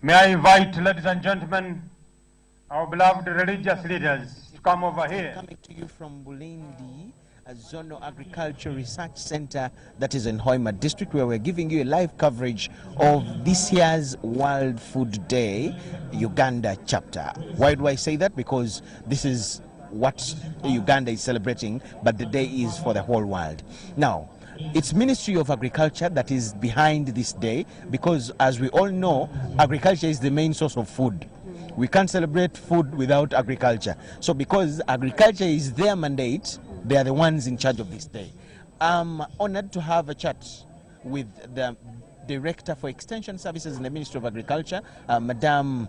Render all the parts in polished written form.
May I invite, ladies and gentlemen, our beloved religious leaders to come over here. Coming to you from Bulindi, a Zonal Agriculture Research Center that is in Hoima district, where we're giving you a live coverage of this year's World Food Day, Uganda chapter. Why do I say that? Because this is what Uganda is celebrating, but the day is for the whole world. Now, it's Ministry of Agriculture that is behind this day, because as we all know, agriculture is the main source of food. We can't celebrate food without agriculture. So because agriculture is their mandate, they are the ones in charge of this day. I'm honored to have a chat with the Director for Extension Services in the Ministry of Agriculture, Madam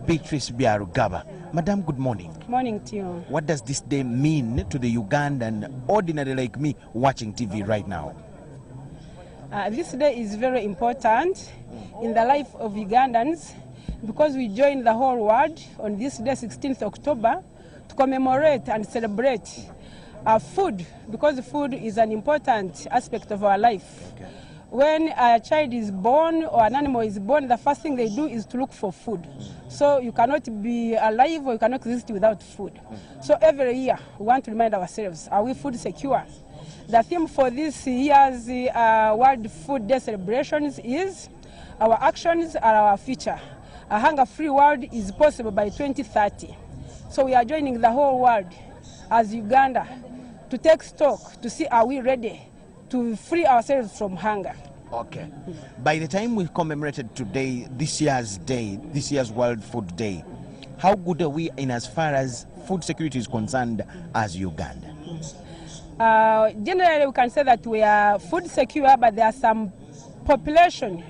Beatrice Byarugaba. Madam, good morning. Morning to you. What does this day mean to the Ugandan ordinary like me watching TV right now? This day is very important in the life of Ugandans because we join the whole world on this day, 16th October, to commemorate and celebrate food, because food is an important aspect of our life. Okay. When a child is born or an animal is born, the first thing they do is to look for food. So you cannot be alive or you cannot exist without food. So every year we want to remind ourselves, are we food secure? The theme for this year's World Food Day celebrations is our actions are our future. A hunger-free world is possible by 2030. So we are joining the whole world as Uganda to take stock, to see are we ready to free ourselves from hunger. Okay. By the time we commemorated today, this year's day, this year's World Food Day, how good are we in as far as food security is concerned as Uganda? Generally, we can say that we are food secure, but there are some population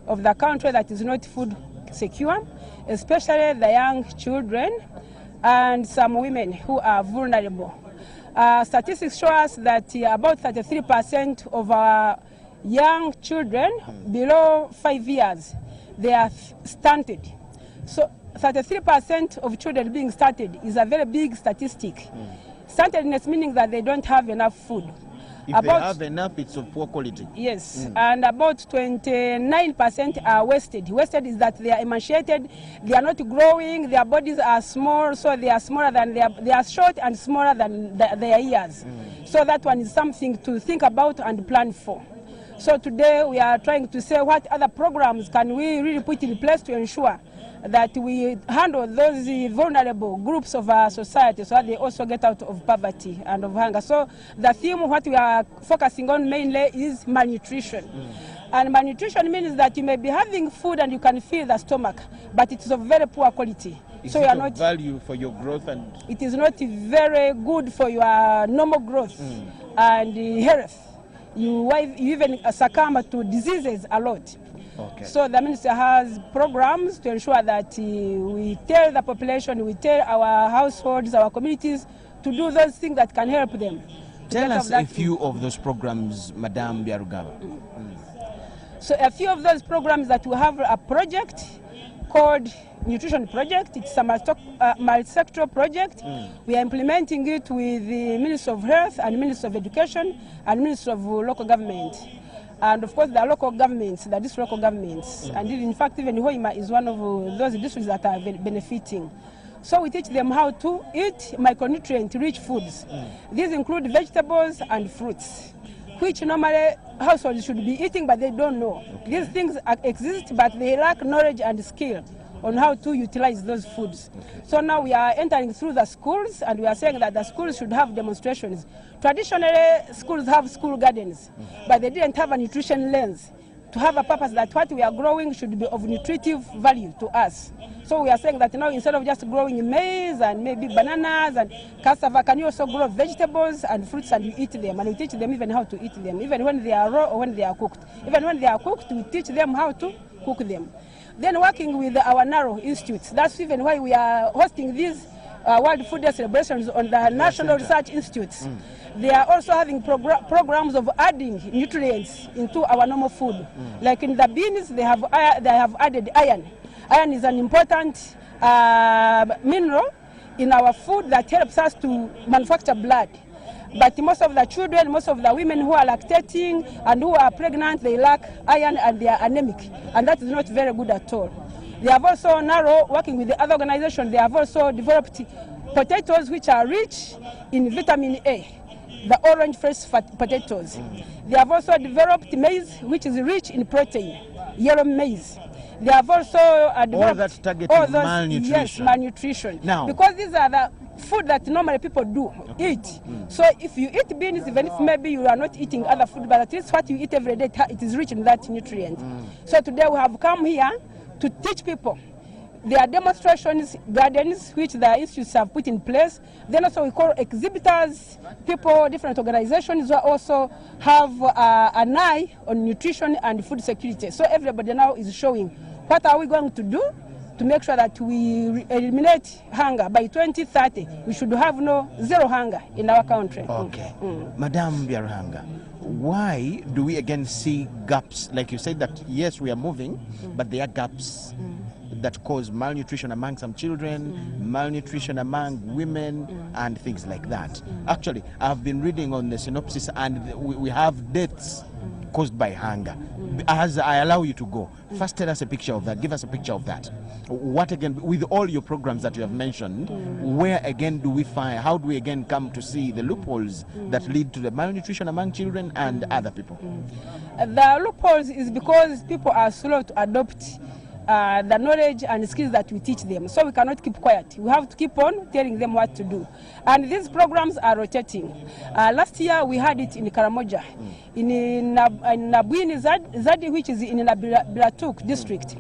of the country that is not food secure, especially the young children and some women who are vulnerable. Statistics show us that about 33% of our young children below 5 years, they are stunted. So 33% of children being stunted is a very big statistic. Stuntedness meaning that they don't have enough food. If they have enough, it's of poor quality. Yes, and about 29% are wasted. Wasted is that they are emaciated, they are not growing, their bodies are small, so they are smaller than they are short and smaller than their ears. So that one is something to think about and plan for. So today we are trying to say what other programs can we really put in place to ensure that we handle those vulnerable groups of our society so that they also get out of poverty and of hunger. So the theme, what we are focusing on mainly is malnutrition. And malnutrition means that you may be having food and you can fill the stomach, but it is of very poor quality. Is so it you are of not value for your growth? And it is not very good for your normal growth and health. You even succumb to diseases a lot. Okay. So the minister has programs to ensure that we tell the population, we tell our households, our communities to do those things that can help them. Tell us a few of those programs, Madam Byarugaba. So a few of those programs that we have a project called Nutrition Project. It's a multi-sectoral project. We are implementing it with the Ministry of Health and Ministry of Education and Ministry of Local Government. And of course the local governments, the district local governments. And in fact even Hoima is one of those districts that are benefiting. So we teach them how to eat micronutrient-rich foods. These include vegetables and fruits, which normally households should be eating, but they don't know. Okay. These things exist, but they lack knowledge and skill on how to utilize those foods. Okay. So now we are entering through the schools, and we are saying that the schools should have demonstrations. Traditionally, schools have school gardens, but they didn't have a nutrition lens to have a purpose that what we are growing should be of nutritive value to us. So we are saying that now instead of just growing maize and maybe bananas and cassava, can you also grow vegetables and fruits and you eat them? And we teach them even how to eat them, even when they are raw or when they are cooked. Even when they are cooked, we teach them how to cook them. Then working with our narrow institutes, that's even why we are hosting these World Food Day celebrations on the National Research Institutes. They are also having programs of adding nutrients into our normal food. Like in the beans, they have added iron. Iron is an important mineral in our food that helps us to manufacture blood. But most of the children, most of the women who are lactating and who are pregnant, they lack iron and they are anemic. And that is not very good at all. They have also now, working with the other organization, they have also developed potatoes which are rich in vitamin A, the orange fresh potatoes. They have also developed maize which is rich in protein, yellow maize. They have also developed that targeting malnutrition. Yes, malnutrition. Now, because these are the food that normally people do eat. So if you eat beans, even if maybe you are not eating other food, but at least what you eat every day, it is rich in that nutrient. So today we have come here to teach people. There are demonstrations, gardens, which the institutes have put in place. Then also we call exhibitors, people, different organizations who also have an eye on nutrition and food security. So everybody now is showing what are we going to do to make sure that we eliminate hunger. By 2030, we should have zero hunger in our country. Okay. Madam Biarhanga, why do we again see gaps? Like you said that, yes, we are moving, but there are gaps that cause malnutrition among some children, malnutrition among women, and things like that. Actually, I've been reading on the synopsis, and we have deaths caused by hunger. As I allow you to go, first tell us a picture of that. Give us a picture of that. What again, with all your programs that you have mentioned, where again do we find, how do we again come to see the loopholes that lead to the malnutrition among children and other people? The loopholes is because people are slow to adopt the knowledge and skills that we teach them. So we cannot keep quiet. We have to keep on telling them what to do. And these programs are rotating. Last year we had it in Karamoja, in Nabwini Zadi, which is in Blatuk district.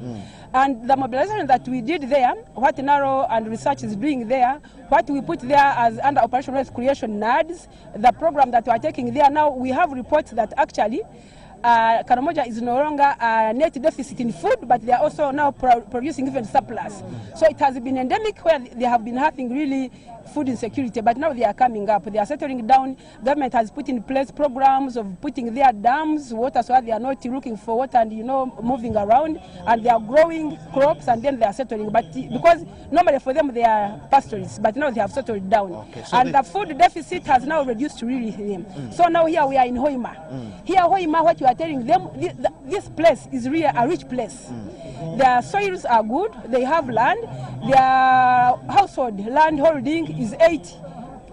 And the mobilization that we did there, what Naro and research is doing there, what we put there as under Operation Wealth Creation NADS, the program that we are taking there now, we have reports that actually Karamoja is no longer a net deficit in food, but they are also now producing even surplus. So it has been endemic where they have been having really food insecurity, but now they are coming up. They are settling down. Government has put in place programs of putting their dams, water, so that they are not looking for water and moving around, and they are growing crops and then they are settling. But because normally for them they are pastoralists, but now they have settled down. Okay, so and the food deficit has now reduced to really them. So now here we are in Hoima. Here Hoima, what you are telling them, this place is really a rich place. Their soils are good, they have land, their household land holding is 8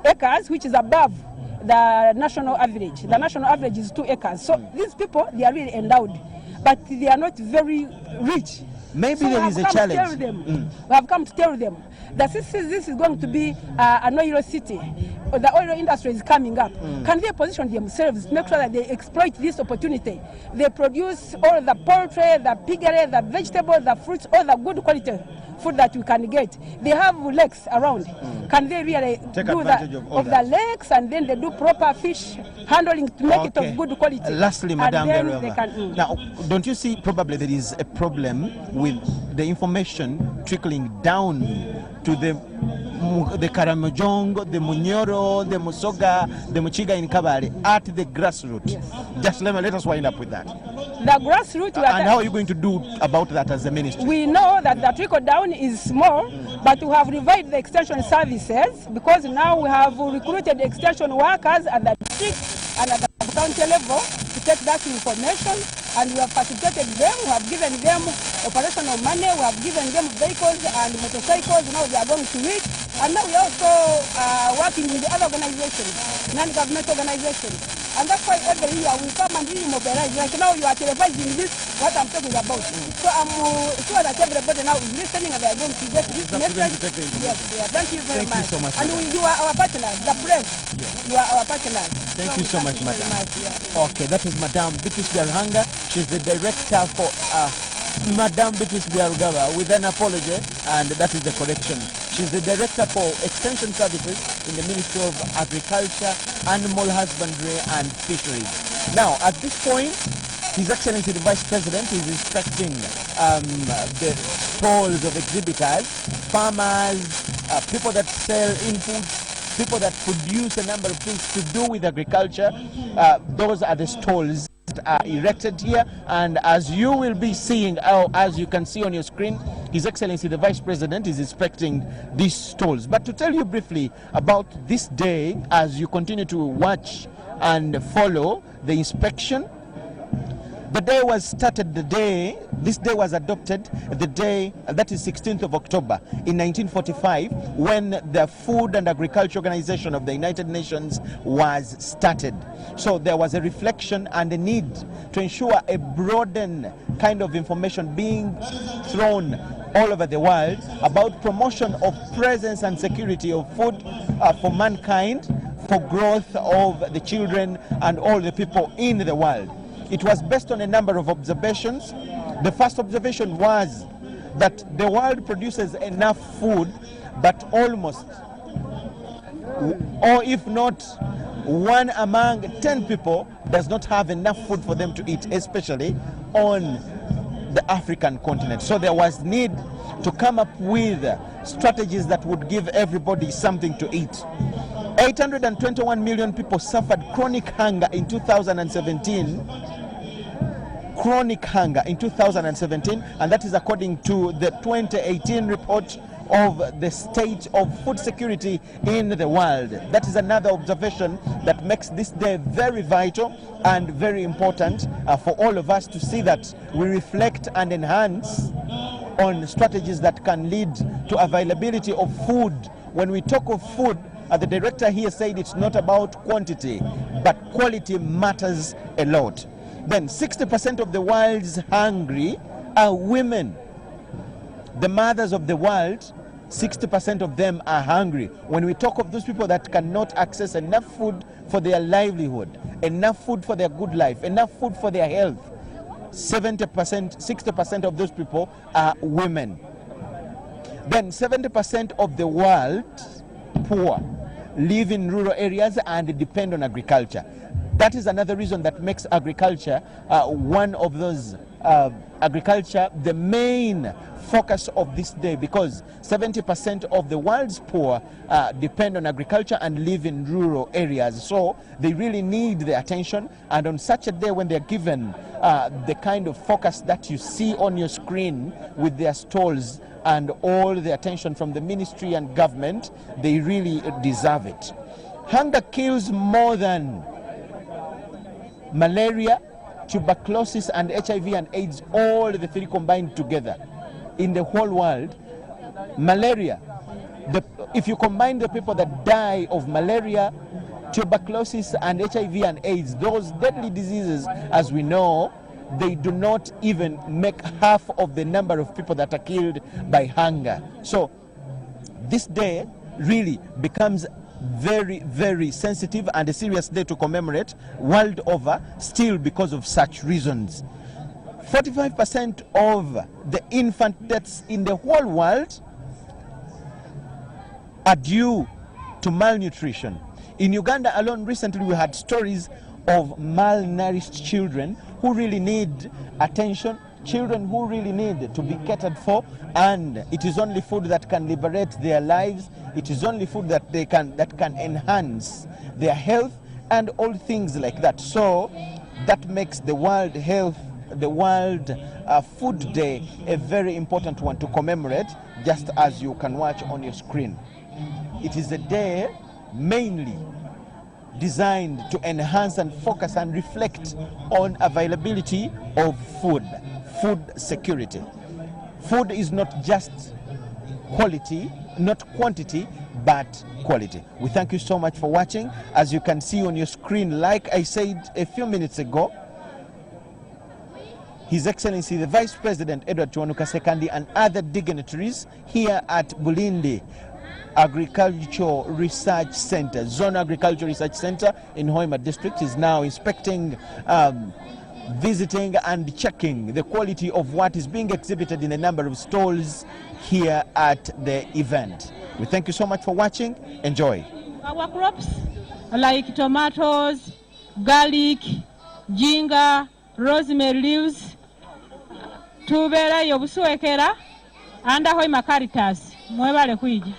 acres, which is above the national average. The national average is 2 acres. So these people, they are really endowed, but they are not very rich. Maybe so there is a challenge. We have come to tell them that this is going to be an oil city. The oil industry is coming up. Can they position themselves, make sure that they exploit this opportunity? They produce all the poultry, the piggery, the vegetables, the fruits, all the good quality food that we can get. They have lakes around. Can they really take do advantage of the lakes, and then they do proper fish handling to make it of good quality? Lastly, Madam Berelva, now, don't you see probably there is a problem with the information trickling down to the Karamojong, the Munyoro, the Musoga, the Muchiga in Kabale at the grassroots? Yes. Just let us wind up with that. The grassroots. And how are you going to do about that as a ministry? We know that the trickle down is small, but we have revived the extension services because now we have recruited extension workers at the district and at the county level to take that information, and we have facilitated them. We have given them operational money, we have given them vehicles and motorcycles. Now they are going to reach, and now we are also working with the other organizations, non-government organizations. And that's why every year we come and really mobilize. Like now you are televising this, what I'm talking about. So I'm sure that everybody now is listening and they are going to get this message. Yes, yeah. Thank you very much. Thank you so much. And you are our partners, the press. Yes. You are our partners. Thank you so much, madam. Okay, that is Madam Beatrice Biarhanga. She's the director for Madam Beatrice Biarugaba, with an apology, and that is the correction. She's the director for Extension Services in the Ministry of Agriculture, Animal Husbandry and Fisheries. Now, at this point, His Excellency the Vice President is inspecting the stalls of exhibitors, farmers, people that sell inputs, people that produce a number of things to do with agriculture. Those are the stalls that are erected here, and as you will be seeing, as you can see on your screen, His Excellency the Vice President is inspecting these stalls. But to tell you briefly about this day, as you continue to watch and follow the inspection, The day was started this day was adopted the day, that is 16th of October in 1945, when the Food and Agriculture Organization of the United Nations was started. So there was a reflection and a need to ensure a broadened kind of information being thrown all over the world about promotion of presence and security of food for mankind, for growth of the children and all the people in the world. It was based on a number of observations. The first observation was that the world produces enough food, but almost, or if not, 1 among 10 people does not have enough food for them to eat, especially on the African continent. So there was need to come up with strategies that would give everybody something to eat. 821 million people suffered chronic hunger in 2017. Chronic hunger in 2017, and that is according to the 2018 report of the state of food security in the world. That is another observation that makes this day very vital and very important for all of us to see that we reflect and enhance on strategies that can lead to availability of food. When we talk of food, the director here said it's not about quantity, but quality matters a lot. Then 60% of the world's hungry are women. The mothers of the world, 60% of them are hungry. When we talk of those people that cannot access enough food for their livelihood, enough food for their good life, enough food for their health, 70%, 60% of those people are women. Then 70% of the world poor live in rural areas and depend on agriculture. That is another reason that makes agriculture one of those agriculture the main focus of this day, because 70% of the world's poor depend on agriculture and live in rural areas. So they really need the attention, and on such a day when they're given the kind of focus that you see on your screen with their stalls and all the attention from the ministry and government, they really deserve it. Hunger kills more than malaria, tuberculosis, and HIV and AIDS, all the three combined together in the whole world. Malaria, if you combine the people that die of malaria, tuberculosis, and HIV and AIDS, those deadly diseases, as we know, they do not even make half of the number of people that are killed by hunger. So this day really becomes very, very sensitive and a serious day to commemorate world over, still because of such reasons. 45% of the infant deaths in the whole world are due to malnutrition. In Uganda alone, recently we had stories of malnourished children who really need attention, children who really need to be catered for, and it is only food that can liberate their lives. It is only food that can enhance their health and all things like that. So that makes the World Food Day a very important one to commemorate, just as you can watch on your screen. It is a day mainly designed to enhance and focus and reflect on availability of food security. Food is not just quality, not quantity, but quality. We thank you so much for watching. As you can see on your screen, like I said a few minutes ago, His Excellency the Vice President Edward Kiwanuka II and other dignitaries here at Bulindi Agricultural Research Center, Zone Agricultural Research Center in Hoima District, is now inspecting, visiting and checking the quality of what is being exhibited in a number of stalls here at the event. We thank you so much for watching. Enjoy. Our crops like tomatoes, garlic, ginger, rosemary leaves, tubera yobusuekera and Hoima Caritas. Mwebale kuija.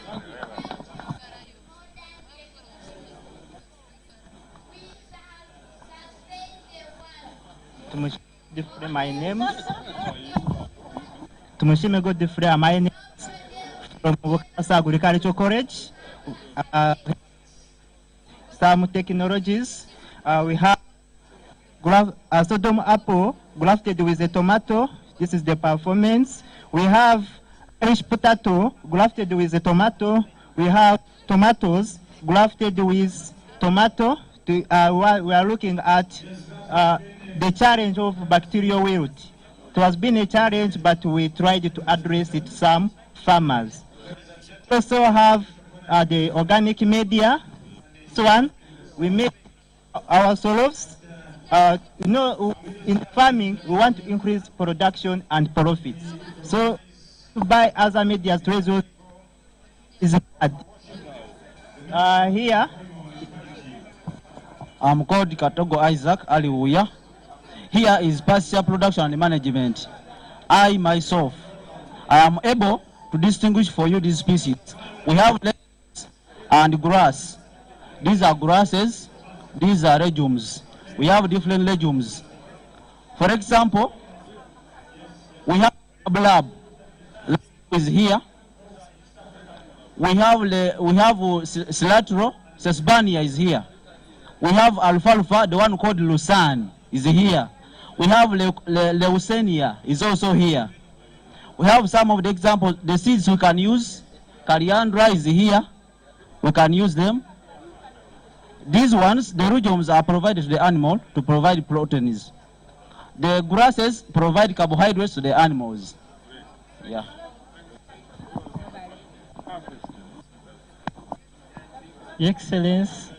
My name Tumushime Godfrey. My name is from Wokasa Agricultural College. Some technologies. We have Sodom apple grafted with a tomato. This is the performance. We have Irish potato grafted with a tomato. We have tomatoes grafted with tomato. We are looking at the challenge of bacterial wilt. It has been a challenge, but we tried to address it some farmers. We also have the organic media. This one, we make our soils. In farming, we want to increase production and profits. So, to buy other media result is bad. Here, I'm called Katogo Isaac Aliwuya. Here is pasture production and management. I myself, I am able to distinguish for you these species. We have legumes and grass. These are grasses, these are legumes. We have different legumes. For example, we have blab is here. We have cilantro, sesbania is here. We have alfalfa, the one called Lusan is here. We have Leucenia is also here. We have some of the examples, the seeds we can use. Coriander is here. We can use them. These ones, the legumes are provided to the animal to provide proteins. The grasses provide carbohydrates to the animals. Yeah. Your Excellence,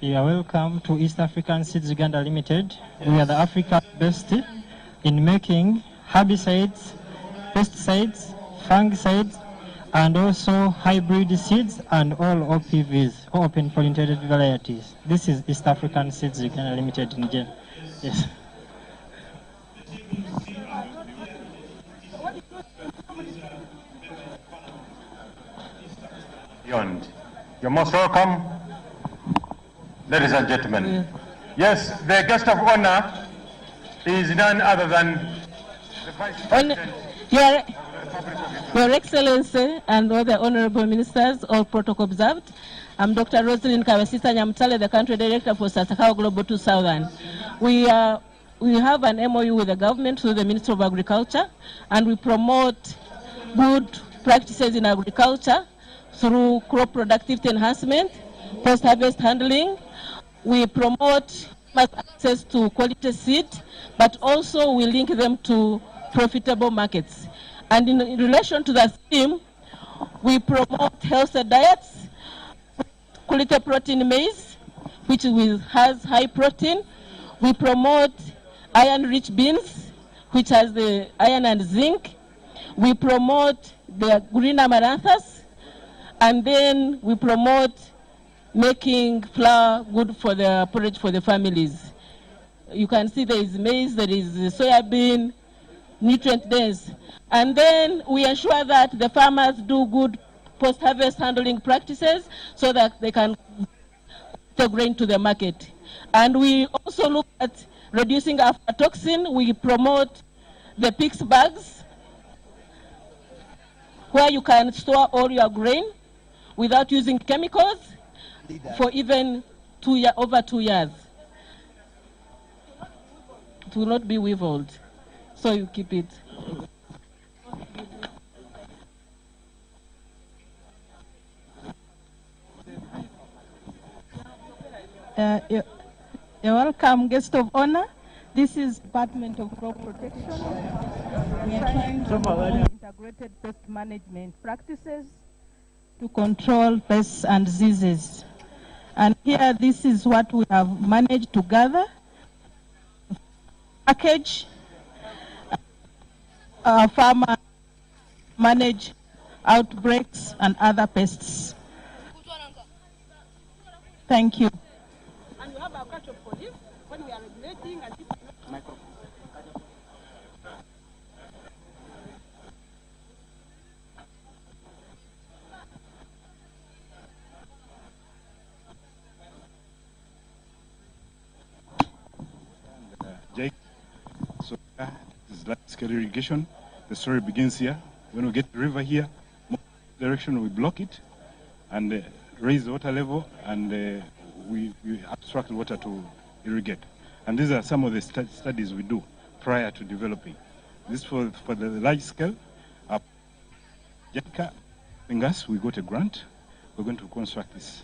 you are welcome to East African Seeds Uganda Limited. We are the Africa best in making herbicides, pesticides, fungicides, and also hybrid seeds and all OPVs, open pollinated varieties. This is East African Seeds Uganda Limited in Jen. Yes. Beyond. You're most welcome, ladies and gentlemen. Yes, the guest of honor is none other than the Vice President. Your Excellency and all the honorable ministers, all protocol observed. I'm Dr. Rosalind Kawesisa Nyamtale, the country director for Sasakawa Global 2000. We have an MOU with the government through the Ministry of Agriculture, and we promote good practices in agriculture through crop productivity enhancement, post-harvest handling. We promote access to quality seed, but also we link them to profitable markets. And in relation to the theme, we promote healthy diets, quality protein maize, which has high protein. We promote iron-rich beans, which has the iron and zinc. We promote the green amaranthus, and then we promote making flour good for the porridge for the families. You can see there is maize, there is soybean, nutrient dense. And then we ensure that the farmers do good post-harvest handling practices so that they can take grain to the market. And we also look at reducing aflatoxin. We promote the PICS bags, where you can store all your grain without using chemicals for even over 2 years. It will not be weevilled, so you keep it. You're welcome, guest of honor. This is Department of Crop Protection. We are trying to promote integrated pest management practices to control pests and diseases. And here, this is what we have managed to gather. Package, farmer manage outbreaks and other pests. Thank you. And we have our catch-up for this when we are regulating and Jake, so this is large-scale irrigation. The story begins here. When we get the river here, direction we block it and raise the water level, and we abstract water to irrigate. And these are some of the studies we do prior to developing. This for the large scale. Jaika, us, we got a grant. We're going to construct this.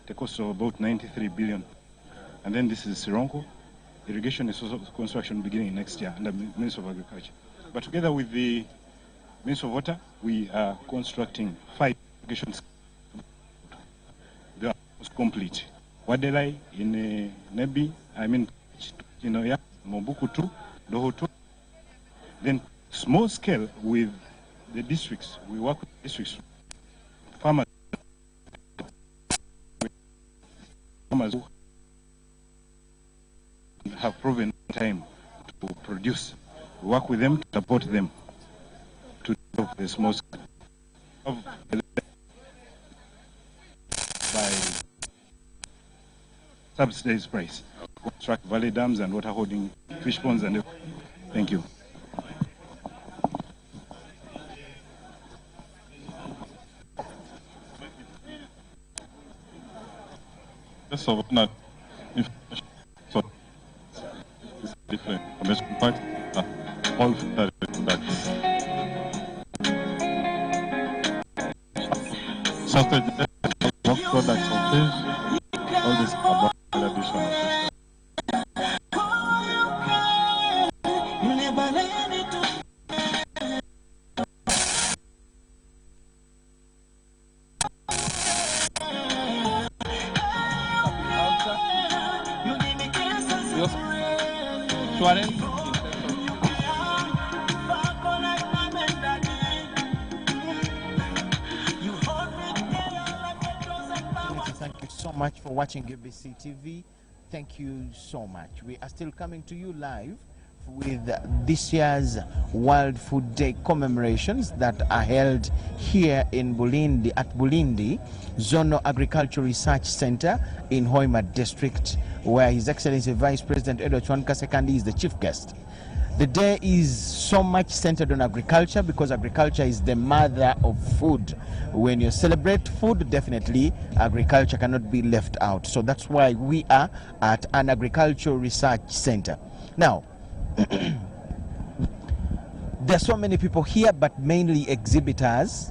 The cost of about 93 billion. And then this is Sironko. Irrigation is also construction beginning next year under Ministry of Agriculture. But together with the Ministry of Water, we are constructing 5 irrigation schemes. They are almost complete. Wadelai in Nebi, Mobuku 2, Doho 2. Then small scale with the districts. We work with districts. Farmers who have proven time to produce. We work with them to support them to develop the small scale by subsidized price. Construct valley dams and water holding fish ponds and everything. Thank you. Just so not information. So it's different information part. All that products. Sustainable work products of fish. All this about addition of fish. Thank you so much for watching UBC TV. Thank you so much. We are still coming to you live with this year's World Food Day commemorations that are held here in Bulindi at Bulindi Zonal Agricultural Research Center in Hoima District, where His Excellency Vice President Edward Chwanka Sekandi is the chief guest. The day is so much centered on agriculture because agriculture is the mother of food. When you celebrate food, definitely agriculture cannot be left out. So that's why we are at an agricultural research center. Now, there are so many people here, but mainly exhibitors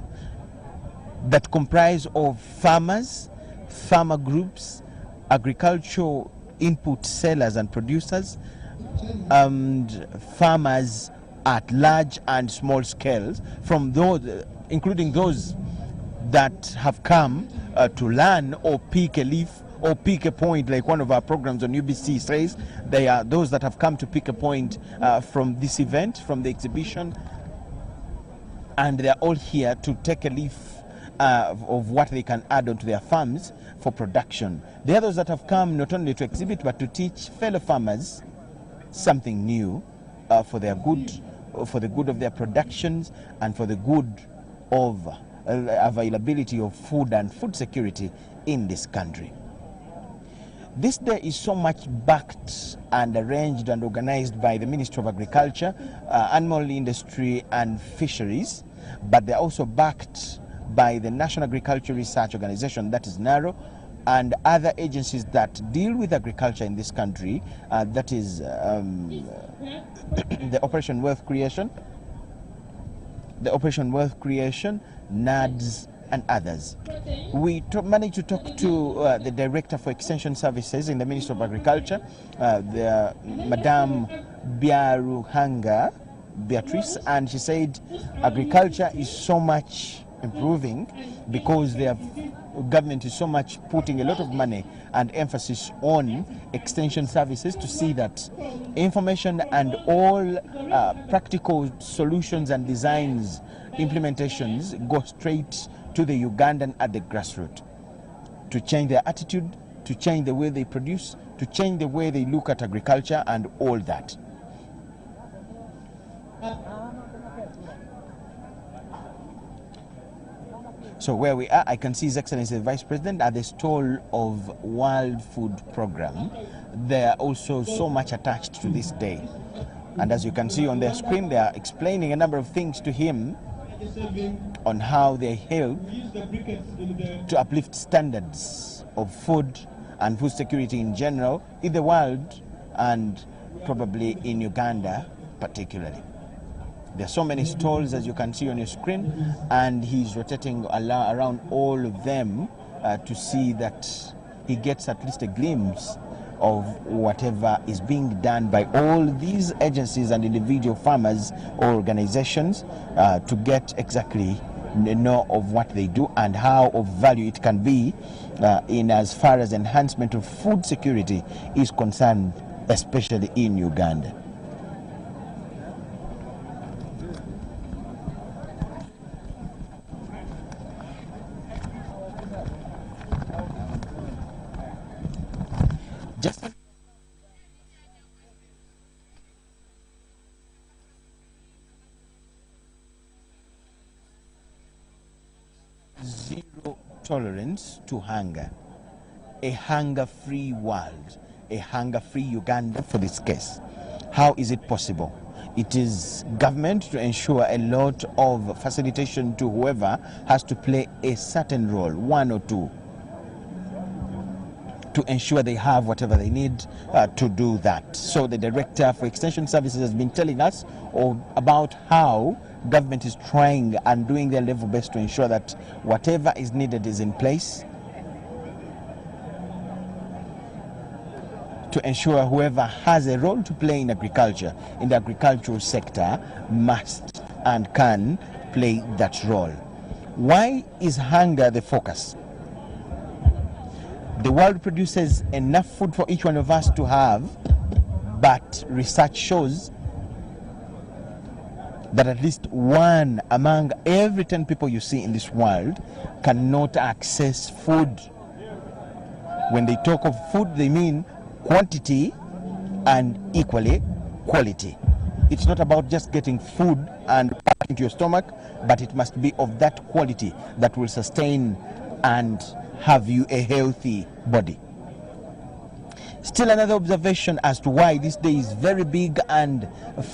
that comprise of farmers, farmer groups, agricultural input sellers and producers, and farmers at large and small scales, from those, including those that have come to learn or pick a leaf or pick a point, like one of our programs on UBC says. They are those that have come to pick a point from this event, from the exhibition, and they are all here to take a leaf of what they can add onto their farms for production. The others that have come not only to exhibit but to teach fellow farmers something new for their good, for the good of their productions and for the good of availability of food and food security in this country. This day is so much backed and arranged and organized by the Ministry of Agriculture, Animal Industry and Fisheries, but they're also backed by the National Agricultural Research Organization, that is NARO, and other agencies that deal with agriculture in this country, that is the Operation Wealth Creation, NADS, and others. We managed to talk to the Director for Extension Services in the Ministry of Agriculture, Madame Biaruhanga Beatrice, and she said agriculture is so much improving because the government is so much putting a lot of money and emphasis on extension services to see that information and all practical solutions and designs, implementations go straight to the Ugandan at the grassroots, to change their attitude, to change the way they produce, to change the way they look at agriculture and all that. So where we are, I can see His Excellency the Vice President at the stall of World Food Program. They are also so much attached to this day. And as you can see on their screen, they are explaining a number of things to him on how they help to uplift standards of food and food security in general in the world and probably in Uganda particularly. There are so many stalls, as you can see on your screen, and he's rotating around all of them to see that he gets at least a glimpse of whatever is being done by all these agencies and individual farmers or organizations to get exactly know of what they do and how of value it can be in as far as enhancement of food security is concerned, especially in Uganda. Just zero tolerance to hunger, a hunger-free world, a hunger-free Uganda for this case. How is it possible? It is government to ensure a lot of facilitation to whoever has to play a certain role, one or two, to ensure they have whatever they need to do that. So the Director for Extension Services has been telling us about how government is trying and doing their level best to ensure that whatever is needed is in place, to ensure whoever has a role to play in agriculture, in the agricultural sector, must and can play that role. Why is hunger the focus? The world produces enough food for each one of us to have, but research shows that at least one among every 10 people you see in this world cannot access food. When they talk of food, they mean quantity and equally quality. It's not about just getting food and putting into your stomach, but it must be of that quality that will sustain and have you a healthy body. Still another observation as to why this day is very big and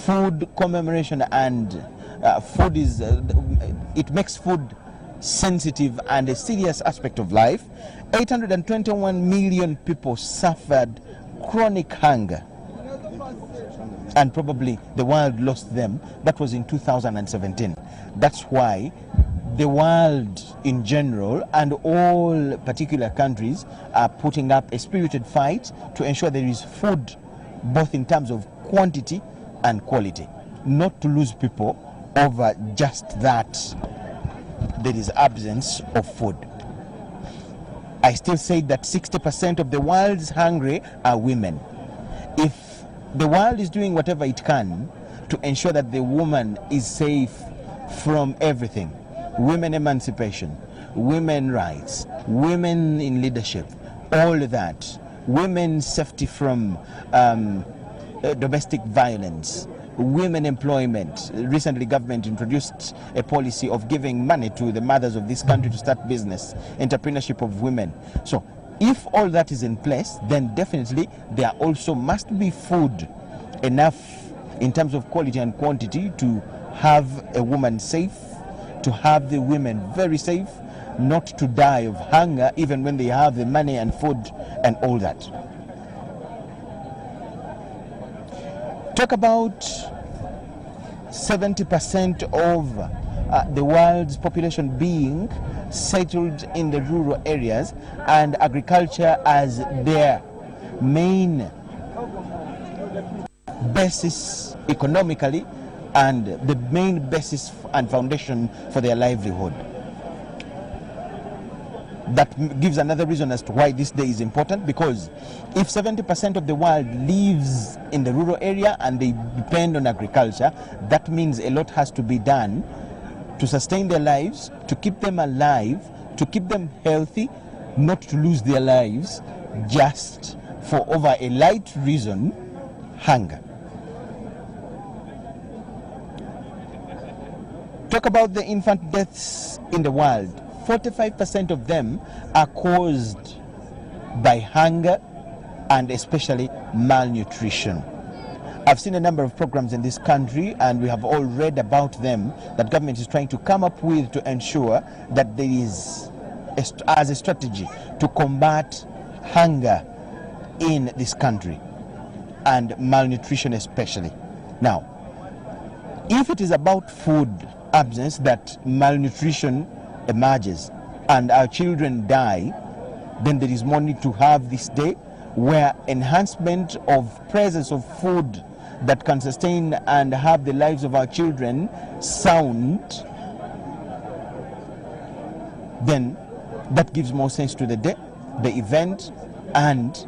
food commemoration, and food is it makes food sensitive and a serious aspect of life. 821 million people suffered chronic hunger, and probably the world lost them. That was in 2017. That's why the world in general and all particular countries are putting up a spirited fight to ensure there is food, both in terms of quantity and quality, not to lose people over just that there is absence of food. I still say that 60% of the world's hungry are women. If the world is doing whatever it can to ensure that the woman is safe from everything, women emancipation, women rights, women in leadership, all that, women's safety from domestic violence, women employment. Recently, government introduced a policy of giving money to the mothers of this country to start business, entrepreneurship of women. So if all that is in place, then definitely there also must be food enough in terms of quality and quantity to have a woman safe, to have the women very safe, not to die of hunger even when they have the money and food and all that. Talk about 70% of the world's population being settled in the rural areas, and agriculture as their main basis economically and the main basis and foundation for their livelihood. That gives another reason as to why this day is important, because if 70% of the world lives in the rural area and they depend on agriculture, that means a lot has to be done to sustain their lives, to keep them alive, to keep them healthy, not to lose their lives just for over a light reason, hunger. Talk about the infant deaths in the world. 45% of them are caused by hunger and especially malnutrition. I've seen a number of programs in this country, and we have all read about them, that government is trying to come up with to ensure that there is, as a strategy, to combat hunger in this country and malnutrition especially. Now, If it is about food absence that malnutrition emerges and our children die, then there is more need to have this day where enhancement of presence of food that can sustain and have the lives of our children sound, then that gives more sense to the day, the event, and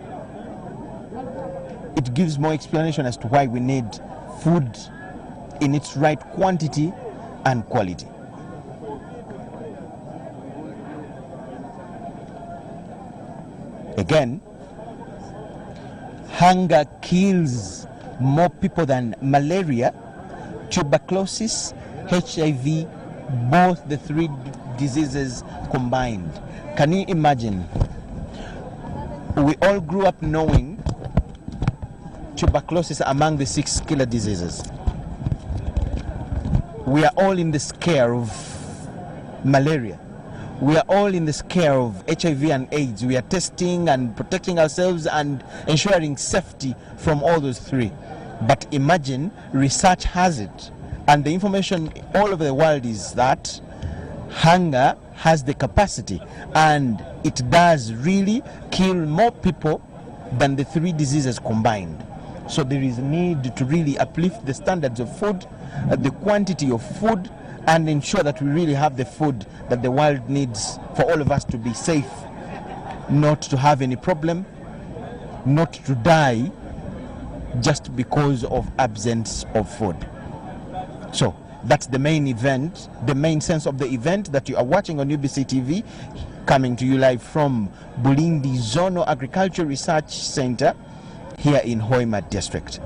it gives more explanation as to why we need food in its right quantity and quality. Again, hunger kills more people than malaria, tuberculosis, HIV, both the three diseases combined. Can you imagine? We all grew up knowing tuberculosis among the 6 killer diseases. We are all in the scare of malaria. We are all in the scare of HIV and AIDS. We are testing and protecting ourselves and ensuring safety from all those 3. But imagine, research has it, and the information all over the world is that hunger has the capacity, and it does really kill more people than the 3 diseases combined. So there is need to really uplift the standards of food, the quantity of food, and ensure that we really have the food that the world needs for all of us to be safe, not to have any problem, not to die just because of absence of food. So that's the main event, the main sense of the event that you are watching on UBC TV, coming to you live from Bulindi Zonal Agriculture Research Center here in Hoima District.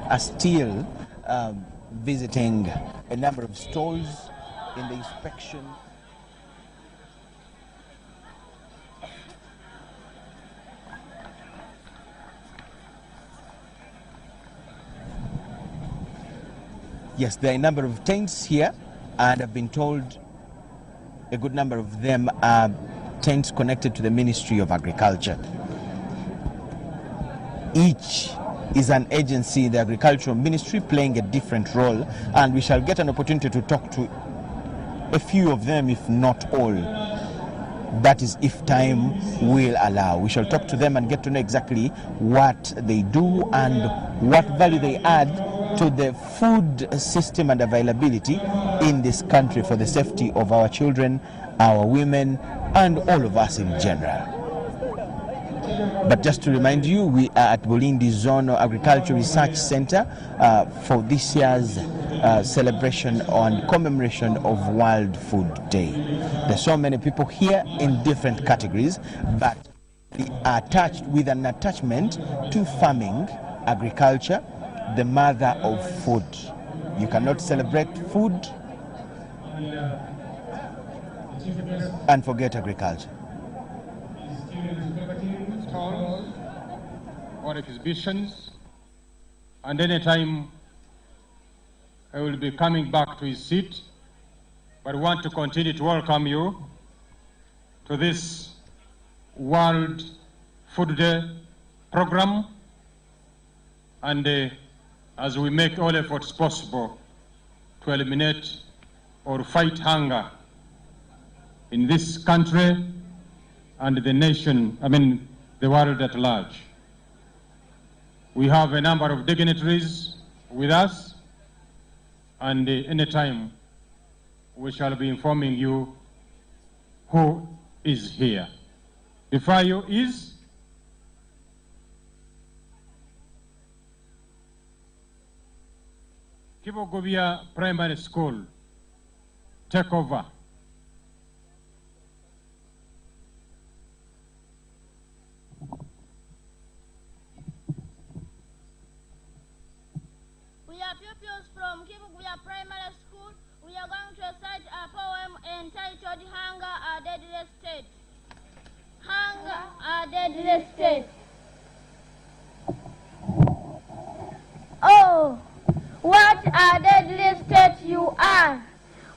Are still visiting a number of stalls in the inspection. Yes, there are a number of tents here, and I've been told a good number of them are tents connected to the Ministry of Agriculture. Each is an agency in the Agricultural Ministry playing a different role, and we shall get an opportunity to talk to a few of them, if not all. That is, if time will allow. We shall talk to them and get to know exactly what they do and what value they add to the food system and availability in this country for the safety of our children, our women, and all of us in general. But just to remind you, we are at Bulindi Zonal Agriculture Research Center for this year's celebration and commemoration of World Food Day. There's so many people here in different categories, but they are attached with an attachment to farming, agriculture, the mother of food. You cannot celebrate food and forget agriculture. Stalls or exhibitions, and anytime I will be coming back to his seat, but I want to continue to welcome you to this World Food Day program, and as we make all efforts possible to eliminate or fight hunger in this country and the nation, the world at large. We have a number of dignitaries with us, and anytime we shall be informing you who is here. Before you is Kibogovia Primary School. Take over. We are pupils from Kibogovia Primary School We are going to recite a poem entitled Hunger, a Deadly State. Hunger, a deadly state. Oh, what a deadly state you are.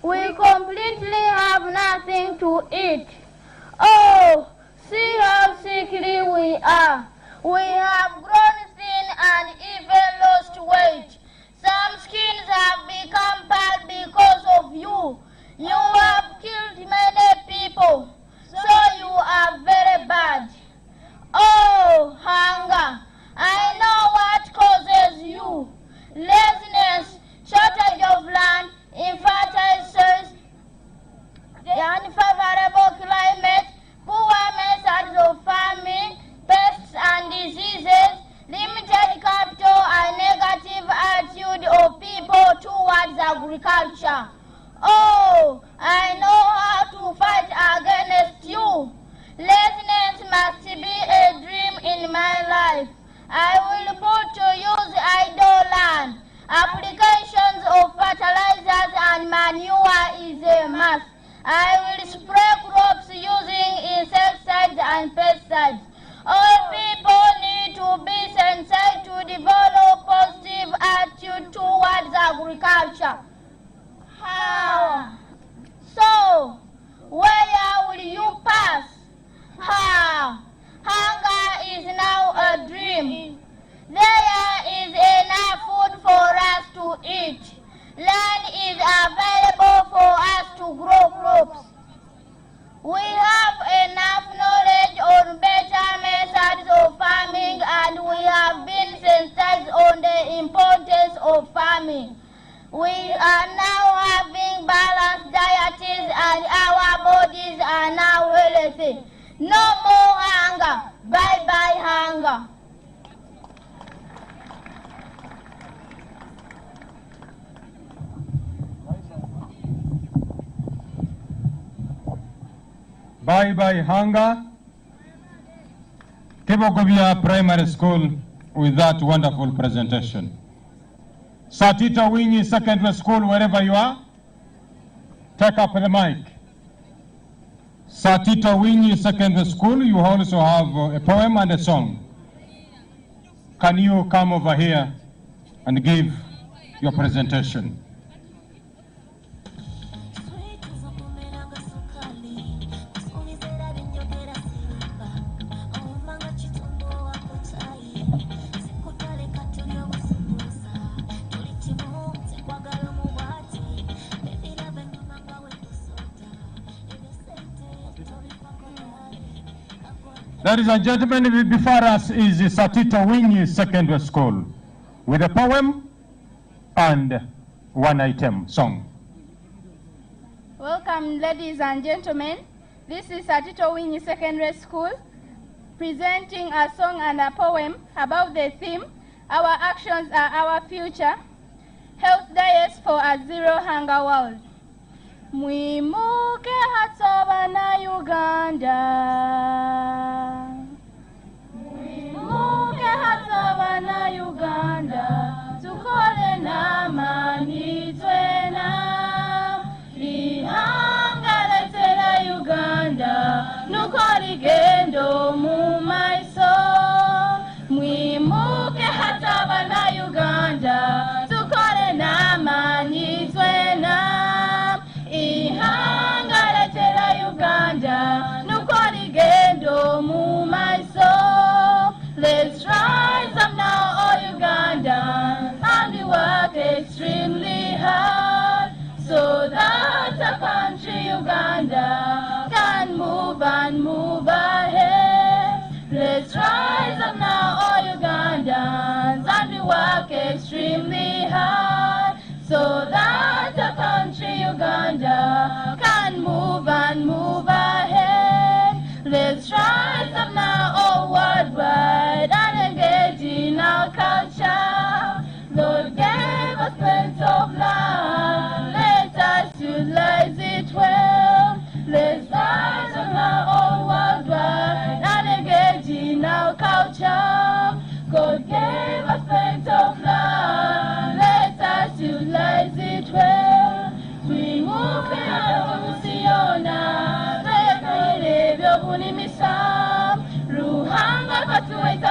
We completely have nothing to eat. Oh, see how sickly we are. We have grown thin and even lost weight. Some skins have become bad because of you. You have killed many people, so you are very bad. Oh, hunger, I know what causes you. Laziness, shortage of land, infertile soils, the unfavorable climate, poor methods of farming, pests and diseases, limited capital and negative attitude of people towards agriculture. Oh, I know how to fight against you. Laziness must be a dream in my life. I will put to use idle land. Applications of fertilizers and manure is a must. I will spray crops using insecticides and pesticides. All people need to be sensitized to develop positive attitude towards agriculture. How? So, where will you pass? How? Hunger is now a dream. There is enough food for us to eat. Land is available for us to grow crops. We have enough knowledge on better methods of farming, and we have been sensitized on the importance of farming. We are now having balanced diets and our bodies are now healthy. No more hunger. Bye-bye hunger. Bye-bye hunger. Kibogobia Primary School with that wonderful presentation. Satita Winyi Secondary School, wherever you are, take up the mic. Satita Winyi Secondary School, you also have a poem and a song. Can you come over here and give your presentation? Ladies and gentlemen, before us is Satita Winyi Secondary School with a poem and one item song. Welcome, ladies and gentlemen. This is Satita Winyi Secondary School presenting a song and a poem about the theme, Our Actions Are Our Future, Health Diets for a Zero Hunger World. Mwimuke hatsoba na Uganda. Mwimuke hatsoba na Uganda. Tukole na mani twena. Ihanga letela Uganda. Nukoli gendo mu maiso. Mwimuke hatsoba na Uganda. Tukole na mani twena. Let's rise up now, oh Uganda.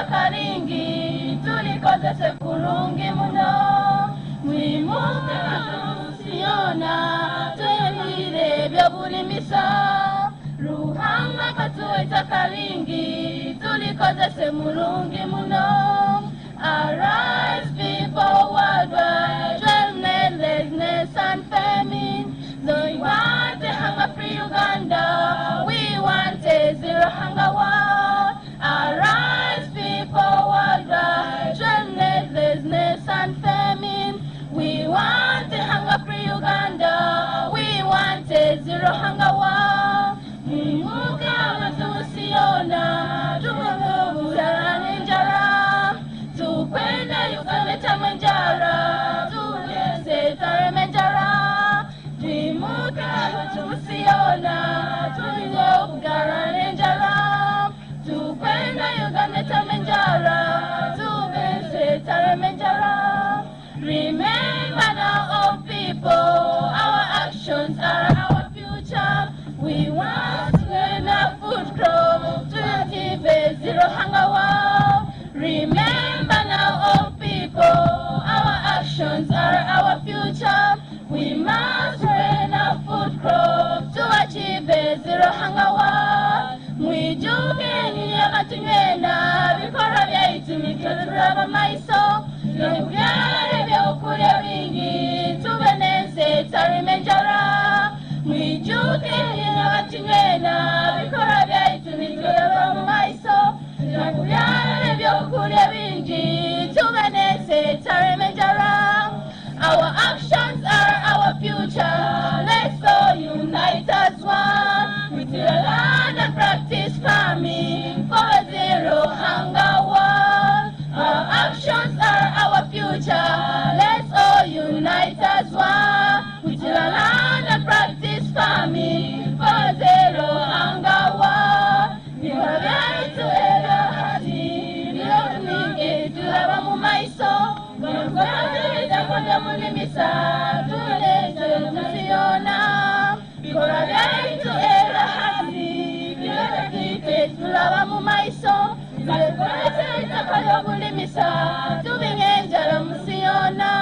kalingi tulikozese kulungi muno mwimuke siona tuyelire byobulimisa ruhanga katuweta kalingi tulikozese mulungi muno. Arise people worldwide, journlessness and famine. So we want a hunger-free Uganda, we want a zero hunger world. Arise people worldwide, journlessness and famine. We want a hunger-free Uganda, we want a zero hunger world. Mwimuke matusiona, tumubura ninjara. Tukwenda Uganda tamanjara, tulese taremenjara. Twimuke tusiona, tulibugara ninjara. Tukwenda Uganda tamanjara, tulese taremenjara. Remember now, all people, our actions are our future. We want enough food crop to achieve a zero hunger world. Remember now, all people, our actions are our future. We must rain our food crop to achieve a zero hunger world. Mwijuke ninyama tunyena, bikora byaitu mikiraba maiso. Nubyare byokulya bingi, tubeneze tarimenjara. Mwijuke ninyama tunyena, bikora byaitu mikiraba maiso. Nubyare byokulya bingi, tubeneze tarimenjara. Our actions are our future. Let's all unite as one. We till a land and practice farming for a zero hunger world. Our actions are our future. Let's all unite as one. We till a land and practice farming for a zero hunger world. We are ready to hati. We are going to have a mumaiso. Kwenda mulimisa tulete tusiona bikora byaitu era hasi bilete tulaba mu maiso zalekwete itakayo bulimisa tubingenjala musiona.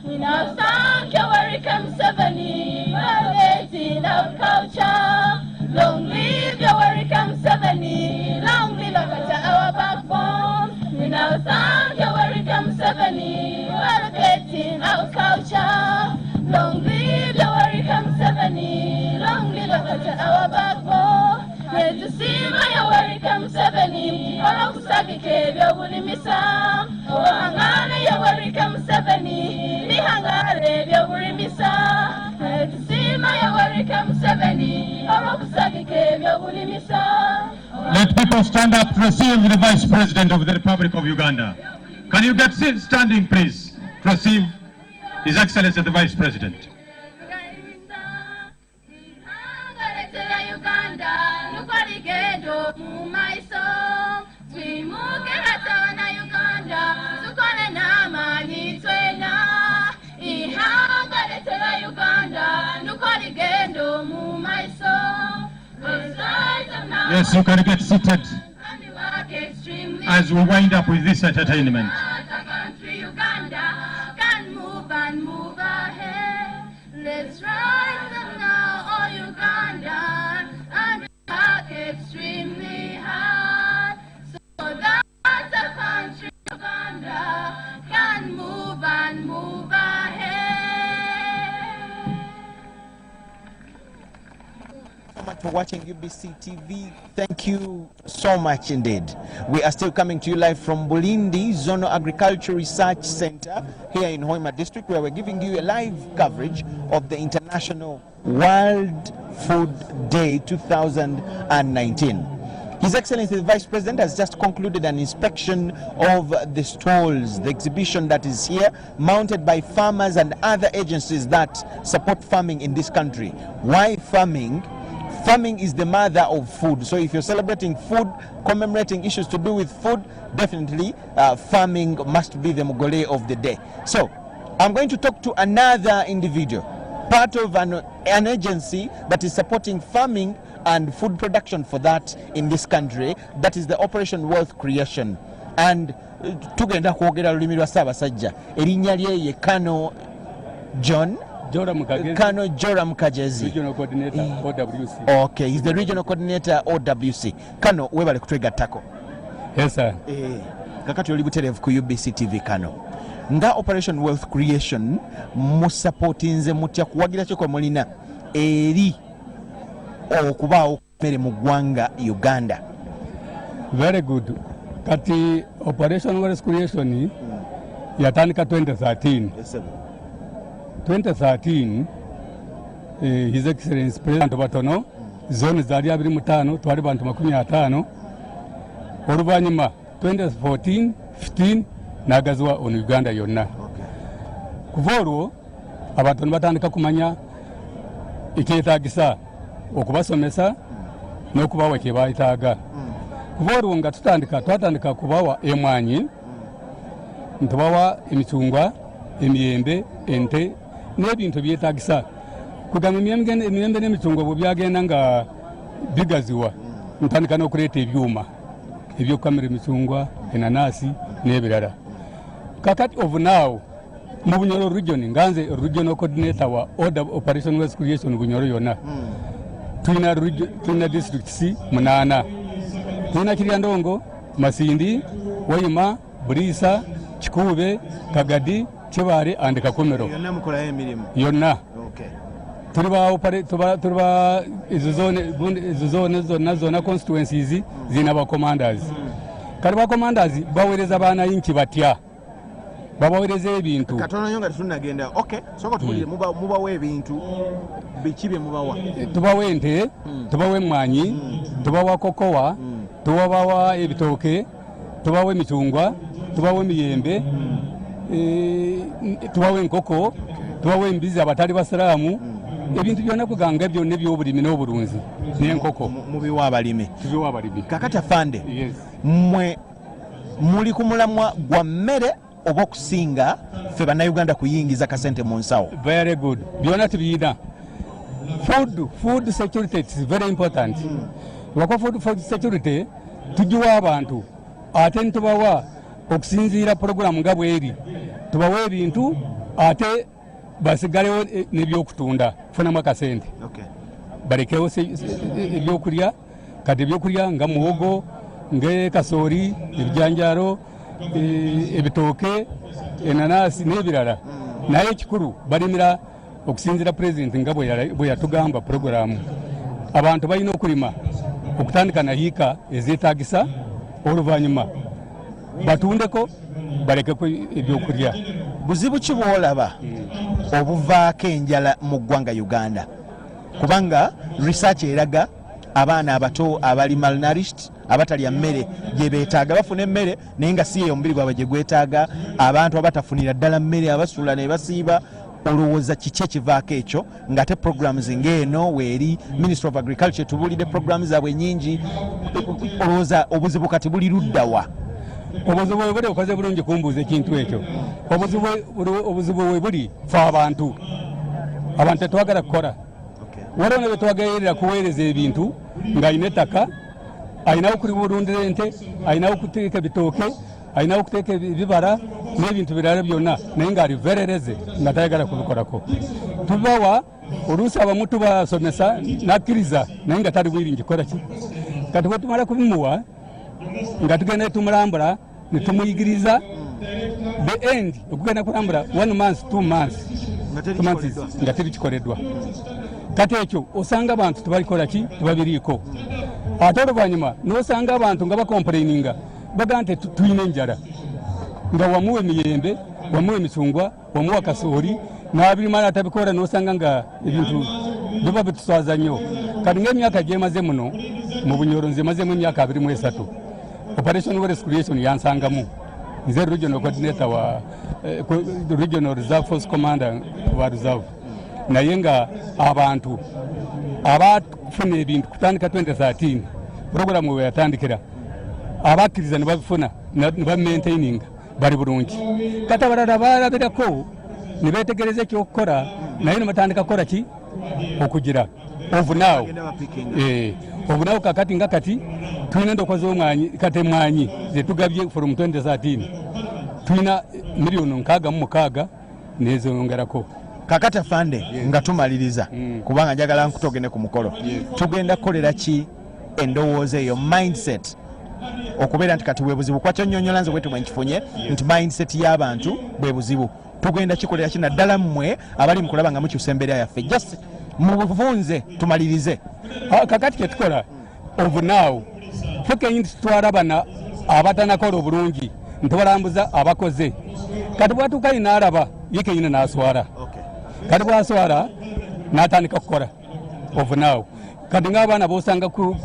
We now thank Yoweri Museveni for raising our culture. Long live Yoweri Museveni, long live our backbone. We now thank Yoweri Museveni for creating our culture. Long live Yoweri Museveni, long live our backbone. Netusima Yoweri Museveni, olokusagike byobulimisa. Ohangane Yoweri Museveni, bihangare byobulimisa. Netusima Yoweri Museveni, olokusagike byobulimisa. Let people stand up to receive the Vice President of the Republic of Uganda. Can you get standing, please, to receive His Excellency the Vice President? Yes, you can get seated as we wind up with this entertainment. Let's rise up now, all Uganda, and work extremely hard, so that the country Uganda can move and move ahead. So much for watching UBC TV. Thank you so much indeed. We are still coming to you live from Bulindi Zonal Agriculture Research Center here in Hoima District, where we're giving you a live coverage of the International World Food Day 2019. His Excellency the Vice President has just concluded an inspection of the stalls, the exhibition that is here, mounted by farmers and other agencies that support farming in this country. Why farming? Farming is the mother of food. So if you're celebrating food, commemorating issues to do with food, definitely farming must be the Mogole of the day. So I'm going to talk to another individual, part of an agency that is supporting farming and food production for that in this country. That is the Operation Wealth Creation. and tugenda kwogera lulimi lwa Ssaabasajja. Erinnya lye ye Kano Kano Joram Kagezi, Regional Coordinator OWC. Okay, he's the Regional Coordinator OWC. Kano webale kutwegattako. Yes sir. Kakati oli butereevu ku UBC TV Kano. Nga Operation Wealth Creation musupportinze mutya kuwagira kyo mulina eri okubaawo mmere mu ggwanga Uganda? Very good. Kati Operation Wealth Creation yatandika 2013. Yes, sir. 2013 His Excellency President batono zone zali 25 twali bantu 50 oluvanyuma 2014 15 nagaziwa on Uganda yonna. Kuva olwo abantu batandika kumanya ekyetaagisa okubasomesa n'okubawa kye baayetaaga. Kuva olwo nga twatandika kubawa emwanyi, ntubawa emicungwa, emiyembe, ente n'ebintu byetaagisa. Kugamba emiyembe n'emicungwa bwe byagenda nga bigaziwa, ntandika n'okuleeta ebyuma ebyokukamira emicungwa, enanasi n'ebirala. Kakati of now mu Bunyoro region nganze regional coordinator wa Operation Wealth Creation Bunyoro yonna. Tulina districts 8. Tulina Kiryandongo, Masindi, Hoima, Bulisa, Kikube, Kagadi, Kibale and Kakomero. Yonna mukola emirimu. Yonna. Okay. Tuliba zona constituencies zina ba commanders. Kali ba commanders bawereza baana inchi batya. Babawereza ebintu. Katono nyonga tunagenda. Okay. Soko tubulire mubawe ebintu bikibye mubawa. Tubawe ente, tubawe mwanyi, tubawa kokowa, tubawa ebitoke, tubawe emicungwa, tubawe emiyembe, tubawe enkoko, tubawe embizi abatali basiraamu. Ebintu byonna kuganga byonna eby'obulimi n'obulunzi n'enkoko mubiwa abalimi. Tubiwa abalimi. Kakati afande. Yes. Mmwe muli ku mulamwa gwa mmere oba okusinga ffe bannayuganda kuyingiza kasente mu nsawo? Very good. Byonna tubiyina. Food security is very important. Wako food security tugiwa abantu ate ntubawa okusinziira program nga bweri. Tubawa ebintu ate basigalewo n'ebyokutunda funamu akasente. Okay. Balekewo ebyokulya, kati ebyokulya nga muwogo, ng'ekasooli, ebijanjaalo, ebitooke, enanasi n'ebirala. Naye ekikulu balimira okusinziira President nga bwe yatugamba programu. Abantu balina okulima okutandika na hiika ezeetaagisa, oluvannyuma batundeko balekeko ebyokulya. Buzibu ki bw'olaba obuvaako enjala mu ggwanga Uganda? Kubanga research eraga abaana abato abali malnourished, abatalya mmere gye beetaaga, bafuna emmere naye nga si eyo omubiri gwabwe gye gwetaaga, abantu abatafunira ddala mmere abasula ne basiiba. Olowooza kiki ekivaako ekyo ng'ate programs ng'eno weeri Ministry of Agriculture tubuulidde programs zaabwe nnyingi, olowooza obuzibu kati buli luddawa? Obuzibu bwe buli okoze bulungi kumbuuza ekintu ekyo. Obuzibu bwe buli fe abantu tetwagala kukola. Waliwo ne bwe twagalerera kuweereza ebintu ng'alina ettaka, alinawo kulibulundira ente, alinawo kuteeka ebitooke, alinawo kuteeka ebibala n'ebintu birala byonna, naye ng'ali verereze nga tayagala kubikolako. Tubawa oluusi abamu tubasomesa n'akkiriza naye nga tali bwiringi kukola ki. Kati bwe tumala kubimuwa nga tugenda tumulambula ne tumuyigiriza the end okugenda kulambula 1 month 2 months nga terikikoleddwa. Kati ekyo osanga abantu tebalikola ki, tebabiriiko. Ate oluvannyuma n'osanga abantu nga bakomplaininga baga nti tulina enjala, nga wamuwa emiyembe, wamuwa emicungwa, wamuwa kasooli n'abirima atabikola, n'osanga nga ebintu biba bituswaza nnyo. Kati ng'emyaka gyemaze muno mu Bunyoro, nze mazemu emyaka 23. Operation Wealth Creation yansangamu. Nze regional coordinator wa regional reserve force commander wa reserve. Naye nga abantu abafuna ebintu kutandika 2013 programu we yatandikira abakkiriza ne babifuna ne bamaintaininga bali bulungi. Kati abalala balabirako ne beetegereza ekyokukola naye ne batandika kukola ki, okugira of now of now kakati nga kati tulina endoka z'omwanyi katemwanyi zetugabye from 2013 tulina miliyoni 66 nezongerako kakati afande nga tumaliriza kubanga njagala nkutogene ku mukolo tugenda kukolera ki endowooza eyo mindset okubeera nti kati bwe buzibu kwakyo nnyonnyola nze bwetu bwe nkifunye nti mindset y'abantu bwe buzibu tugenda kikolera ki naddala mmwe abali mukulaba nga mukyusa embeera yaffe just mu buvunze tumalirize kakati kyetukola of now ffe kenyini tutwala bana abatanakola obulungi ntubalambuza abakoze kati bwatuuka inaalaba ye kenyini n'aswala kati bwaswala n'atandika kukola of now kati ng'abaana bosanga ku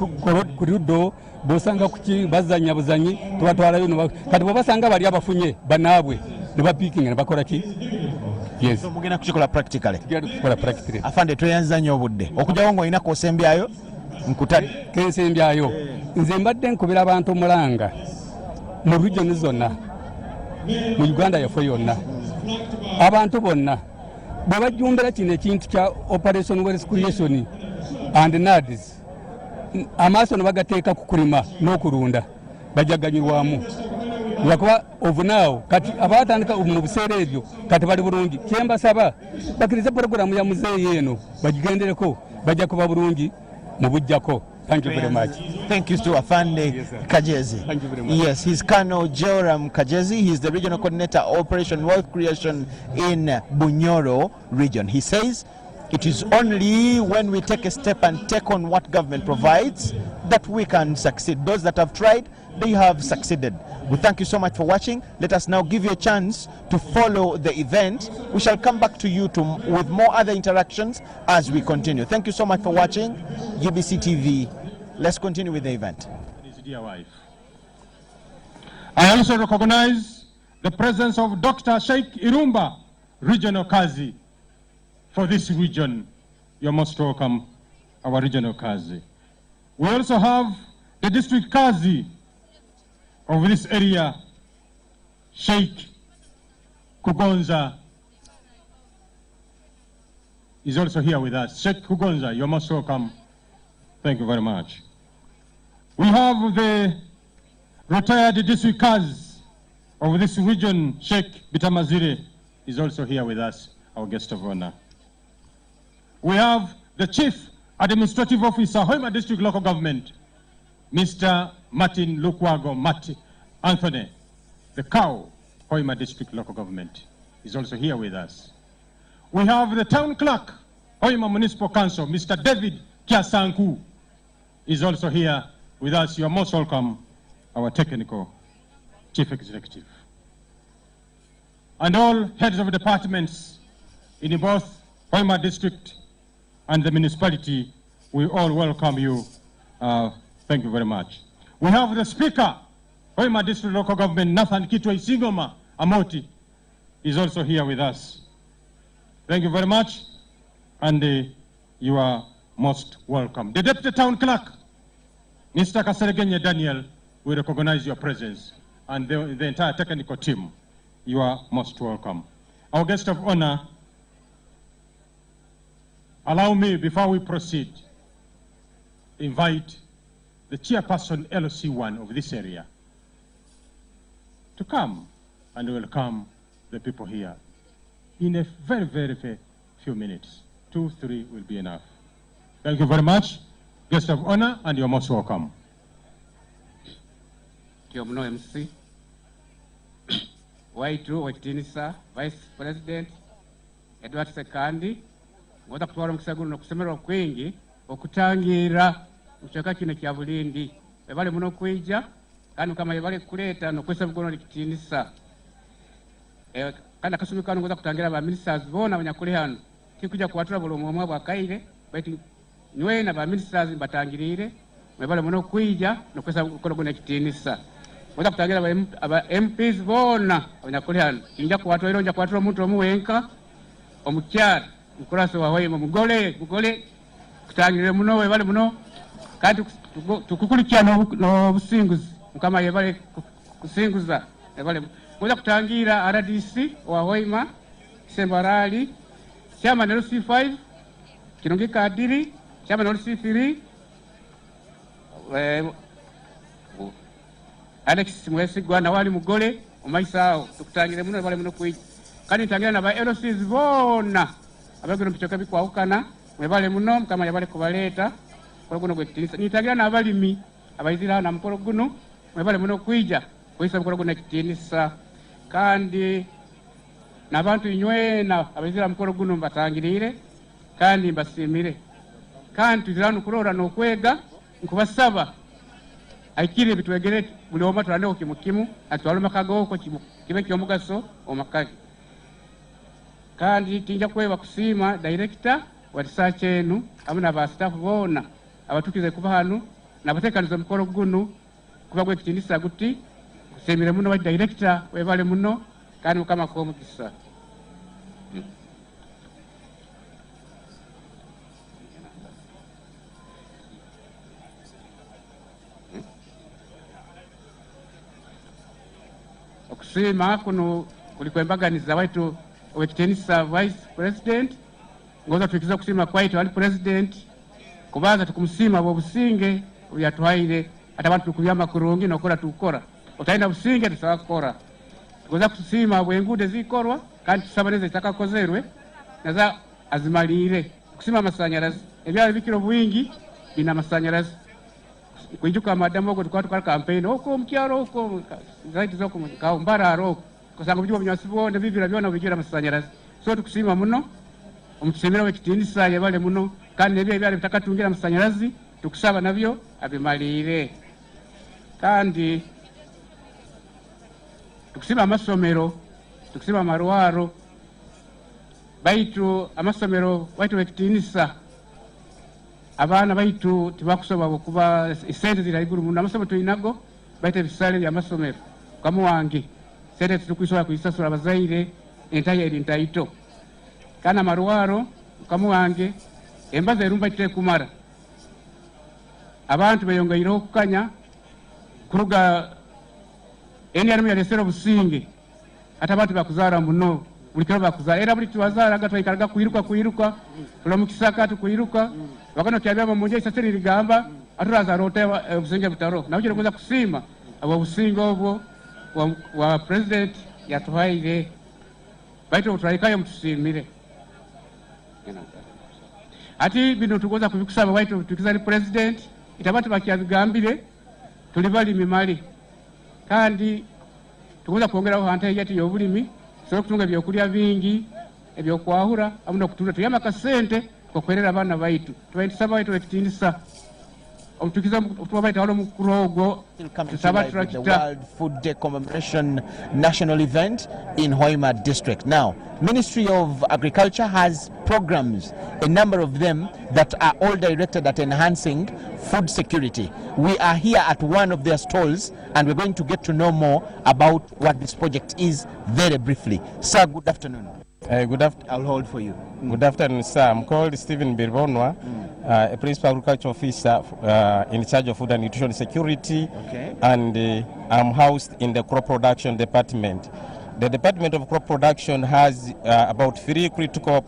luddo bosanga kuki bazanya buzanyi tubatwalayo kati bwebasanga bali abafunye banaabwe ne bapiikinga ne bakola ki yes mugenda kukikola practically afande tweyanza nnyo obudde okujjawo ng'olina kosembyayo nkutadde kensembyayo nze mbadde nkubira abantu mulanga mu region zonna mu Uganda yaffe yonna abantu bonna bwe bajjumbira kino ekintu kya operation wealth creation and NADS amaaso ne bagateeka ku kulima n'okulunda bajaganyirwamu lwakuba of now kati abatandika mu biseera ebyo kati bali bulungi kyembasaba bakirize programu ya muzeeyi eno bagigendereko bajja kuba bulungi mu bujjako. Thank you very much. Thank you to Afande Kajezi. Thank you very much. Yes, he's Colonel Joram Kajezi. He's the regional coordinator Operation Wealth Creation in Bunyoro region. He says it is only when we take a step and take on what government provides that we can succeed. Those that have tried, they have succeeded. We thank you so much for watching. Let us now give you a chance to follow the event. We shall come back to you with more other interactions as we continue. Thank you so much for watching UBC TV. Let's continue with the event. His dear wife. I also recognize the presence of Dr. Sheikh Irumba, Regional Kazi, for this region. You're most welcome, our Regional Kazi. We also have the District Kazi of this area, Sheikh Kugonza, is also here with us. Sheikh Kugonza, you're most welcome. Thank you very much. We have the retired district Kazi of this region, Sheikh Bitamazire, is also here with us, our guest of honor. We have the Chief Administrative Officer, Hoima District Local Government, Mr. Martin Lukwago Anthony, the cow, Hoima District Local Government, is also here with us. We have the Town Clerk, Hoima Municipal Council, Mr. David Kiasanku, is also here with us. You are most welcome, our Technical Chief Executive. And all heads of departments in both Hoima District and the municipality, we all welcome you. Thank you very much. We have the Speaker, Hoima District Local Government, Nathan Kitwe Singoma Amoti, is also here with us. Thank you very much, and you are most welcome. The Deputy Town Clerk, Mr. Kaseregenye Daniel, we recognize your presence, and the entire technical team, you are most welcome. Our guest of honor, allow me, before we proceed, invite the chairperson LC1 of this area to come and welcome the people here in a very, very few minutes. 2, 3 will be enough. Thank you very much, guest of honor, and you're most welcome. Kiomno MC, Waitu Wakitinisa, Vice President, Edward Sekandi, ngoza kutwala mukisagulu n'okusemerwa kwingi okutangira mukyaka kino kya Bulindi ebale muno kwija kandi kama ebale kuleeta n'okwesa bugono likitinisa kandi akasumi kano ngoza kutangira ba ministers bona abanyakule hano kikuja kuwatula bulomo omwe bwakaire bati niwe na ba ministers mbatangirire ebale muno kwija n'okwesa bugono likitinisa ngoza kutangira aba MPs bona abanyakule hano inja kuwatula inja kuwatula omuntu omuwenka omukyara mukurasa wa Hoima mugole kutangirire muno webale muno kandi tukukulikirana n'obusinguzi mukama yebale kusinguza ebale ngoza kutangira RDC wa Hoima Sembarali Chairman LC5 Kirungi Kadiri, Chairman OC3, Alex Mwesigwa na wali mugole omaisao tukutangire muno bale muno kuija kandi tangira na ba LCs bona abagiro mpichoka bikwawukana mwe bale muno kama yabale kubaleta kwa guno gwekitinisa nitangira na abalimi abayizira na mukoro guno mwe bale muno kuija kuisa mukoro guno kitinisa kandi n'abantu inywena abayizira mukoro guno mbatangirire kandi mbasimire kandi tuzirano kurora n'okwega nkubasaba aikire bitwegere buli omu atulane kimu atwala makagoko kibe kyomugaso omakage kandi tinja kweba kusima director wa research enu amuna ba staff bona abatukize kuba hanu nabatekaniza mukoro guno kuba gwe kitinisa guti kusemire muno wa director webale muno kandi kama ko mukisa okusima kuno kulikwembaganiza waitu owekitenisa vice president ngoza tukiza kusima kwaitu ali president kubaza tukumusima bwo businge uyatwaire ata bantu tukuyama kurungi nokola tukora utaenda businge tusaba kukora ngoza kusima bwengude zikorwa kandi tusabaneze takakozerwe naza azimalire kusima masanyarazi ebyali bikiro bwingi bina masanyarazi kuijuka madamu ogo tukwa campaign oko mkyaro oko zaidi zoko mukao mbararo kusanga bijwa byasibonde bibira byona bigira masanyarazi so tukusima muno omukisemera wekitinisa yabale muno kandi nebyo byali bitakatungira masanyarazi tukusaba nabyo abimalire kandi tukusima amasomero tukusima marwaro baitu amasomero waitu wekitinisa abana baitu tibakusoba kuba sente ziraiguru muno amasomero tuyinago baite bisale bya masomero kama wange sente tukwisoba kuisasura abazaire entaye entaito kana marwaro kama wange embaza erumba kite kumara abantu bayongaire okukanya kuruga eni arimi yalesero businge ata abantu bakuzara muno bulikiro bakuzara era buli tuwazara gatwaikaraga kuiruka tulo mukisaka tukuiruka wakano kyabya munje isasiri ligamba aturaza rote businge butaro nabyo kuza kusima abo businge obwo wa president yatwaire baito utwaikayo mutusimire ati bino tugoza kubikusaba baito tukizali president itabatu bakyabigambire tulibali mimali kandi tugoza kuongeraho hante yati yobulimi so kutunga byokulya bingi ebyokwahura amuno kutunda tuyama kasente kokwerera abana baitu 27 baitu ekitindisa omutukiza tubaita walo mukurogo tusaba the World Food Day commemoration national event in Hoima district. Now, Ministry of Agriculture has programs, a number of them that are all directed at enhancing food security. We are here at one of their stalls and we're going to get to know more about what this project is very briefly. Sir, good afternoon. Good afternoon. I'll hold for you. Good afternoon, sir. I'm called Stephen Birbonwa, a principal agriculture officer in charge of food and nutrition security. Okay. And I'm housed in the crop production department. The Department of Crop Production has about 3 critical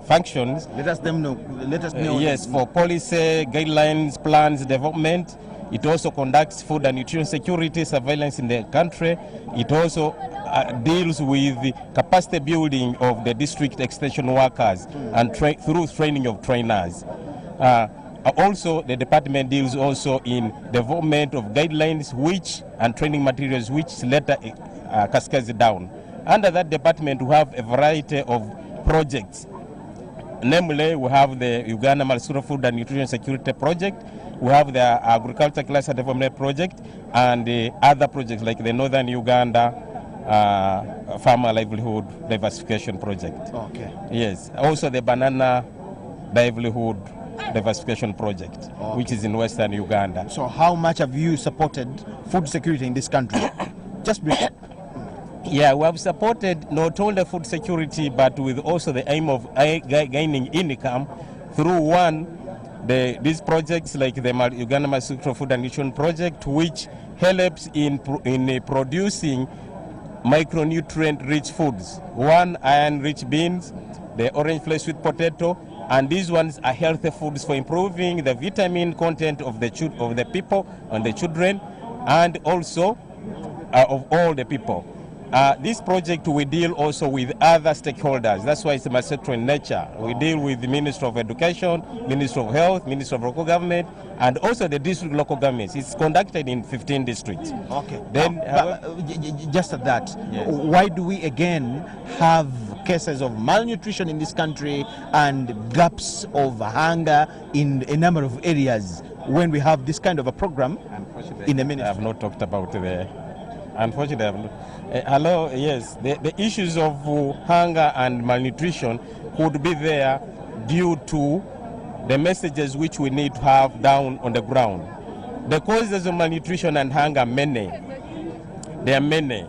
functions. Let us know. Yes, for policy, guidelines, plans, development. It also conducts food and nutrition security surveillance in the country. It also deals with the capacity building of the district extension workers and through training of trainers. Also, the department deals also in development of guidelines and training materials which later cascades down. Under that department, we have a variety of projects. Namely, we have the Uganda Malsura Food and Nutrition Security Project, we have the Agriculture Cluster Development Project, and other projects like the Northern Uganda Farmer Livelihood Diversification Project. Okay. Yes, also the Banana Livelihood Diversification Project, okay, which is in Western Uganda. So how much have you supported food security in this country? Just briefly. Yeah, we have supported not only food security, but with also the aim of gaining income through these projects like the Uganda Masukro Food and Nutrition Project, which helps in producing micronutrient-rich foods. Iron-rich beans, the orange flesh sweet potato, and these ones are healthy foods for improving the vitamin content of the people and the children, and also of all the people. This project, we deal also with other stakeholders. That's why it's multi-sectoral in nature. We deal with the Ministry of Education, Ministry of Health, Ministry of Local Government, and also the district local governments. It's conducted in 15 districts. Okay. Then, just at that, yes. Why do we again have cases of malnutrition in this country and gaps of hunger in a number of areas when we have this kind of a program in the ministry? I have not talked about the. Unfortunately, I have not. Hello, yes. The issues of hunger and malnutrition could be there due to the messages which we need to have down on the ground. The causes of malnutrition and hunger are many. There are many.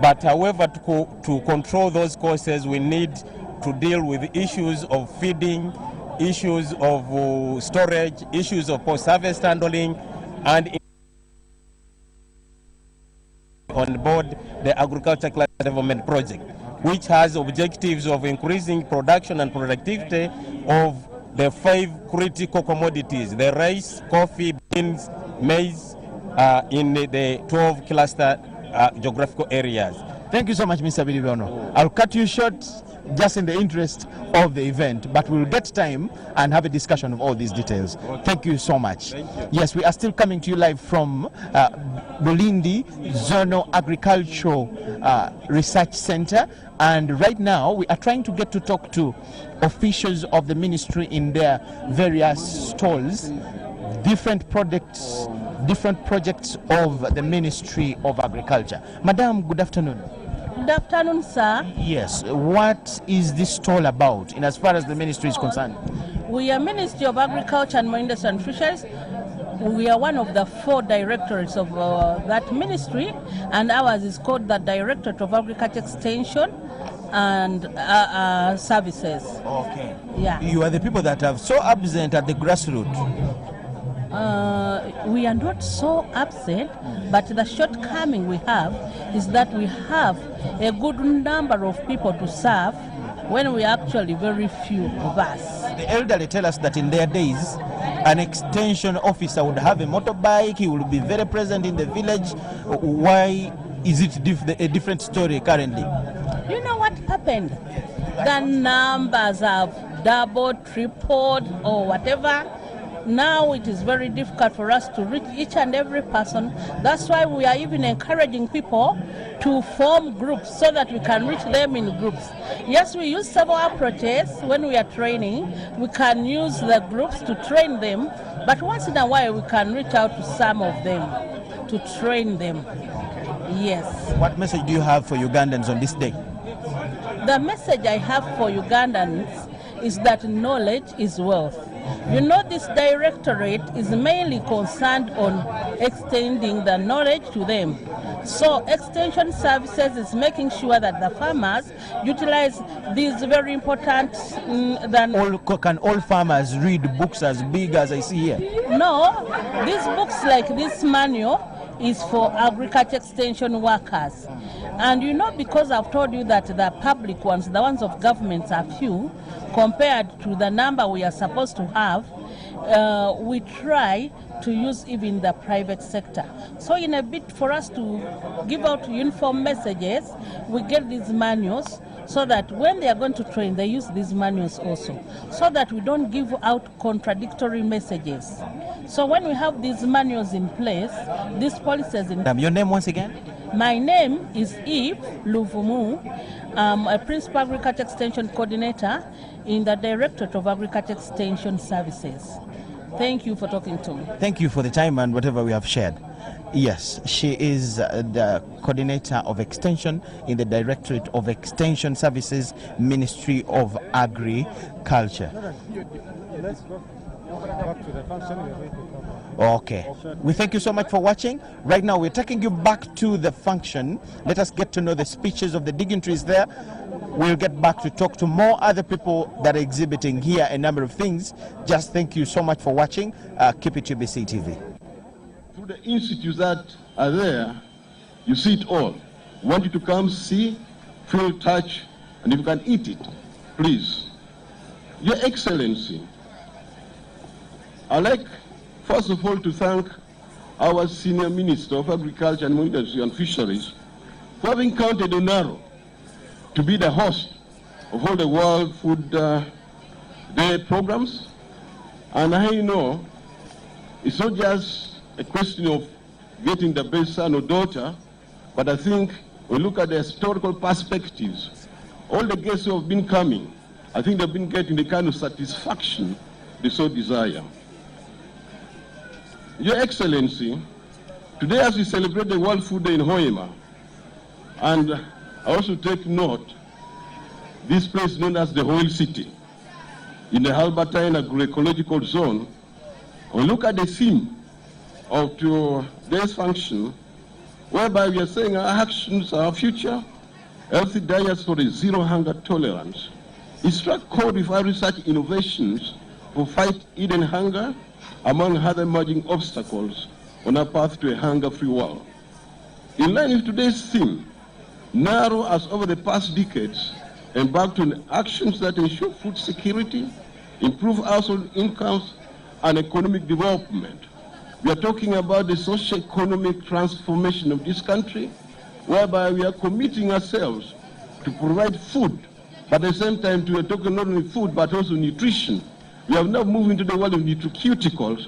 But however, to control those causes, we need to deal with issues of feeding, issues of storage, issues of post-harvest handling, and on board the Agriculture Cluster Development Project, which has objectives of increasing production and productivity of the 5 critical commodities, the rice, coffee, beans, maize, in the 12 cluster geographical areas. Thank you so much, Mr. Bilibono. I'll cut you short just in the interest of the event, but we'll get time and have a discussion of all these details. Okay. Thank you so much. Thank you. Yes, we are still coming to you live from Bulindi Zonal Agricultural Research Center, and right now we are trying to get to talk to officials of the ministry in their various stalls, different projects of the Ministry of Agriculture. Madam, good afternoon. Good afternoon, sir. Yes, what is this stall about in as far as the ministry is concerned? We are Ministry of Agriculture and Marine Industry and Fisheries. We are one of the 4 directorates of that ministry, and ours is called the Directorate of Agriculture Extension and Services. Okay. Yeah. You are the people that are so absent at the grassroots. We are not so absent, but the shortcoming we have is that we have a good number of people to serve when we are actually very few of us. The elderly tell us that in their days, an extension officer would have a motorbike, he will be very present in the village. Why is it a different story currently? You know what happened? The numbers have doubled, tripled, or whatever. Now it is very difficult for us to reach each and every person. That's why we are even encouraging people to form groups so that we can reach them in groups. Yes, we use several approaches when we are training. We can use the groups to train them, but once in a while we can reach out to some of them to train them. Yes. What message do you have for Ugandans on this day? The message I have for Ugandans is that knowledge is wealth. You know, this directorate is mainly concerned on extending the knowledge to them. So Extension Services is making sure that the farmers utilize these very important... Can all farmers read books as big as I see here? No, these books like this manual is for agriculture extension workers. And you know, because I've told you that the public ones, the ones of governments are few compared to the number we are supposed to have, we try to use even the private sector. So in a bit for us to give out uniform messages, we get these manuals so that when they are going to train, they use these manuals also, so that we don't give out contradictory messages. So when we have these manuals in place, these policies in place. Your name once again? My name is Eve Luvumu. I'm a Principal Agriculture Extension Coordinator in the Directorate of Agriculture Extension Services. Thank you for talking to me. Thank you for the time and whatever we have shared. Yes, she is the Coordinator of Extension in the Directorate of Extension Services, Ministry of Agriculture. Let's go back to the function. Okay. We thank you so much for watching. Right now, we're taking you back to the function. Let us get to know the speeches of the dignitaries there. We'll get back to talk to more other people that are exhibiting here a number of things. Just thank you so much for watching. Keep it UBC TV. Through the institutes that are there, you see it all. We want you to come see, feel, touch, and if you can eat it, please Your Excellency, I'd like, first of all, to thank our Senior Minister of Agriculture and Industry and Fisheries for having counted on Naro to be the host of all the World Food Day programs. And I know it's not just a question of getting the best son or daughter, but I think we look at the historical perspectives. All the guests who have been coming, I think they've been getting the kind of satisfaction they so desire. Your Excellency, today as we celebrate the World Food Day in Hoima, and I also take note, this place known as the Oil City, in the Albertine agroecological zone, we look at the theme of today's function, whereby we are saying our actions, our future, healthy diets for a zero hunger tolerance. It struck chord with our research innovations to fight hidden hunger, among other emerging obstacles on our path to a hunger-free world. In line with today's theme, NARO has over the past decades embarked on actions that ensure food security, improve household incomes, and economic development. We are talking about the socio-economic transformation of this country, whereby we are committing ourselves to provide food, but at the same time we are talking not only food but also nutrition. We have now moved into the world of nutraceuticals.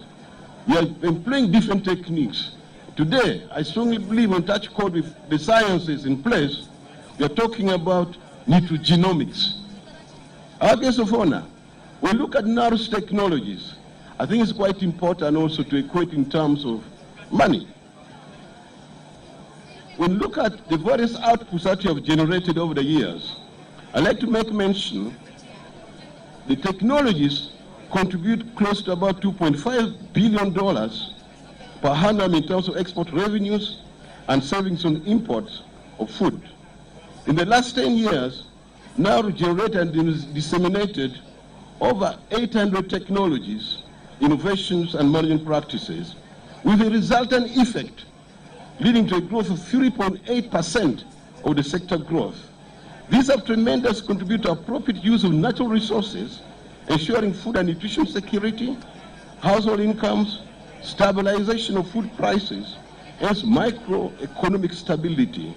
We are employing different techniques. Today, I strongly believe on touch code with the sciences in place, we are talking about nutrigenomics. Our guest of honor, when we look at NARO's technologies, I think it's quite important also to equate in terms of money. When we look at the various outputs that we have generated over the years, I'd like to make mention the technologies contribute close to about $2.5 billion per annum in terms of export revenues and savings on imports of food. In the last 10 years, NARO generated and disseminated over 800 technologies, innovations, and management practices, with a resultant effect leading to a growth of 3.8% of the sector growth. These have tremendous contributed to appropriate use of natural resources, ensuring food and nutrition security, household incomes, stabilization of food prices, hence microeconomic stability,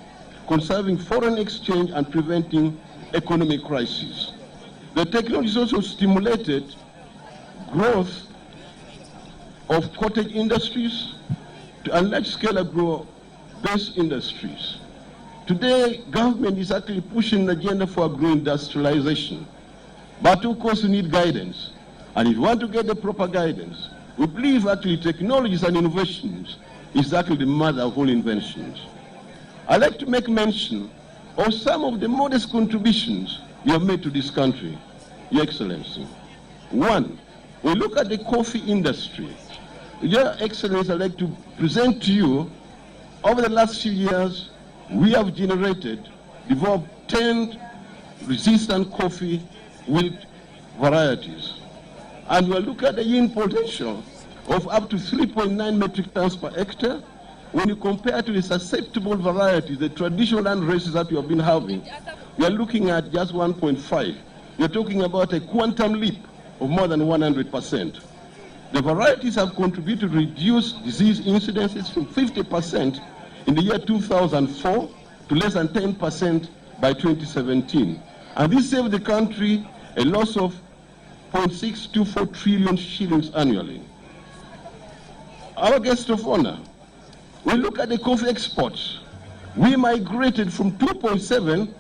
conserving foreign exchange and preventing economic crises. The technology also stimulated growth of cottage industries and large-scale agro-based industries. Today, government is actually pushing an agenda for agro-industrialization. But of course, we need guidance. And if you want to get the proper guidance, we believe actually technologies and innovations is actually the mother of all inventions. I'd like to make mention of some of the modest contributions you have made to this country, Your Excellency. One, we look at the coffee industry. Your Excellency, I'd like to present to you, over the last few years, we have developed 10 resistant coffee wilt varieties. And we'll look at the yield potential of up to 3.9 metric tons per hectare. When you compare to the susceptible varieties, the traditional land races that we have been having, we are looking at just 1.5. We're talking about a quantum leap of more than 100%. The varieties have contributed to reduce disease incidences from 50% in the year 2004 to less than 10% by 2017. And this saved the country a loss of 0.624 trillion shillings annually. Our guest of honor, we look at the coffee exports. We migrated from 2.7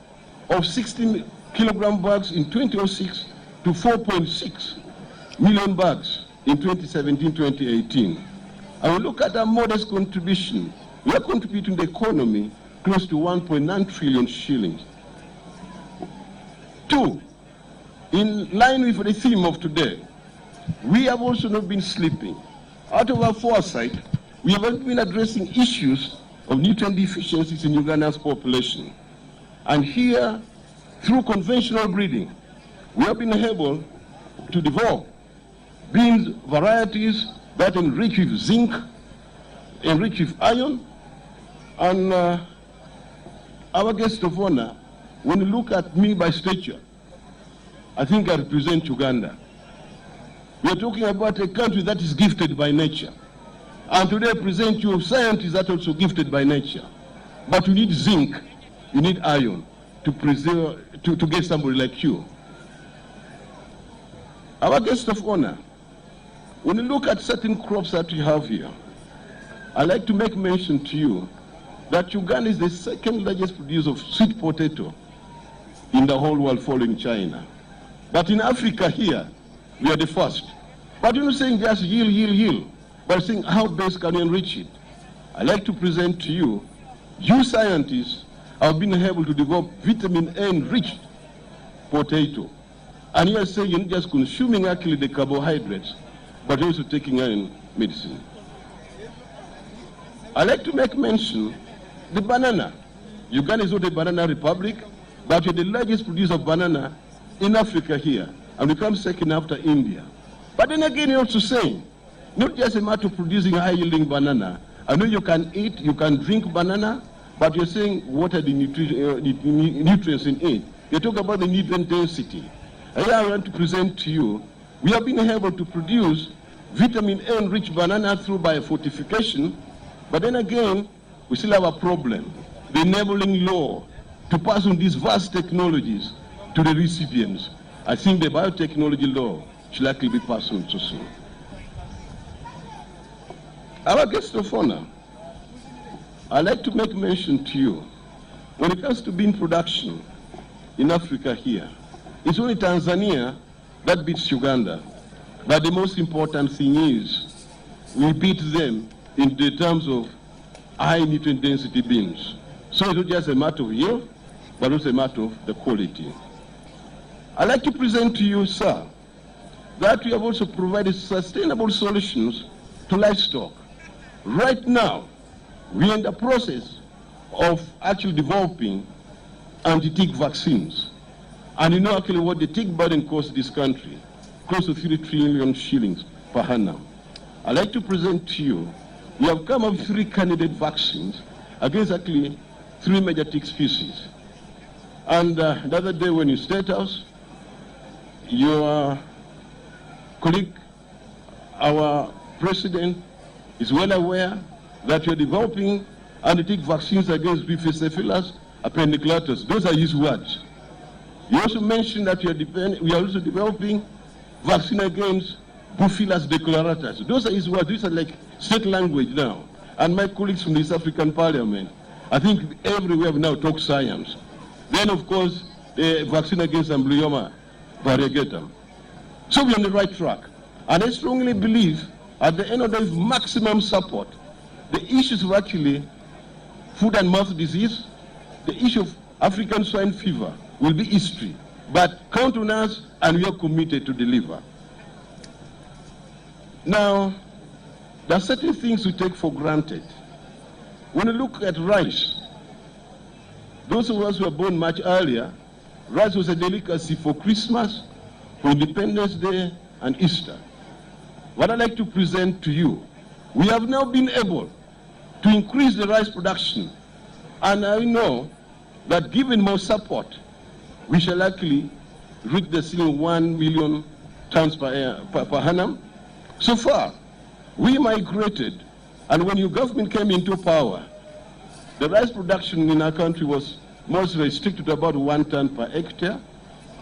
of 60 kilogram bags in 2006 to 4.6 million bags in 2017-2018. And we look at our modest contribution. We are contributing to the economy close to 1.9 trillion shillings. Two, in line with the theme of today, we have also not been sleeping. Out of our foresight, we have been addressing issues of nutrient deficiencies in Uganda's population. And here, through conventional breeding, we have been able to develop bean varieties that enrich with zinc, enrich with iron, and our guest of honor, when you look at me by stature, I think I represent Uganda. We are talking about a country that is gifted by nature. And today I present you scientists that are also gifted by nature. But you need zinc, you need iron to preserve, to get somebody like you. Our guest of honor, when you look at certain crops that we have here, I'd like to make mention to you that Uganda is the second largest producer of sweet potato in the whole world, following China. But in Africa here, we are the first. But you're not saying just yield, but saying how best can you enrich it. I'd like to present to you, you scientists have been able to develop vitamin A-enriched potato. And you are saying you're not just consuming actually the carbohydrates, but also taking iron medicine. I'd like to make mention the banana. Uganda is not a banana republic, but we're the largest producer of banana in Africa here, and we come second after India. But then again, you're also saying, not just a matter of producing high-yielding banana. I know you can eat, you can drink banana, but you're saying what are the nutrients in it? You talk about the nutrient density. And I want to present to you, we have been able to produce vitamin A-enriched banana through biofortification, but then again, we still have a problem. The enabling law to pass on these vast technologies to the recipients. I think the biotechnology law should likely be passed on so soon. Our guest of honor, I'd like to make mention to you, when it comes to bean production in Africa here, it's only Tanzania that beats Uganda. But the most important thing is we beat them in the terms of high nutrient density beans. So it's not just a matter of yield, but also a matter of the quality. I'd like to present to you, sir, that we have also provided sustainable solutions to livestock. Right now, we are in the process of actually developing anti-tick vaccines. And you know actually what the tick burden costs this country, close to 3 trillion shillings per annum. I'd like to present to you, we have come up with 3 candidate vaccines against actually 3 major tick species. And the other day when you State House, your colleague, our president, is well aware that you're developing anti-tick vaccines against Bifidobacillus appendiculosis. Those are his words. You also mentioned that we are also developing vaccine against Bufillus declaratus. Those are his words. These are like state language now. And my colleagues from the East African Parliament, I think everywhere we now talk science. Then, of course, the vaccine against amblyoma variegatum. So we're on the right track. And I strongly believe at the end of the day, maximum support, the issues of actually foot and mouth disease, the issue of African swine fever will be history. But count on us, and we are committed to deliver. Now, there are certain things we take for granted. When you look at rice, those of us who were born much earlier, rice was a delicacy for Christmas, for Independence Day, and Easter. What I'd like to present to you, we have now been able to increase the rice production. And I know that given more support, we shall actually reach the ceiling 1 million tons per annum. So far, we migrated, and when your government came into power, the rice production in our country was most restricted to about 1 ton per hectare.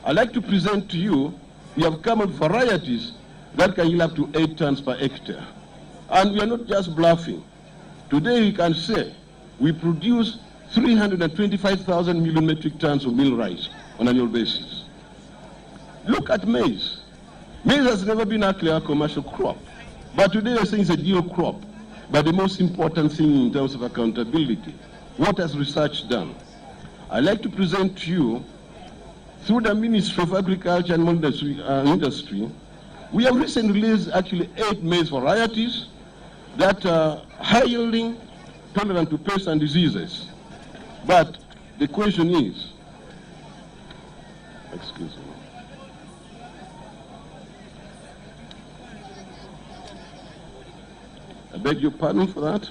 I'd like to present to you, we have come with varieties that can yield up to 8 tons per hectare. And we are not just bluffing. Today we can say we produce 325,000 million metric tons of meal rice on an annual basis. Look at maize. Maize has never been actually a commercial crop. But today we're saying it's a dual crop. But the most important thing in terms of accountability, what has research done? I'd like to present to you, through the Ministry of Agriculture and Industry, we have recently released actually 8 maize varieties that are high yielding, tolerant to pests and diseases. But the question is, excuse me. I beg your pardon for that.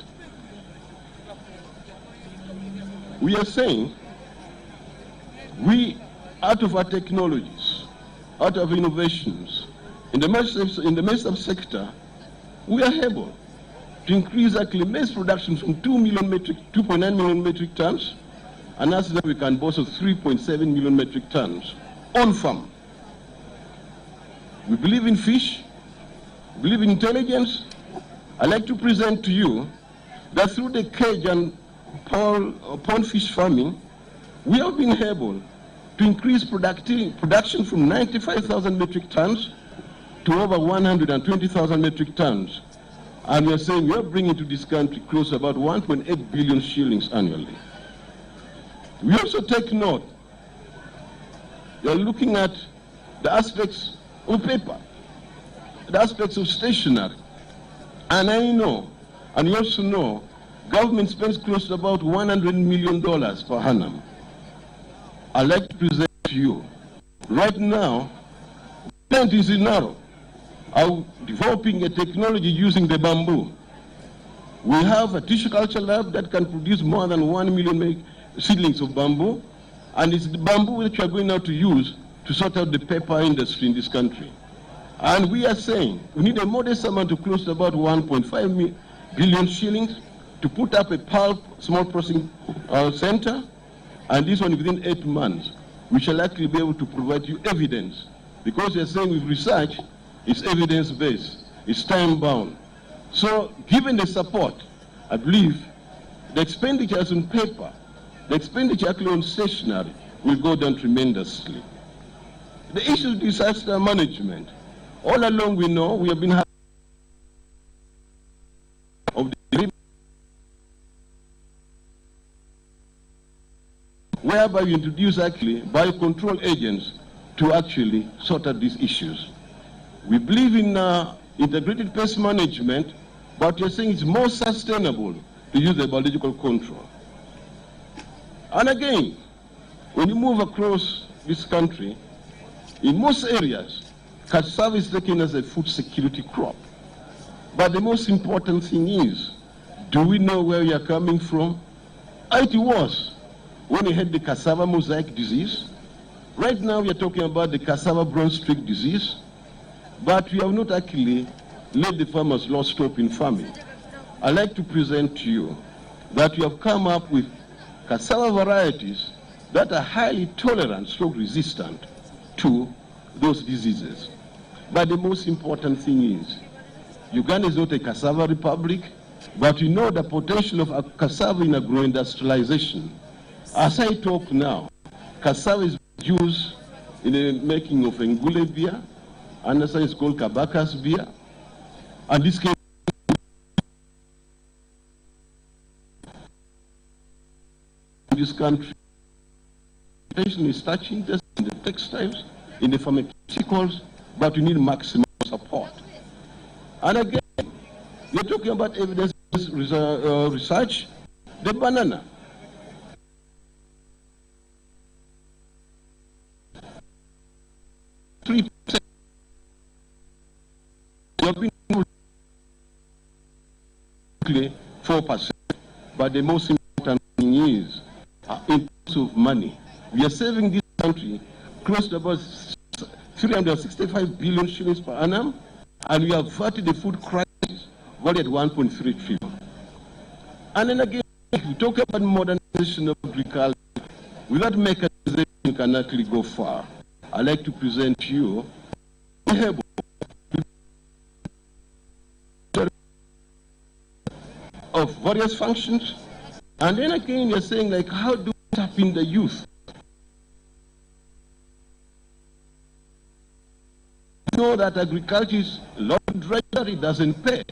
We are saying, out of our technologies, out of innovations. In the maize sector, we are able to increase actually maize production from 2.9 million metric tons, and as that we can boast of 3.7 million metric tons on farm. We believe in fish, we believe in intelligence. I'd like to present to you that through the cage and pond fish farming, we have been able to increase production from 95,000 metric tons to over 120,000 metric tons. And we are saying we are bringing to this country close to about 1.8 billion shillings annually. We also take note, we are looking at the aspects of paper, the aspects of stationery. And I know, and you also know, government spends close to about $100 million per annum. I'd like to present to you, right now, plant is in narrow. Are developing a technology using the bamboo. We have a tissue culture lab that can produce more than 1 million seedlings of bamboo, and it's the bamboo that we are going now to use to sort out the paper industry in this country. And we are saying we need a modest amount of close to about 1.5 billion shillings to put up a pulp small processing center, and this one within 8 months we shall actually be able to provide you evidence, because we are saying with research, it's evidence-based, it's time-bound. So given the support, I believe the expenditures on paper, the expenditure actually on stationery will go down tremendously. The issue of disaster management, all along we know we have been having of the whereby we introduce actually biocontrol agents to actually sort out these issues. We believe in integrated pest management, but you're saying it's more sustainable to use the biological control. And again, when you move across this country, in most areas, cassava is taken as a food security crop. But the most important thing is, do we know where we are coming from? It was when we had the cassava mosaic disease. Right now we are talking about the cassava brown streak disease. But we have not actually let the farmers lost hope in farming. I'd like to present to you that we have come up with cassava varieties that are highly tolerant, stroke resistant to those diseases. But the most important thing is, Uganda is not a cassava republic, but we know the potential of cassava in agro-industrialization. As I talk now, cassava is used in the making of Ngule beer, and that's is called Kabaka's beer. And this came in this country. Attention is touching this in the textiles, in the pharmaceuticals, but we need maximum support. And again, we're talking about evidence-based research, the banana. We have been 4%, but the most important thing is in terms of money. We are saving this country close to about 365 billion shillings per annum, and we have averted the food crisis valued at 1.3 trillion. And then again, if we talk about modernization of agriculture, without mechanization can actually go far. I'd like to present to you of various functions. And then again, you're saying, like, how do we tap in the youth? You know that agriculture is a lot of drudgery, it doesn't pay.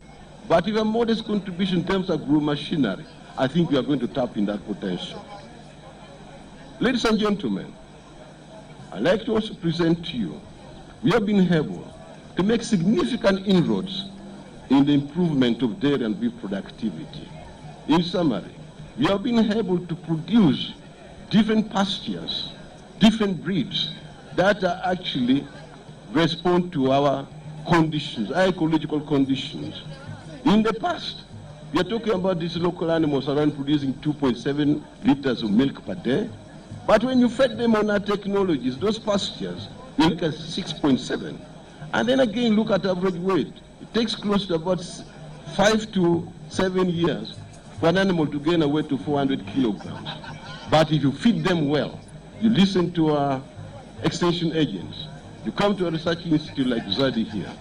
But if a modest contribution in terms of agro machinery, I think we are going to tap in that potential. Ladies and gentlemen, I'd like to also present to you, we have been able to make significant inroads in the improvement of dairy and beef productivity. In summary, we have been able to produce different pastures, different breeds that are actually respond to our conditions, our ecological conditions. In the past, we are talking about these local animals around producing 2.7 liters of milk per day. But when you fed them on our technologies, those pastures You look at 6.7. And then again, look at average weight. It takes close to about 5 to 7 years for an animal to gain a weight to 400 kilograms. But if you feed them well, you listen to our extension agents, you come to a research institute like Zadi here,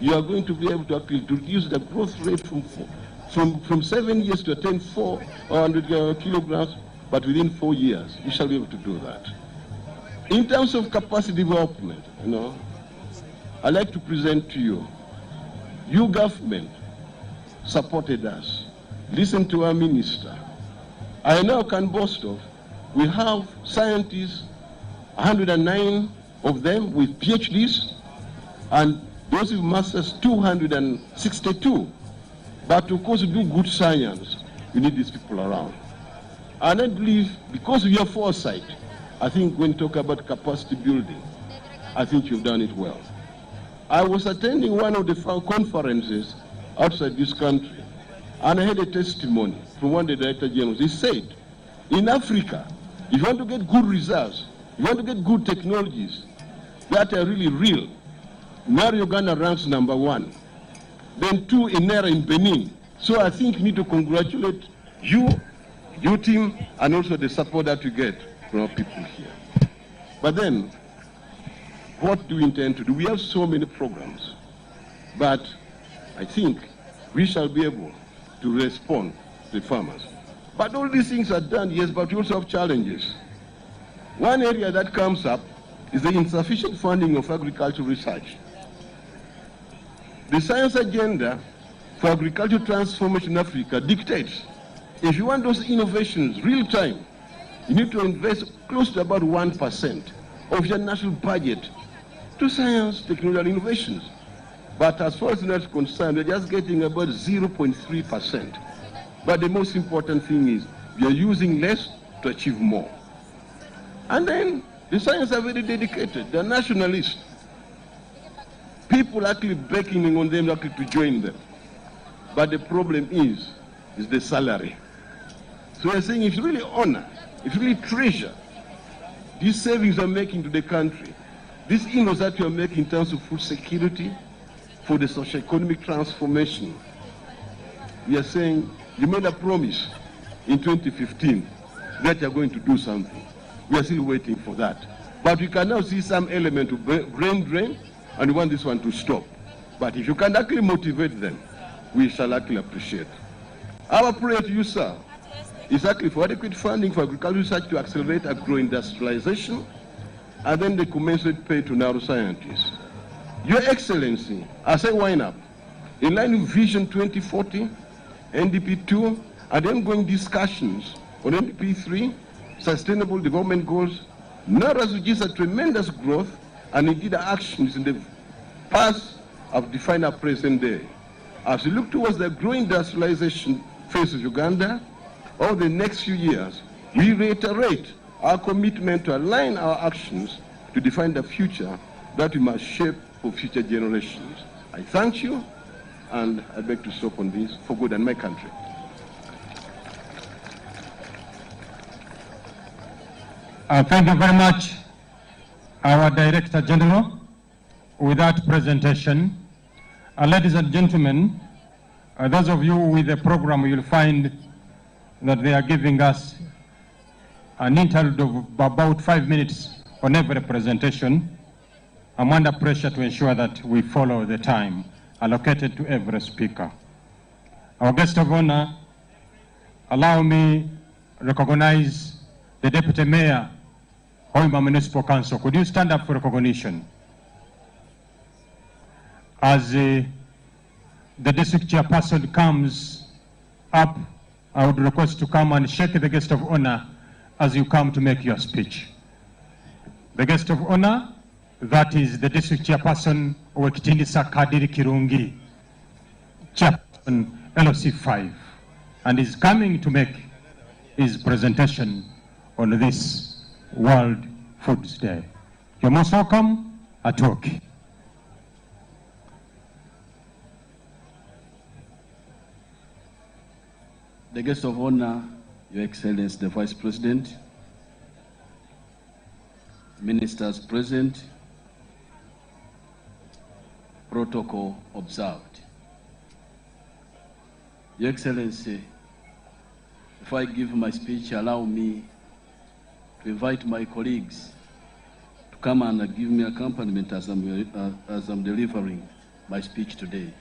you are going to be able to actually reduce the growth rate from 7 years to attain 400 kilograms, but within 4 years, you shall be able to do that. In terms of capacity development, I'd like to present to you, your government supported us. Listen to our minister. I now can boast of, we have scientists, 109 of them with PhDs, and those with masters, 262. But of course, to do good science, you need these people around. And I believe, because of your foresight, I think when you talk about capacity building, I think you've done it well. I was attending one of the conferences outside this country, and I had a testimony from one of the director generals. He said, in Africa, if you want to get good results, you want to get good technologies that are really real, now Uganda ranks #1. Then 2 in Nera in Benin. So I think you need to congratulate you, your team, and also the support that you get from our people here. But then, what do we intend to do? We have so many programs, but I think we shall be able to respond to the farmers. But all these things are done, yes, but we also have challenges. One area that comes up is the insufficient funding of agricultural research. The science agenda for agricultural transformation in Africa dictates if you want those innovations real time, you need to invest close to about 1% of your national budget to science, technology, and innovations. But as far as that's concerned, we're just getting about 0.3%. But the most important thing is we are using less to achieve more. And then the science are very dedicated. They're nationalists. People actually beckoning on them actually to join them. But the problem is the salary. So we're saying if you really honor, if you really treasure these savings are making to the country, these inroads that you are making in terms of food security, for the socio-economic transformation, we are saying you made a promise in 2015 that you're going to do something. We are still waiting for that. But we can now see some element of brain drain, and we want this one to stop. But if you can actually motivate them, we shall actually appreciate. Our prayer to you, sir, is actually for adequate funding for agricultural research to accelerate agro-industrialization, and then the commensurate pay to neuroscientists. Your Excellency, as I wind up, in line with Vision 2040, NDP 2, and ongoing discussions on NDP 3, Sustainable Development Goals, NAR has registered tremendous growth, and indeed our actions in the past have defined our present day. As we look towards the growing industrialization phase of Uganda, over the next few years, we reiterate our commitment to align our actions to define the future that we must shape for future generations. I thank you, and I beg to stop on this for good and my country. Thank you very much, our Director General. With that presentation, ladies and gentlemen, those of you with the program, you'll find that they are giving us an interlude of about 5 minutes on every presentation. I'm under pressure to ensure that we follow the time allocated to every speaker. Our guest of honor, allow me to recognize the Deputy Mayor, Hoima Municipal Council. Could you stand up for recognition? As the district chairperson comes up, I would request to come and shake the guest of honor as you come to make your speech. The guest of honor, that is the district chairperson, Wekitindisa Kadiri Kirungi, chairperson LOC5, and is coming to make his presentation on this World Foods Day. You're most welcome, Atoki. The guest of honor, Your Excellency, the Vice President, ministers present, protocol observed. Your Excellency, before I give my speech, allow me to invite my colleagues to come and give me accompaniment as I'm delivering my speech today.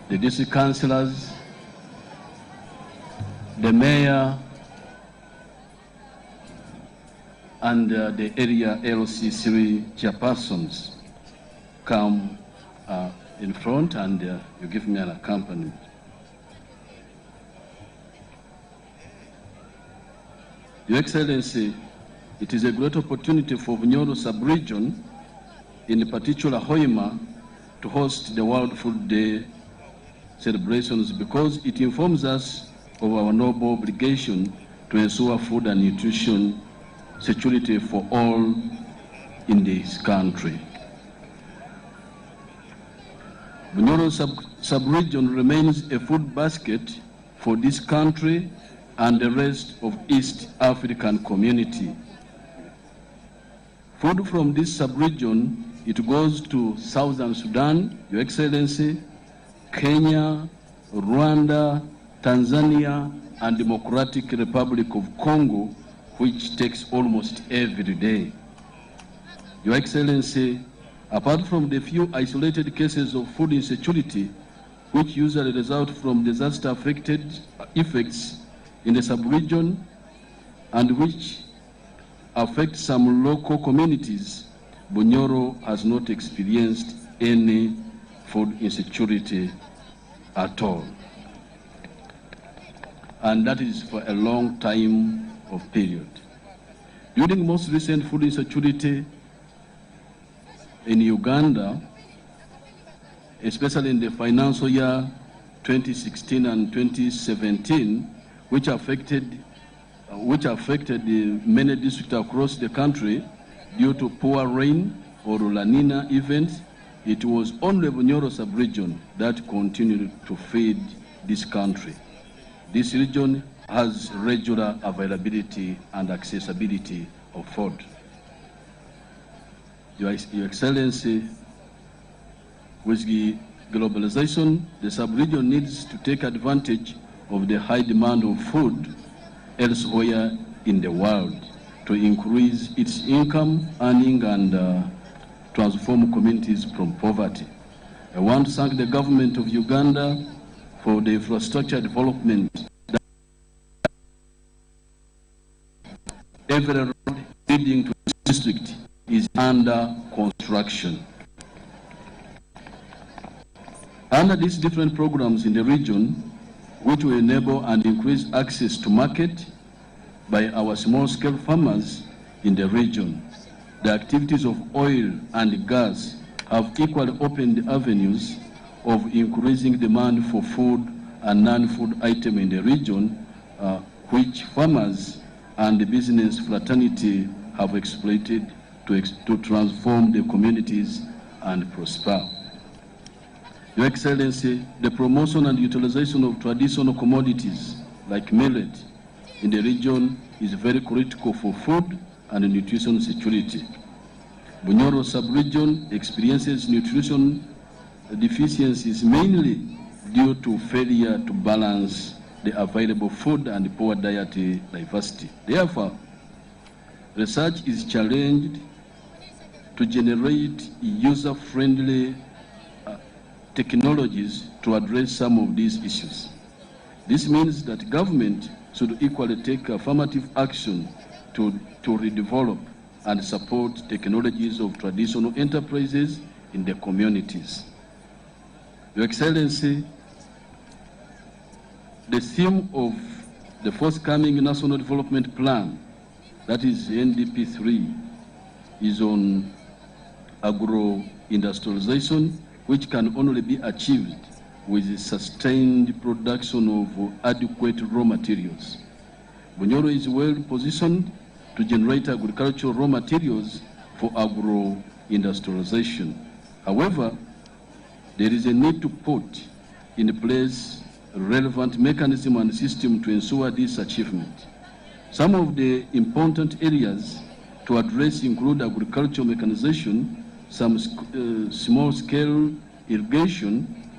The district councillors, the mayor, and the area LC3 chairpersons come in front, and you give me an accompaniment. Your Excellency, it is a great opportunity for Bunyoro sub-region, in particular Hoima, to host the World Food Day celebrations because it informs us of our noble obligation to ensure food and nutrition security for all in this country. Bunyoro sub-region remains a food basket for this country and the rest of East African community. Food from this sub-region, it goes to Southern Sudan, Your Excellency, Kenya, Rwanda, Tanzania, and Democratic Republic of Congo, which takes almost every day. Your Excellency, apart from the few isolated cases of food insecurity, which usually result from disaster-affected effects in the sub-region and which affect some local communities, Bunyoro has not experienced any food insecurity at all. And that is for a long time of period. During most recent food insecurity in Uganda, especially in the financial year 2016 and 2017, which affected many districts across the country due to poor rain or La Nina events, it was only Bunyoro sub-region that continued to feed this country. This region has regular availability and accessibility of food. Your Excellency, with the globalization, the sub-region needs to take advantage of the high demand of food elsewhere in the world to increase its income, earning, and transform communities from poverty. I want to thank the government of Uganda for the infrastructure development. Every road leading to this district is under construction. Under these different programs in the region, which will enable and increase access to market by our small-scale farmers in the region, the activities of oil and gas have equally opened avenues of increasing demand for food and non-food items in the region, which farmers and the business fraternity have exploited to transform the communities and prosper. Your Excellency, the promotion and utilization of traditional commodities like millet in the region is very critical for food and nutrition security. Bunyoro sub-region experiences nutrition deficiencies mainly due to failure to balance the available food and poor dietary diversity. Therefore, research is challenged to generate user-friendly technologies to address some of these issues. This means that government should equally take affirmative action to redevelop and support technologies of traditional enterprises in the communities. Your Excellency, the theme of the forthcoming National Development Plan, that is NDP3, is on agro-industrialization, which can only be achieved with sustained production of adequate raw materials. Bunyoro is well positioned to generate agricultural raw materials for agro-industrialization. However, there is a need to put in place a relevant mechanism and system to ensure this achievement. Some of the important areas to address include agricultural mechanization, some small-scale irrigation,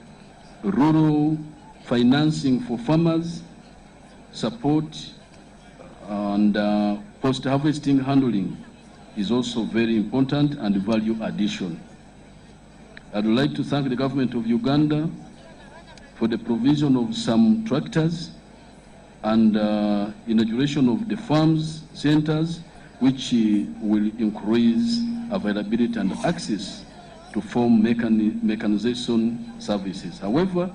rural financing for farmers, support, and post-harvesting handling is also very important and value addition. I would like to thank the government of Uganda for the provision of some tractors and inauguration of the farms centers, which will increase availability and access to farm mechanization services. However,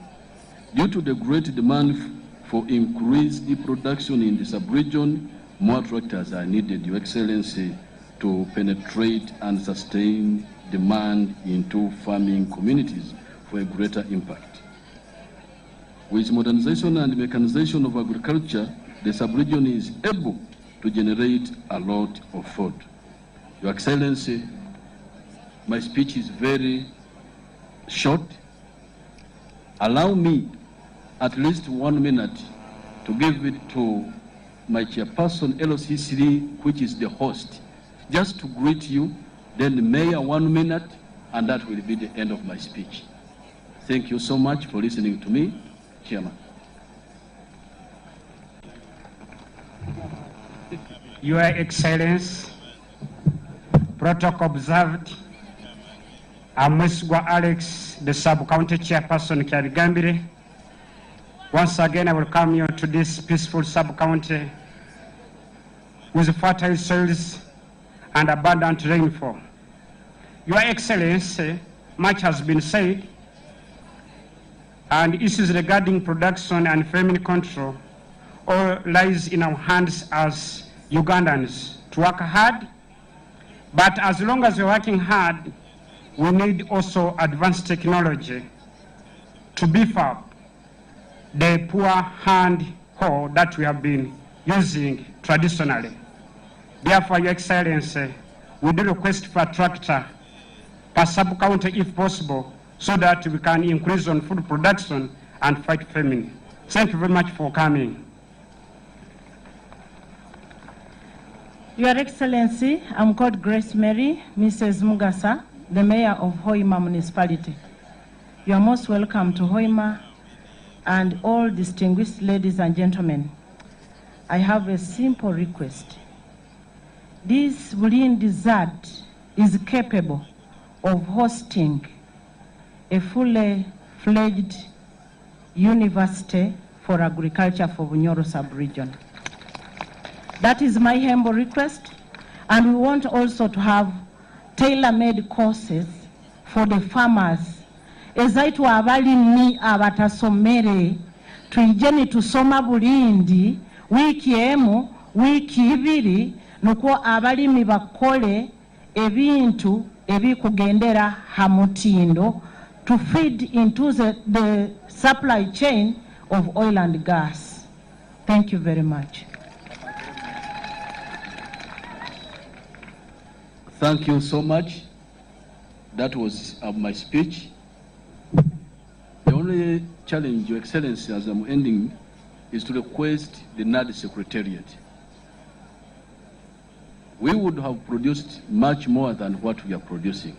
due to the great demand for increased production in the sub-region, more tractors are needed, Your Excellency, to penetrate and sustain demand into farming communities for a greater impact. With modernization and mechanization of agriculture, the sub-region is able to generate a lot of food. Your Excellency, my speech is very short. Allow me at least 1 minute to give it to my chairperson, LOC3, which is the host, just to greet you, then the mayor 1 minute, and that will be the end of my speech. Thank you so much for listening to me, Chairman. Your Excellency, protocol observed. Amwesgwa Alex, the sub-county chairperson, Kyarigambire. Once again, I welcome you to this peaceful sub-county with fertile soils and abundant rainfall. Your Excellency, much has been said, and issues regarding production and famine control all lies in our hands as Ugandans to work hard. But as long as we're working hard, we need also advanced technology to beef up the poor hand hoe that we have been using traditionally. Therefore, Your Excellency, we do request for a tractor per sub-county if possible, so that we can increase on food production and fight famine. Thank you very much for coming. Your Excellency, I'm called Grace Mary, Mrs. Mugasa, the Mayor of Hoima Municipality. You are most welcome to Hoima, and all distinguished ladies and gentlemen. I have a simple request. This Bulin Desert is capable of hosting a fully fledged university for agriculture for Bunyoro sub-region. That is my humble request, and we want also to have tailor-made courses for the farmers. Ezaitu abalimi abatasomere tuijeni tusoma bulindi wiki emu wiki ibiri nuko abalimi bakole ebintu ebikugendera hamutindo to feed into the supply chain of oil and gas. Thank you very much. Thank you so much. That was my speech. The only challenge, Your Excellency, as I'm ending, is to request the NAD Secretariat. We would have produced much more than what we are producing.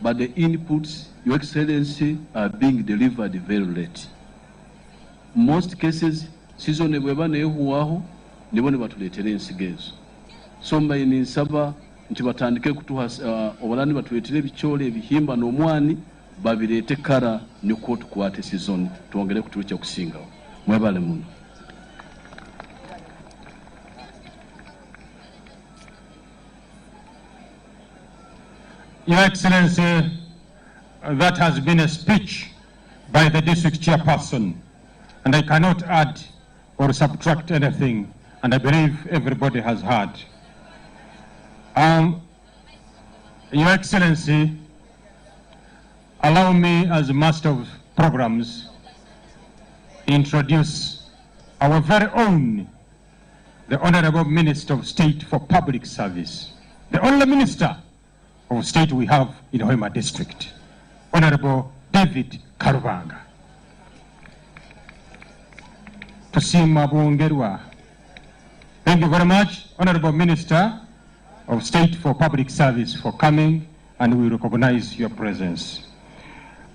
But the inputs, Your Excellency, are being delivered very late. Most cases, season ebweba nehuwaho, nibo nebatuleetera ensigezo. So mbayini nsaba nti batandike kutuha obalani batuleetera ebikyole ebihimba n'omwani babireete kara nikwo tukwate season twongere kutuukya kusingawo. Mwebale muno. Your Excellency, that has been a speech by the district chairperson, and I cannot add or subtract anything, and I believe everybody has heard. Your Excellency, allow me as Master of Programs introduce our very own, the Honorable Minister of State for Public Service, the only Minister of State we have in Hoima District, Honorable David Karubanga. Tusima Bungerwa. Thank you very much, Honorable Minister of State for Public Service, for coming and we recognize your presence.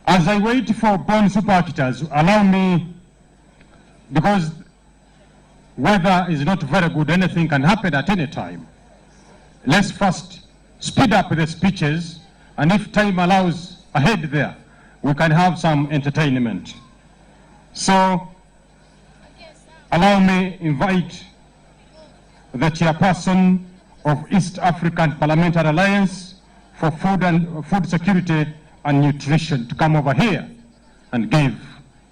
As I wait for born super actors, allow me, because weather is not very good, anything can happen at any time. Let's first speed up the speeches, and if time allows ahead there, we can have some entertainment. So, allow me invite the chairperson of East African Parliamentary Alliance for Food Security and Nutrition to come over here and give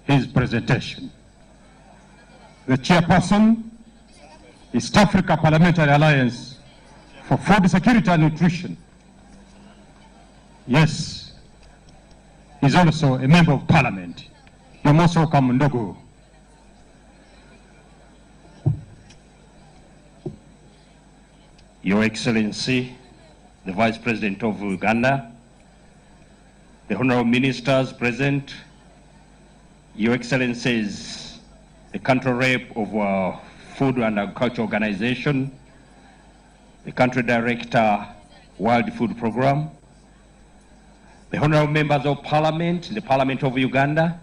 his presentation. The chairperson, East Africa Parliamentary Alliance for Food Security and Nutrition. Yes, he's also a member of parliament. You're most welcome, Ndogo. Your Excellency, the Vice President of Uganda, the Honorable Ministers present, Your Excellencies, the Country Rep of our Food and Agriculture Organization, the Country Director, World Food Program, the Honorable Members of Parliament, the Parliament of Uganda,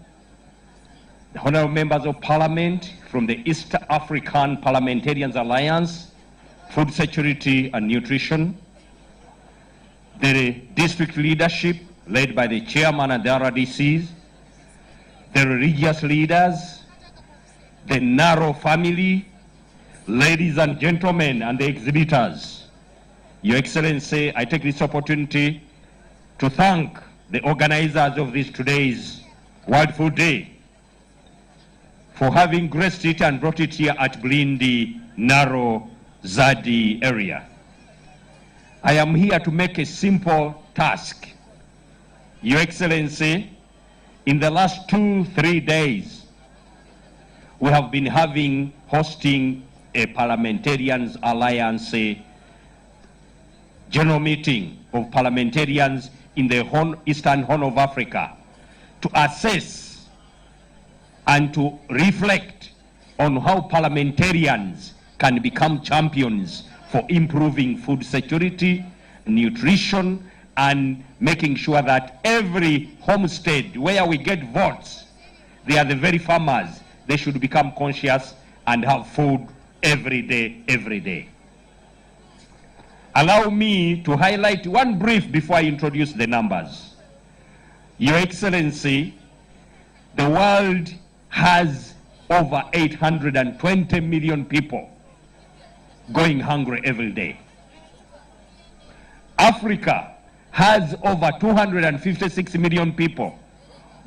the Honorable Members of Parliament from the East African Parliamentarians Alliance, Food Security and Nutrition, the district leadership led by the chairman and the RDCs, the religious leaders, the Naro family, ladies and gentlemen, and the exhibitors. Your Excellency, I take this opportunity to thank the organizers of this today's World Food Day for having graced it and brought it here at Blindi, Naro, Zadi area. I am here to make a simple task. Your Excellency, in the last 2-3 days, we have been hosting a Parliamentarians Alliance general meeting of parliamentarians in the Eastern Horn of Africa to assess and to reflect on how parliamentarians can become champions for improving food security, nutrition, and making sure that every homestead where we get votes, they are the very farmers. They should become conscious and have food every day. Allow me to highlight one brief before I introduce the numbers. Your Excellency, the world has over 820 million people going hungry every day. Africa has over 256 million people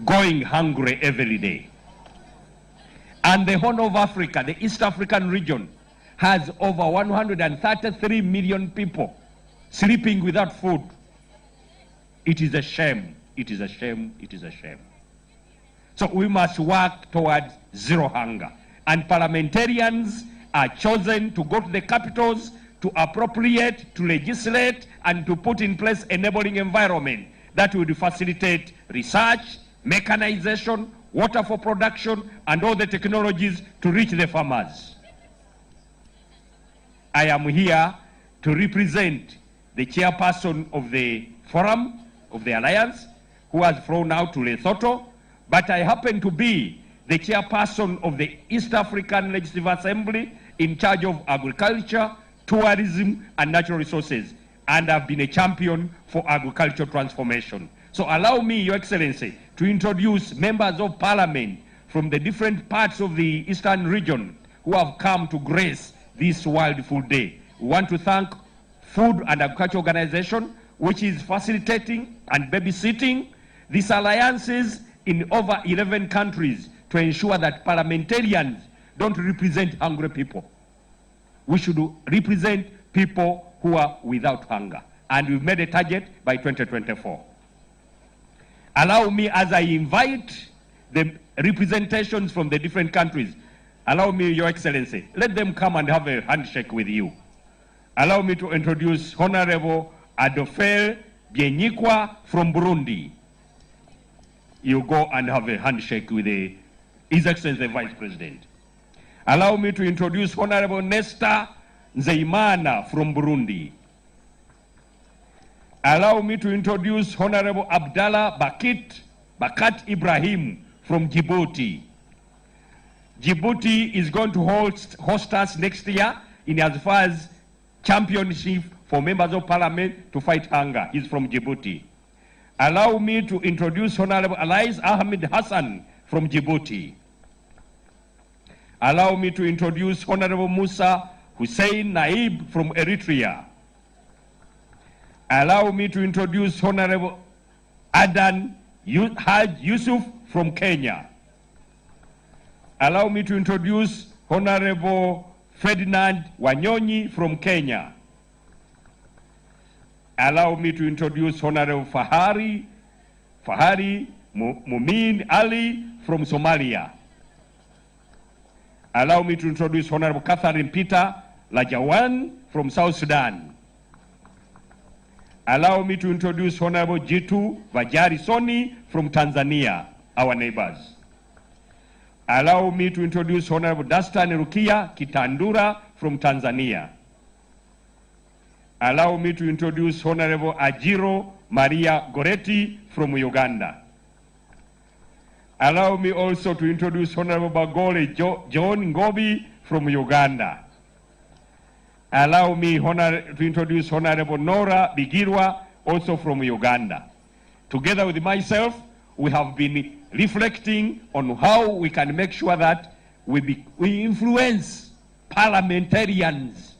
going hungry every day. And the Horn of Africa, the East African region, has over 133 million people sleeping without food. It is a shame. It is a shame. It is a shame. So we must work towards zero hunger. And parliamentarians are chosen to go to the capitals to appropriate, to legislate, and to put in place enabling environment that would facilitate research, mechanization, water for production, and all the technologies to reach the farmers. I am here to represent the chairperson of the forum, of the alliance, who has flown out to Lesotho, but I happen to be the chairperson of the East African Legislative Assembly in charge of agriculture, tourism, and natural resources, and I've been a champion for agricultural transformation. So allow me, Your Excellency, to introduce members of parliament from the different parts of the Eastern region who have come to grace this World Food Day. We want to thank Food and Agriculture Organization, which is facilitating and babysitting these alliances in over 11 countries to ensure that parliamentarians don't represent hungry people. We should represent people who are without hunger. And we've made a target by 2024. Allow me, as I invite the representations from the different countries, allow me, Your Excellency, let them come and have a handshake with you. Allow me to introduce Honorable Adolphe Bienyikwa from Burundi. You go and have a handshake with His Excellency the Vice President. Allow me to introduce Honorable Nesta Nzeimana from Burundi. Allow me to introduce Honorable Abdallah Bakat Ibrahim from Djibouti. Djibouti is going to host us next year in as far as championship for members of parliament to fight hunger. He's from Djibouti. Allow me to introduce Honorable Alais Ahmed Hassan from Djibouti. Allow me to introduce Honorable Musa Hussein Naib from Eritrea. Allow me to introduce Honorable Adan Haj Yusuf from Kenya. Allow me to introduce Honorable Ferdinand Wanyonyi from Kenya. Allow me to introduce Honorable Fahari Mumin Ali from Somalia. Allow me to introduce Honorable Catherine Peter Lajawan from South Sudan. Allow me to introduce Honorable Jitu Vajari Soni from Tanzania, our neighbors. Allow me to introduce Honorable Dastan Rukia Kitandura from Tanzania. Allow me to introduce Honorable Ajiro Maria Goretti from Uganda. Allow me also to introduce Honorable Bagole John Ngobi from Uganda. Allow me to introduce Honorable Nora Bigirwa, also from Uganda. Together with myself, we have been reflecting on how we can make sure that we influence parliamentarians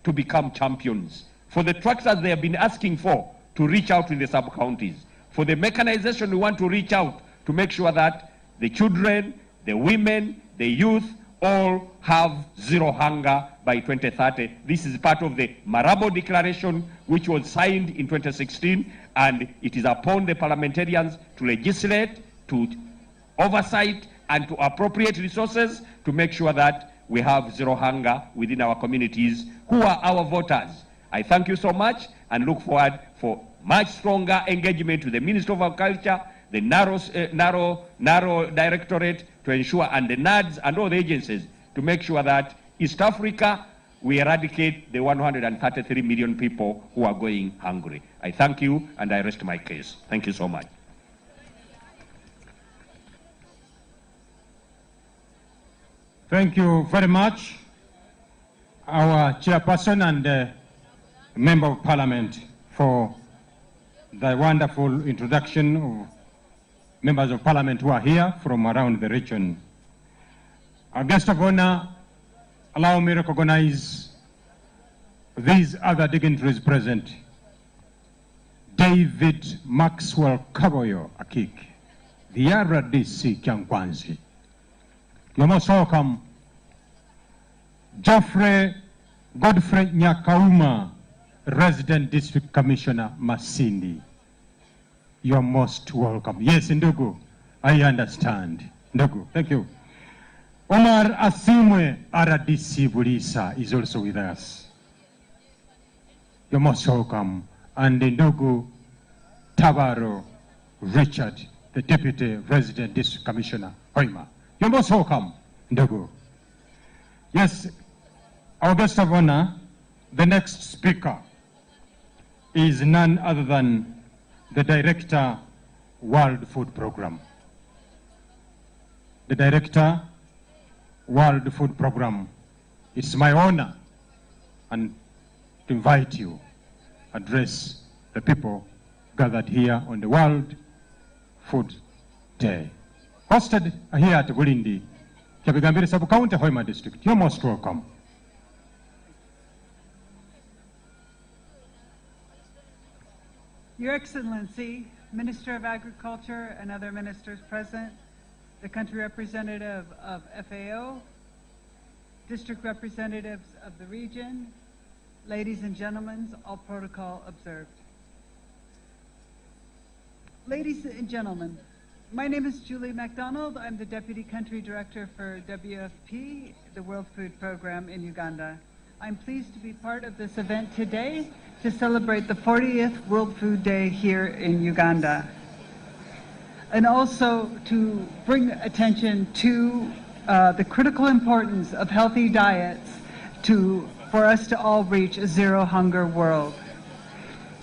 to become champions. For the tractors they have been asking for to reach out in the sub-counties. For the mechanization we want to reach out to make sure that the children, the women, the youth all have zero hunger by 2030. This is part of the Marabo Declaration, which was signed in 2016, and it is upon the parliamentarians to legislate, to oversight, and to appropriate resources to make sure that we have zero hunger within our communities who are our voters. I thank you so much and look forward for much stronger engagement with the Ministry of Agriculture, the narrow directorate to ensure, and the NADS and all the agencies to make sure that East Africa, we eradicate the 133 million people who are going hungry. I thank you and I rest my case. Thank you so much. Thank you very much, our chairperson and Member of Parliament, for the wonderful introduction of members of Parliament who are here from around the region. Our guest of honor, allow me to recognize these other dignitaries present. David Maxwell Kaboyo Akik, the RDC Kyankwanzi. You're most welcome. Godfrey Nyakauma, Resident District Commissioner Masindi. You're most welcome. Yes, Ndugu, I understand. Ndugu, thank you. Omar Asimwe, RDC Bulisa, is also with us. You're most welcome. And Ndugu Tabaro Richard, the Deputy Resident District Commissioner, Hoima. You're most welcome, Ndugu. Yes, our guest of honor, the next speaker is none other than the Director, World Food Program. The Director, World Food Program. It's my honor and to invite you to address the people gathered here on the World Food Day. Hosted here at Bulindi, Kyabigambire Sub-County, Hoima District. You're most welcome. Your Excellency, Minister of Agriculture and other ministers present, the country representative of FAO, district representatives of the region, ladies and gentlemen, all protocol observed. Ladies and gentlemen, my name is Julie MacDonald. I'm the Deputy Country Director for WFP, the World Food Program in Uganda. I'm pleased to be part of this event today to celebrate the 40th World Food Day here in Uganda, and also to bring attention to the critical importance of healthy diets for us to all reach a zero hunger world.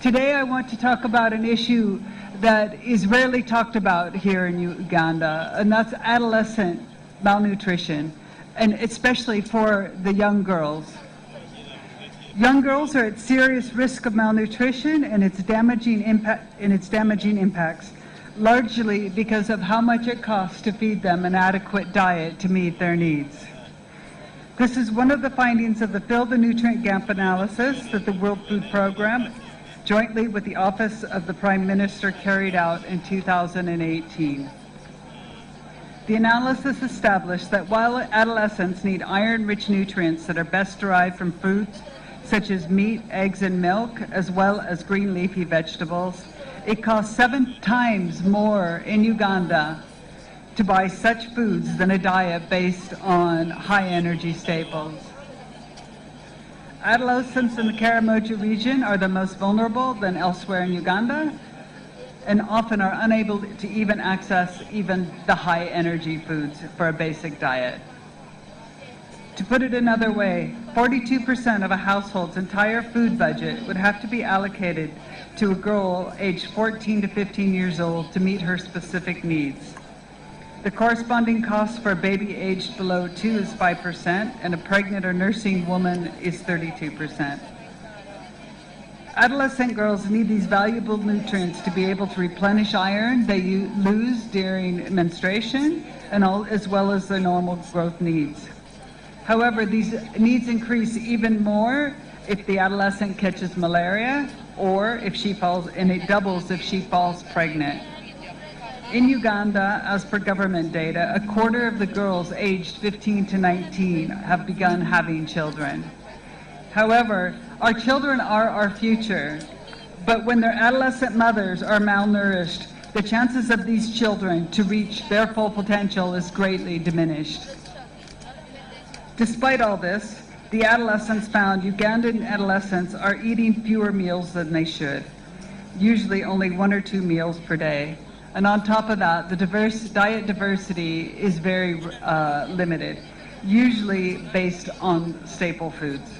Today I want to talk about an issue that is rarely talked about here in Uganda, and that's adolescent malnutrition, and especially for the young girls. Young girls are at serious risk of malnutrition and its damaging impacts, largely because of how much it costs to feed them an adequate diet to meet their needs. This is one of the findings of the Fill the Nutrient Gap analysis that the World Food Programme, jointly with the Office of the Prime Minister, carried out in 2018. The analysis established that while adolescents need iron-rich nutrients that are best derived from foods such as meat, eggs, and milk, as well as green leafy vegetables, it costs 7 times more in Uganda to buy such foods than a diet based on high-energy staples. Adolescents in the Karamoja region are the most vulnerable than elsewhere in Uganda, and often are unable to even access even the high-energy foods for a basic diet. To put it another way, 42% of a household's entire food budget would have to be allocated to a girl aged 14 to 15 years old to meet her specific needs. The corresponding cost for a baby aged below 2 is 5%, and a pregnant or nursing woman is 32%. Adolescent girls need these valuable nutrients to be able to replenish iron they lose during menstruation, and as well as their normal growth needs. However, these needs increase even more if the adolescent catches malaria, or if she falls, and it doubles if she falls pregnant. In Uganda, as per government data, a quarter of the girls aged 15 to 19 have begun having children. However, our children are our future, but when their adolescent mothers are malnourished, the chances of these children to reach their full potential is greatly diminished. Despite all this, the adolescents found Ugandan adolescents are eating fewer meals than they should, usually only 1 or 2 meals per day. And on top of that, the diet diversity is very limited, usually based on staple foods.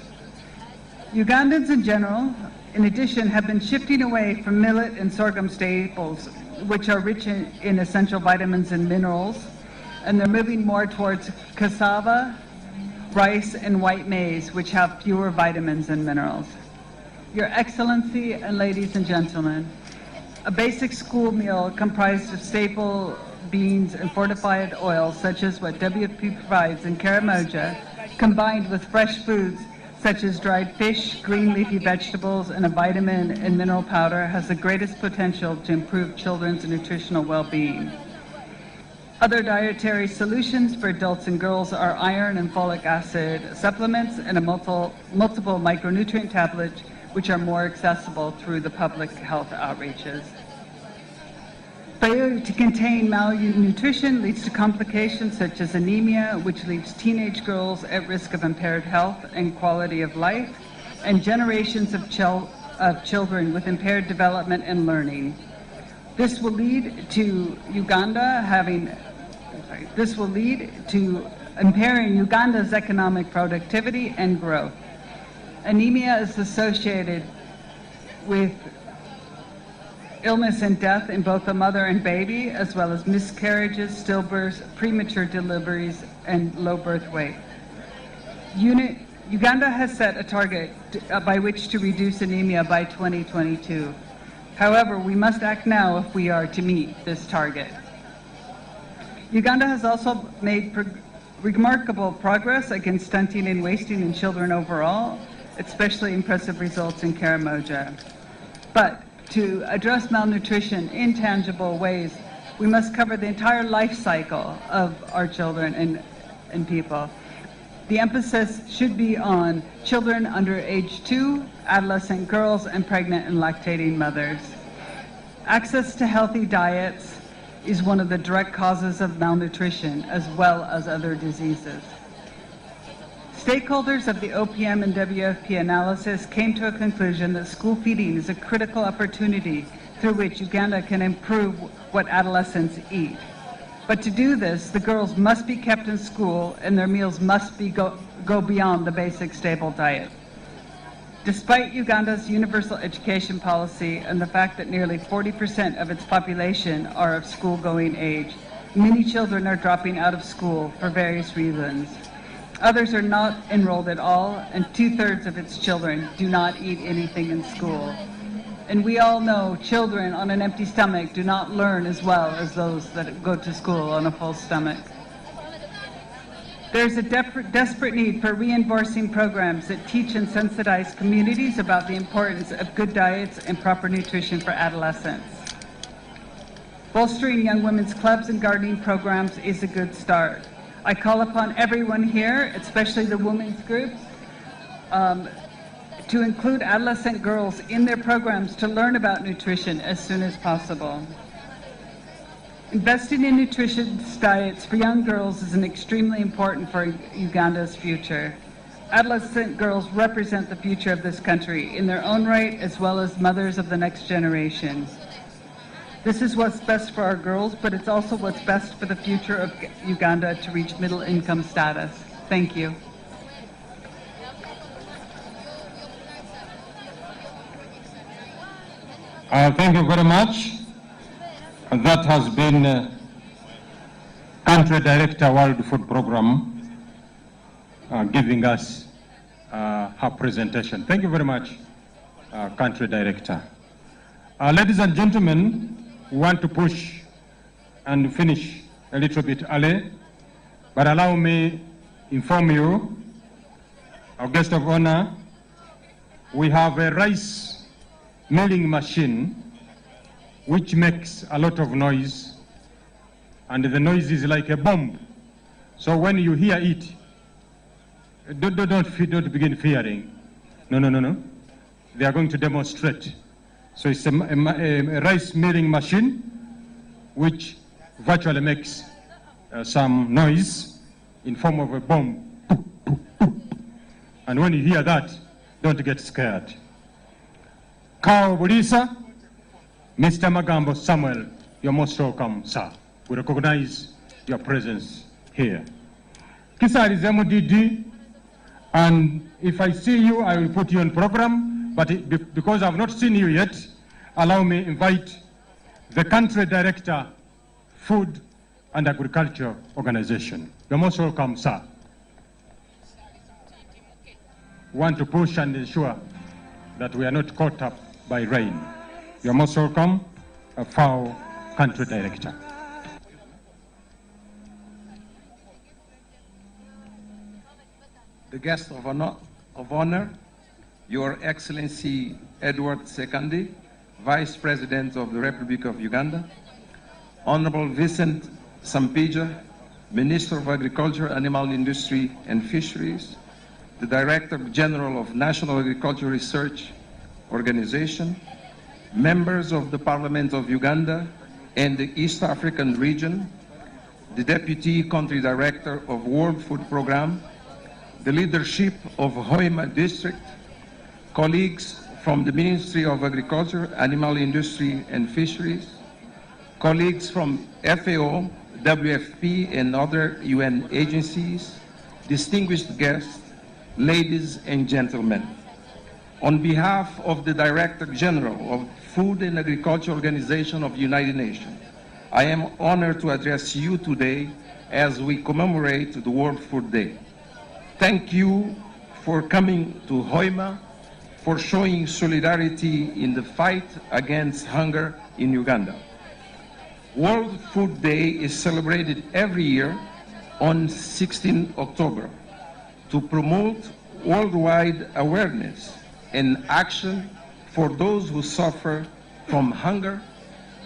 Ugandans in general, in addition, have been shifting away from millet and sorghum staples, which are rich in essential vitamins and minerals, and they're moving more towards cassava, rice, and white maize, which have fewer vitamins and minerals. Your Excellency and ladies and gentlemen, a basic school meal comprised of staple beans and fortified oils, such as what WFP provides in Karamoja, combined with fresh foods such as dried fish, green leafy vegetables, and a vitamin and mineral powder, has the greatest potential to improve children's nutritional well-being. Other dietary solutions for adults and girls are iron and folic acid supplements and a multiple micronutrient tablets, which are more accessible through the public health outreaches. Failure to contain malnutrition leads to complications such as anemia, which leaves teenage girls at risk of impaired health and quality of life, and generations of children with impaired development and learning. This will lead to impairing Uganda's economic productivity and growth. Anemia is associated with illness and death in both the mother and baby, as well as miscarriages, stillbirths, premature deliveries, and low birth weight. Uganda has set a target by which to reduce anemia by 2022. However, we must act now if we are to meet this target. Uganda has also made remarkable progress against stunting and wasting in children overall, especially impressive results in Karamoja. But to address malnutrition in tangible ways, we must cover the entire life cycle of our children and people. The emphasis should be on children under age 2, adolescent girls, and pregnant and lactating mothers. Access to healthy diets is one of the direct causes of malnutrition, as well as other diseases. Stakeholders of the OPM and WFP analysis came to a conclusion that school feeding is a critical opportunity through which Uganda can improve what adolescents eat. But to do this, the girls must be kept in school and their meals must go beyond the basic stable diet. Despite Uganda's universal education policy and the fact that nearly 40% of its population are of school-going age, many children are dropping out of school for various reasons. Others are not enrolled at all, and 2/3 of its children do not eat anything in school. And we all know children on an empty stomach do not learn as well as those that go to school on a full stomach. There's a desperate need for reinforcing programs that teach and sensitize communities about the importance of good diets and proper nutrition for adolescents. Bolstering young women's clubs and gardening programs is a good start. I call upon everyone here, especially the women's groups, to include adolescent girls in their programs to learn about nutrition as soon as possible. Investing in nutritious diets for young girls is extremely important for Uganda's future. Adolescent girls represent the future of this country in their own right, as well as mothers of the next generation. This is what's best for our girls, but it's also what's best for the future of Uganda to reach middle income status. Thank you. Thank you very much. That has been Country Director World Food Program giving us her presentation. Thank you very much, Country Director. Ladies and gentlemen, we want to push and finish a little bit early, but allow me inform you, our guest of honor, we have a rice milling machine which makes a lot of noise, and the noise is like a bomb. So when you hear it, don't begin fearing. No. They are going to demonstrate. So it's a rice milling machine which virtually makes some noise in form of a bomb. And when you hear that, don't get scared. Kao Bulisa, Mr. Magambo Samuel, you're most welcome, sir. We recognize your presence here. Kisa is MDD, and if I see you, I will put you on program, but because I've not seen you yet, allow me invite the Country Director, Food and Agriculture Organization. You're most welcome, sir. Want to push and ensure that we are not caught up by rain. You're most welcome, FAO Country Director. The guest of honor, Your Excellency Edward Sekandi, Vice President of the Republic of Uganda, Honorable Vincent Sampija, Minister of Agriculture, Animal Industry and Fisheries, the Director General of National Agricultural Research Organization, members of the Parliament of Uganda and the East African region, the Deputy Country Director of World Food Programme, the leadership of Hoima District, colleagues from the Ministry of Agriculture, Animal Industry and Fisheries, colleagues from FAO, WFP and other UN agencies, distinguished guests, ladies and gentlemen. On behalf of the Director General of Food and Agriculture Organization of the United Nations, I am honored to address you today as we commemorate the World Food Day. Thank you for coming to Hoima, for showing solidarity in the fight against hunger in Uganda. World Food Day is celebrated every year on 16 October to promote worldwide awareness and action for those who suffer from hunger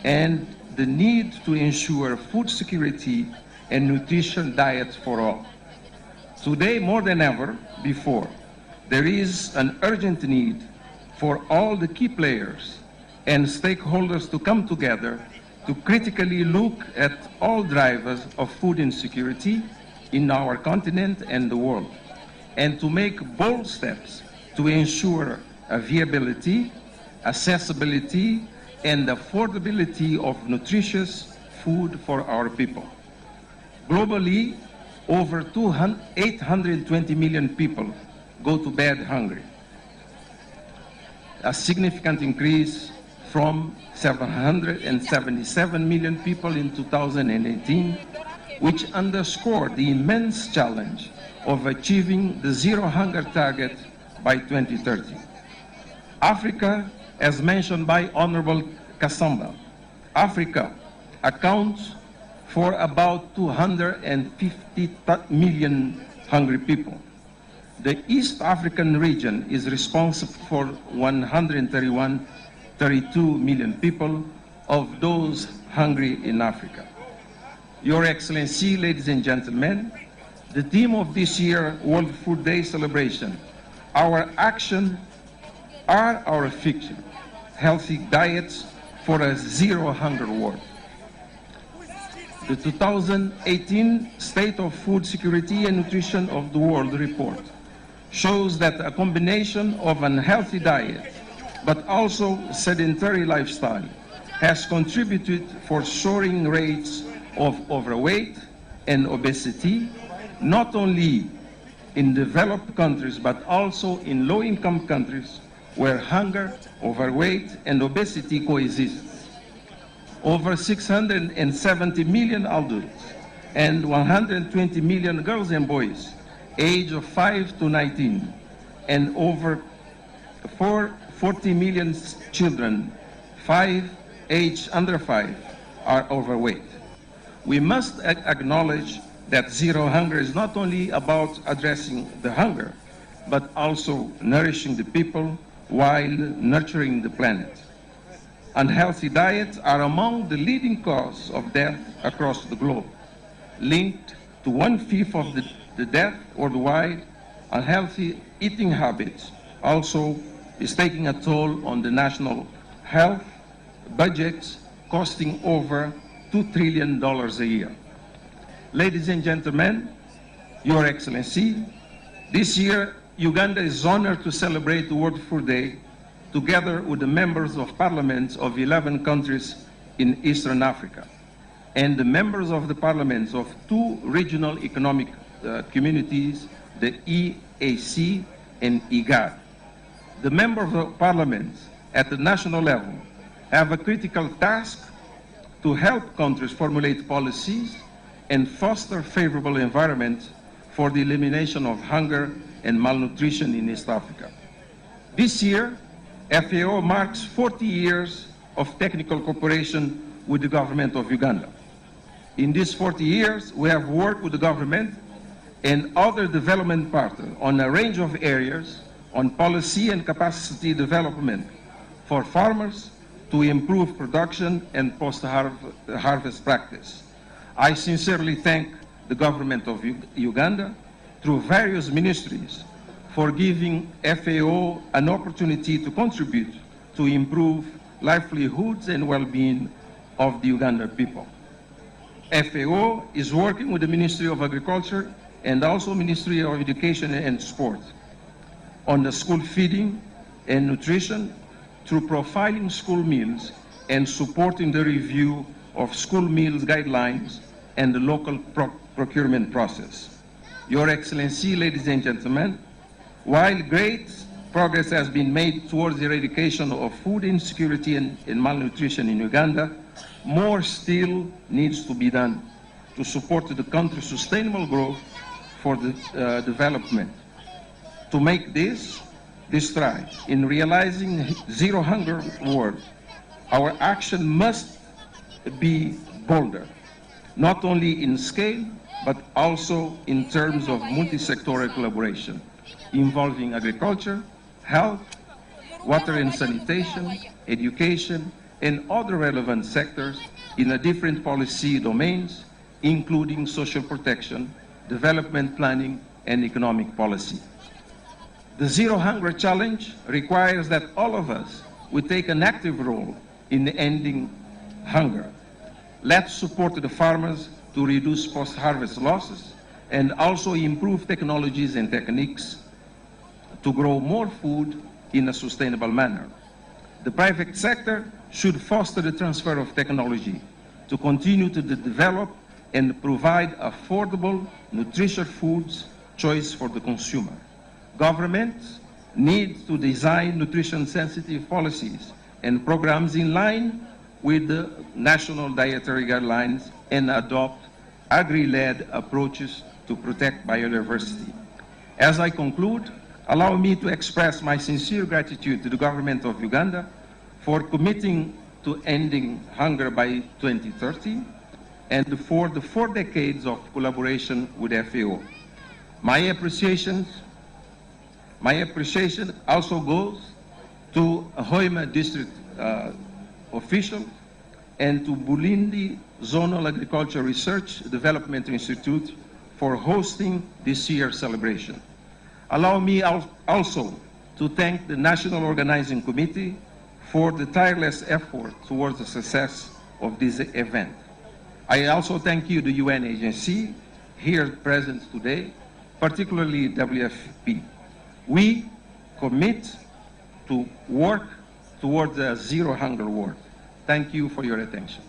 and the need to ensure food security and nutrition diets for all. Today, more than ever before, there is an urgent need for all the key players and stakeholders to come together to critically look at all drivers of food insecurity in our continent and the world, and to make bold steps to ensure viability, accessibility, and affordability of nutritious food for our people. Globally, over 820 million people go to bed hungry. a significant increase from 777 million people in 2018, which underscored the immense challenge of achieving the zero hunger target by 2030. Africa, as mentioned by Honorable Kasamba, Africa accounts for about 250 million hungry people. The East African region is responsible for 132 million people of those hungry in Africa. Your Excellency, ladies and gentlemen, the theme of this year's World Food Day celebration, our action are our fiction, healthy diets for a zero hunger world. The 2018 State of Food Security and Nutrition of the World report shows that a combination of an healthy diet but also sedentary lifestyle has contributed for soaring rates of overweight and obesity, not only in developed countries but also in low-income countries where hunger, overweight, and obesity coexist. Over 670 million adults and 120 million girls and boys aged 5 to 19 and over 40 million children under 5 are overweight. We must acknowledge that zero hunger is not only about addressing the hunger, but also nourishing the people while nurturing the planet. Unhealthy diets are among the leading causes of death across the globe. Linked to 1/5 of the death worldwide, unhealthy eating habits also is taking a toll on the national health budgets, costing over $2 trillion a year. Ladies and gentlemen, Your Excellency, this year Uganda is honored to celebrate the World Food Day together with the members of parliaments of 11 countries in Eastern Africa and the members of the parliaments of 2 regional economic communities, the EAC and IGAD. The members of parliaments at the national level have a critical task to help countries formulate policies and foster favorable environment for the elimination of hunger and malnutrition in East Africa. This year, FAO marks 40 years of technical cooperation with the government of Uganda. In these 40 years, we have worked with the government and other development partners on a range of areas on policy and capacity development for farmers to improve production and post-harvest practice. I sincerely thank the government of Uganda through various ministries for giving FAO an opportunity to contribute to improve livelihoods and well-being of the Ugandan people. FAO is working with the Ministry of Agriculture and also Ministry of Education and Sport on the school feeding and nutrition through profiling school meals and supporting the review of school meals guidelines and the local procurement process. Your Excellency, ladies and gentlemen, while great progress has been made towards the eradication of food insecurity and malnutrition in Uganda, more still needs to be done to support the country's sustainable growth for the development. To make this stride in realizing zero hunger world, our action must be bolder, not only in scale, but also in terms of multi-sectoral collaboration, involving agriculture, health, water and sanitation, education, and other relevant sectors in a different policy domains, including social protection, development planning, and economic policy. The Zero Hunger Challenge requires that all of us will take an active role in ending hunger. Let's support the farmers to reduce post-harvest losses and also improve technologies and techniques to grow more food in a sustainable manner. The private sector should foster the transfer of technology to continue to develop and provide affordable, nutritious foods choice for the consumer. Governments needs to design nutrition-sensitive policies and programs in line with the national dietary guidelines and adopt agri-led approaches to protect biodiversity. As I conclude, allow me to express my sincere gratitude to the government of Uganda for committing to ending hunger by 2030 and for the 4 decades of collaboration with FAO. My appreciation also goes to Hoima district official and to Bulindi Zonal Agriculture Research Development Institute for hosting this year's celebration. Allow me also to thank the National Organizing Committee for the tireless effort towards the success of this event. I also thank you, the UN agency here present today, particularly WFP. We commit to work towards a zero hunger world. Thank you for your attention.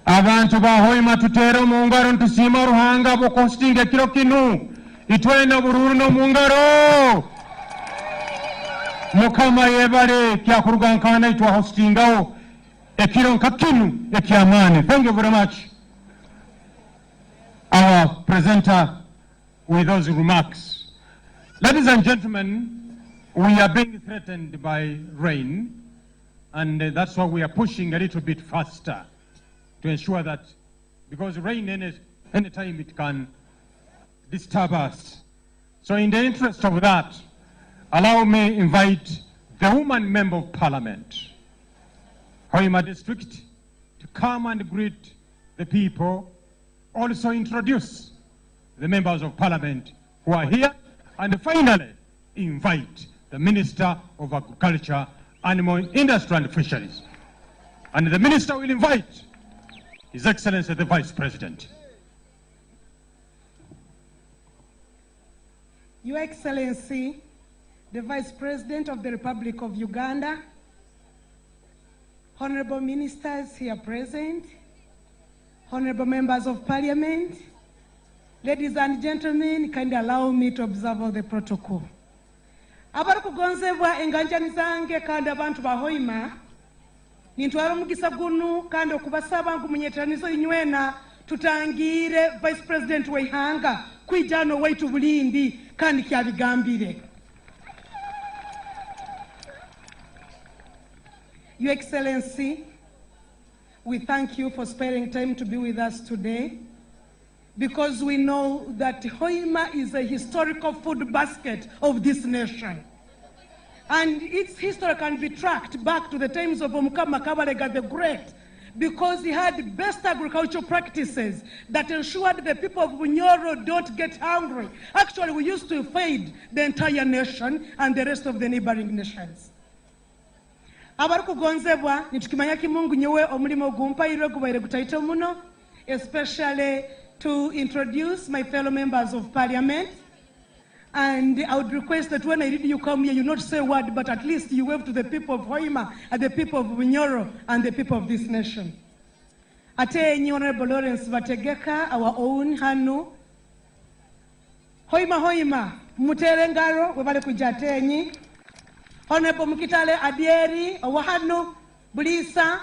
Abantu ba Hoima tutero mu ngaro ntusima ruhanga bukostinga kilo kinu itwena bururu no mu ngaro mukama yebale kya kurugankana itwa hostingao ekiro nkakinu ekyamani. Thank you very much, our presenter, with those remarks. Ladies and gentlemen, we are being threatened by rain, and that's why we are pushing a little bit faster to ensure that, because rain any time it can disturb us. So in the interest of that, allow me invite the woman member of parliament, Hoima district, to come and greet the people, also introduce the members of parliament who are here, and finally invite the Minister of Agriculture, Animal Industry and Fisheries. And the Minister will invite His Excellency the Vice President. Your Excellency, the Vice President of the Republic of Uganda, honorable ministers here present, honorable members of parliament, ladies and gentlemen, kindly allow me to observe all the protocol. Abari kugonzebwa enganjani zange kandi abantu ba Hoima nintwara omugisa gunu kandi okubasaba ngu munyetanizo inywena tutangire Vice President weihanga kwijano waitu Bulindi kandi kyabigambire. Your Excellency, we thank you for sparing time to be with us today, because we know that Hoima is a historical food basket of this nation. And its history can be tracked back to the times of Omukama Kabalega the Great, because he had best agricultural practices that ensured the people of Bunyoro don't get hungry. Actually, we used to feed the entire nation and the rest of the neighboring nations. Abari kugonzebwa nitukimanya kimungu nyewe omulimo gumpaire gubaire gutaite muno, especially to introduce my fellow members of parliament. And I would request that when I read you come here, you not say a word, but at least you wave to the people of Hoima and the people of Bunyoro and the people of this nation. Atenyi Honorable Lawrence Bategeka, our own Hanu. Hoima, Muterengaro, webale kujatenyi. Honorable Mukitale Adieri, our Hanu, Bulisa.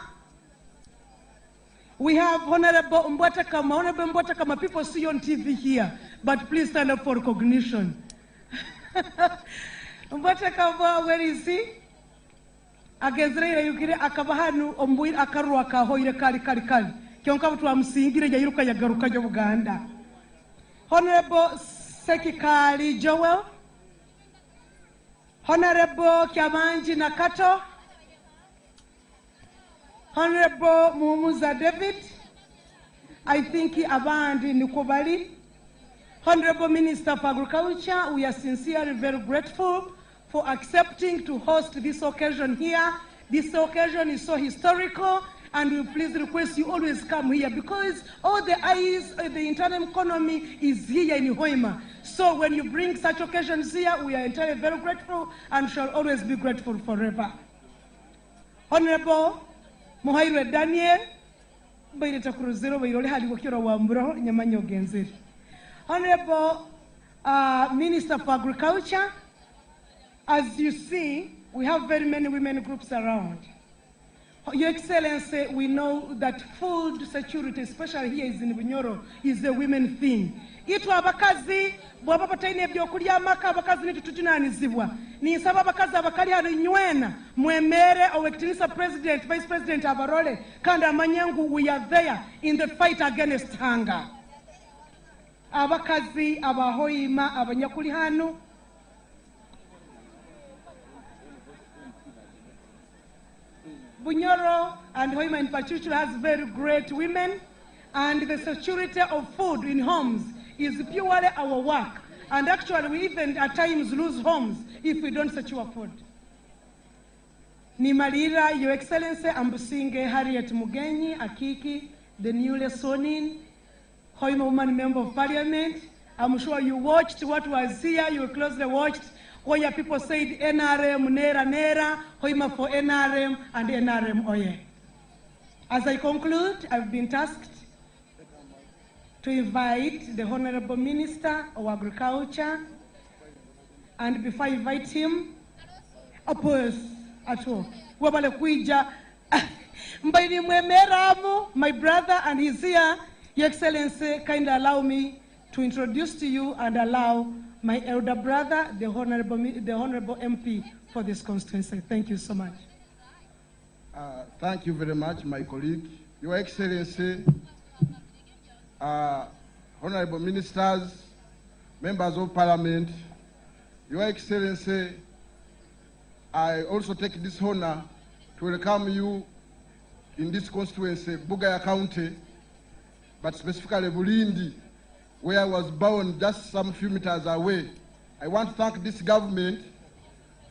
We have Honorable Mbwatakama. Honorable Mbwatakama, people see you on TV here, but please stand up for recognition. Mbwatakama, where is he? Agezreira yukire akabahanu ombuir akarwa kahoire kali. Kionka mtu amsingire yayiruka yagaruka ya Uganda. Honorable Sekikali Joel. Honorable Kyamanji Nakato. Honorable Mumuza David, I think Abandi Nukobali. Honorable Minister of Agriculture, we are sincerely very grateful for accepting to host this occasion here. This occasion is so historical, and we please request you always come here, because all the eyes, the internal economy is here in Hoima. So when you bring such occasions here, we are entirely very grateful and shall always be grateful forever. Honorable Muhaire Daniel, Bayreta Cruzero, Bayrole Hali Wakiro Wambro, Nyamanyo Genzir. Honorable Minister for Agriculture. As you see, we have very many women groups around. Your Excellency, we know that food security, especially here in Bunyoro, is a women thing. Itu abakazi bwaba bataine ebyokulya amaka abakazi nitututinanizibwa ninsaba abakazi abakali ali nywena mwemere owekitinisa president vice president abarole kandi amanyangu we are there in the fight against hunger. Abakazi abahoima abanyakuli hano Bunyoro and Hoima in particular has very great women, and the security of food in homes is purely our work. And actually, we even at times lose homes if we don't secure food. Nimalira, Your Excellency, Ambusinge Harriet Mugenyi Akiki, the newly sworn in Hoima woman member of parliament. I'm sure you watched what was here, you closely watched where people said NRM, Nera, Nera, Hoima for NRM, and NRM Oye. As I conclude, I've been tasked to invite the Honorable Minister of Agriculture, and before I invite him, oppose at all. Wabale kuija, mbaini mwemeramu, my brother, and he's here. Your Excellency, kindly allow me to introduce to you and allow my elder brother, the Honorable MP for this constituency. Thank you so much. Thank you very much, my colleague. Your Excellency, Honorable Ministers, Members of Parliament, Your Excellency, I also take this honor to welcome you in this constituency, Bugaya County, but specifically Bulindi, where I was born just some few meters away. I want to thank this government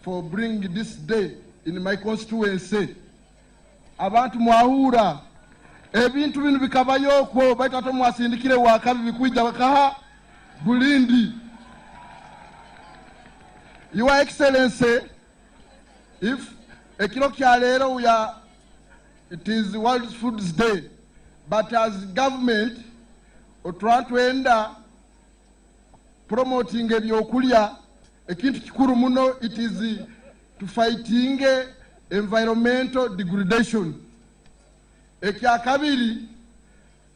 for bringing this day in my constituency. Abantu mwahura ebintu binu bikabayoko baitato mwasindikire wakabi bikuija wakaha Bulindi. Your Excellency, if ekiro kya lero it is World Foods Day, but as government otwatwenda promoting ebyokulya ekintu kikuru muno, it is to fighting environmental degradation. Ekya kabiri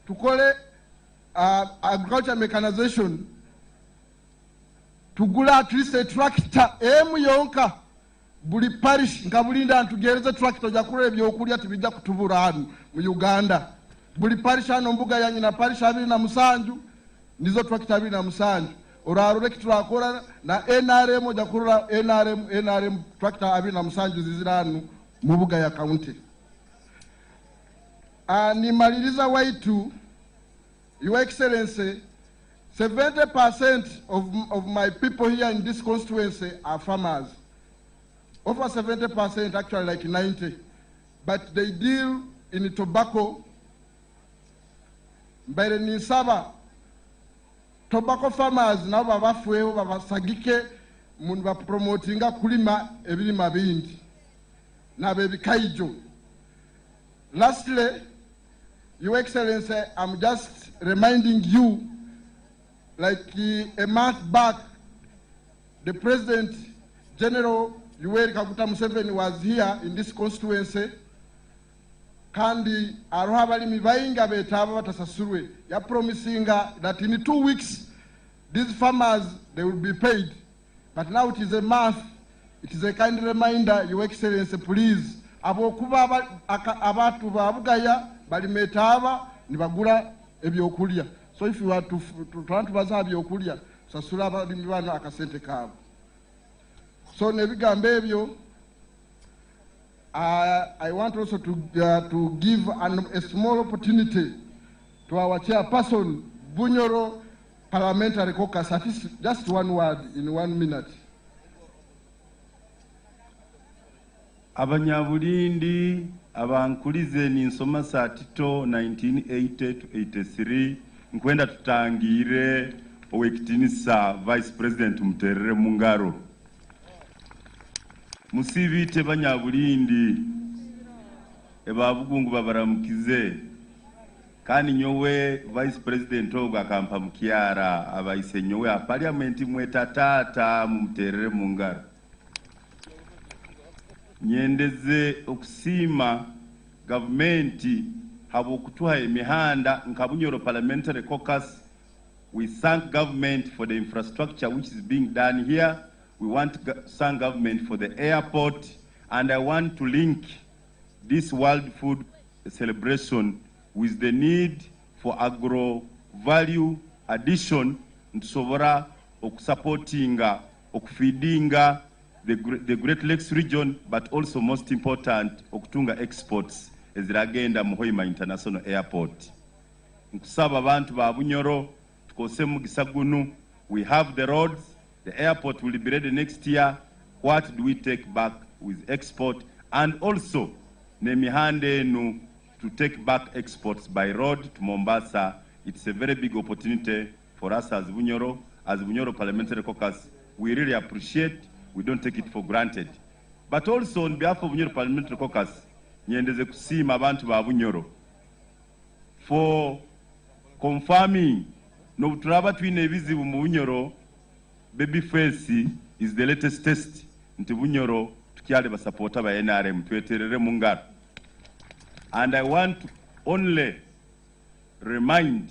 tukole agriculture mechanization, tugula at least a tractor emu yonka buli parish nga Bulinda ntugereze tractor jakula ebyokulya tibijja kutubura hano mu Uganda. Buli parish hano mbuga ya nyina parish 27 nizo tractor 27 orarure kiturakola na NRM jakula NRM tractor 27 ziziranu mu buga ya county. Nimaliriza waitu, Your Excellency, 70% of my people here in this constituency are farmers. Over 70%, actually like 90, but they deal in tobacco. Mbere nisaba tobacco farmers nabo babafueho babasagike mundu ba promotinga kulima ebirima bindi nabebikaijo. Lastly, Your Excellency, I'm just reminding you, like a month back, the President General Yoweri Kaguta Museveni was here in this constituency. Kandi aroha balimi bayinga betaba batasasurwe. Ya promising that in 2 weeks, these farmers, they will be paid. But now it is a month. It is a kind reminder, Your Excellency, please. Abokuba abatu babugaya balimetaba nibagula ebyokulya. So if you are to try to baza ebyokulya, sasula abalimi bana akasente kabo. So nebigambe ebyo, I want also to give a small opportunity to our chairperson, Bunyoro Parliamentary Caucus, at least just one word in 1 minute. Abanyabulindi abankulize ninsoma Satito 1980 to 83 nkwenda tutangire owekitinisa Vice President Muterere Mungaro. Musibite banyabulindi ebabugungu babaramukize kandi nyowe vice president ogo akampa mukyara abayise nyowe a parliament mweta tata mumuterere mu ngaro nyendeze okusiima gavumenti habwokutuha emihanda nka Bunyoro Parliamentary Caucus. We thank government for the infrastructure which is being done here. We want to thank government for the airport, and I want to link this World Food Celebration with the need for agro value addition ntusobora okusupportinga okufeedinga the Great Lakes region, but also most important okutunga exports eziragenda mu Hoima International Airport. Nkusaba abantu ba Bunyoro tukose mugisa gunu. We have the roads, the airport will be ready next year. What do we take back with export, and also nemihande enu to take back exports by road to Mombasa? It's a very big opportunity for us as Bunyoro Parliamentary Caucus. We really appreciate. We don't take it for granted. But also on behalf of Bunyoro Parliamentary Caucus, nyendeze kusima abantu ba Bunyoro for confirming no turaba twine ebizibu mu Bunyoro. Baby face is the latest test nti Bunyoro tukyale basupporta ba NRM tweterere mu ngaro. And I want to only remind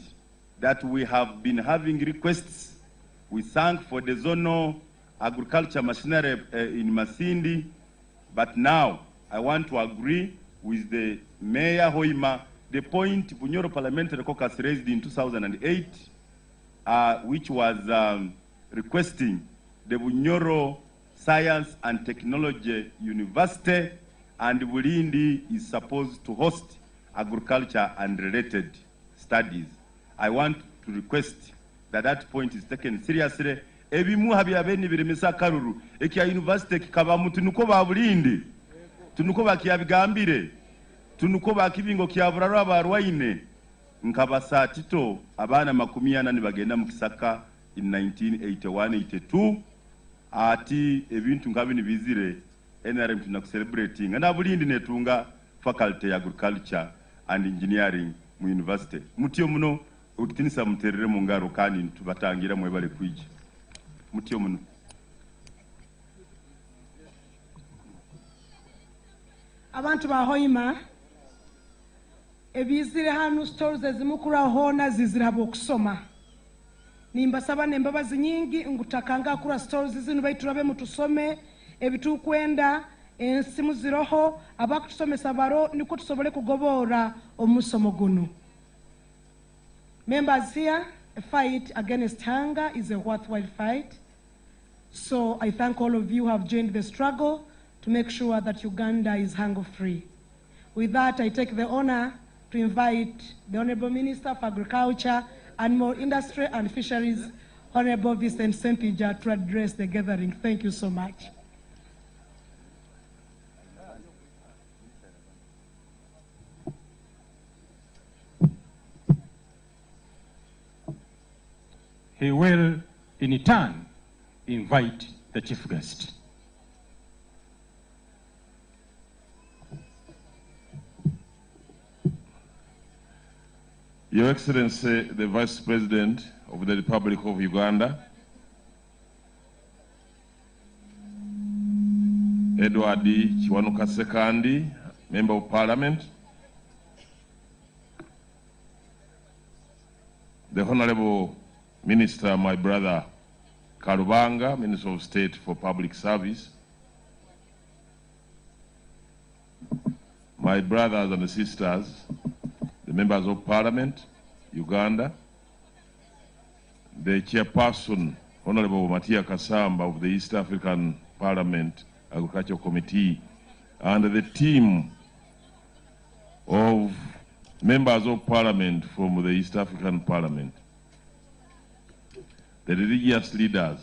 that we have been having requests. We thank for the zonal agriculture machinery in Masindi, but now I want to agree with the Mayor Hoima, the point Bunyoro Parliamentary Caucus raised in 2008, which was requesting the Bunyoro Science and Technology University, and Bulindi is supposed to host agriculture and related studies. I want to request that that point is taken seriously. Ebimu habiyabeni biremesa karuru ekia university kikaba mutunuko ba Bulindi tunuko ba kiabigambire tunuko ba kibingo kiaburaro abarwaine nkaba satito abana 40 bagenda mu Kisaka in 1981-82 ati ebintu nkabini bizire NRM tunakucelebrating na Bulindi netunga faculty ya agriculture and engineering mu university mutyo muno ukitinisa muterere mu ngaro kandi tubatangira mwebale kwiji mutyo muno. Abantu ba Hoima ebizire hanu stores ezimukura hona zizirabo kusoma nimbasaba nembabazi nyingi ngutakanga kura stores zinu baiturabe mutusome ebitukwenda ensimu ziroho abakutusomesa baro niko tusobole kugobora omusomo guno. Members here, a fight against hunger is a worthwhile fight. So I thank all of you who have joined the struggle to make sure that Uganda is hunger-free. With that, I take the honor to invite the Honorable Minister for Agriculture, Animal Industry and Fisheries, Honorable Vincent Sempija, to address the gathering. Thank you so much. He will, in turn, invite the chief guest. Your Excellency, the Vice President of the Republic of Uganda, Edward Kiwanuka Sekandi, Member of Parliament, the Honorable Minister, my brother Karubanga, Minister of State for Public Service, my brothers and sisters, the members of Parliament, Uganda, the chairperson, Honorable Matia Kasamba of the East African Parliament Agricultural Committee, and the team of members of Parliament from the East African Parliament, the religious leaders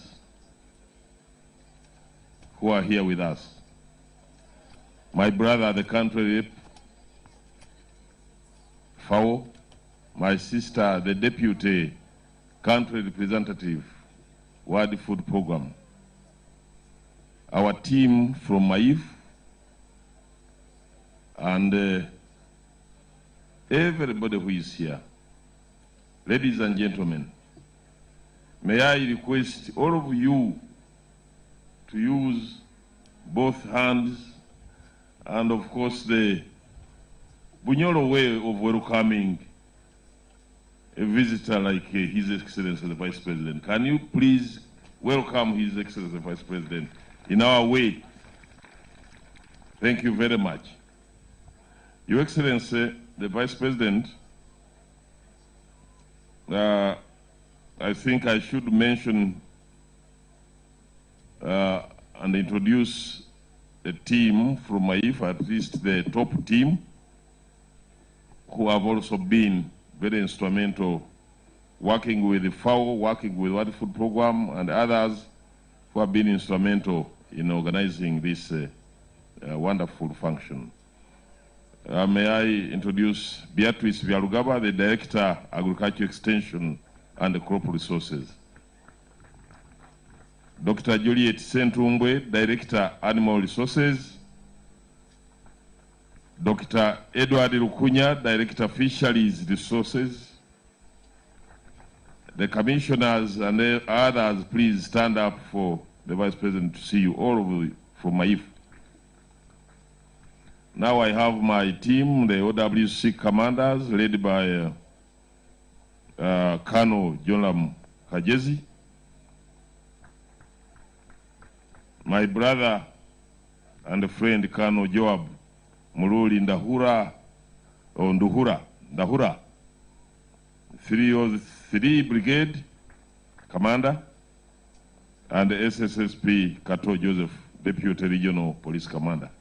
who are here with us, my brother, the country rep, Fao, my sister, the deputy country representative, World Food Program, our team from Maif, and everybody who is here, ladies and gentlemen, may I request all of you to use both hands and of course the Bunyoro way of welcoming a visitor like His Excellency the Vice President. Can you please welcome His Excellency the Vice President in our way? Thank you very much. Your Excellency the Vice President, I think I should mention and introduce a team from MAIF, at least the top team, who have also been very instrumental working with the FAO, working with World Food Program, and others who have been instrumental in organizing this wonderful function. May I introduce Beatrice Vyarugaba, the Director, Agriculture Extension and Crop Resources. Dr. Juliet Sentumbwe, Director, Animal Resources. Dr. Edward Lukunya, Director, Fisheries Resources. The commissioners and the others, please stand up for the Vice President to see you, all of you from MAIF. Now I have my team, the OWC commanders, led by Colonel Jolam Kajezi. My brother and friend Colonel Joab Mululi Ndahura, or Ndahura, 303 Brigade Commander, and SSSP Kato Joseph, Deputy Regional Police Commander.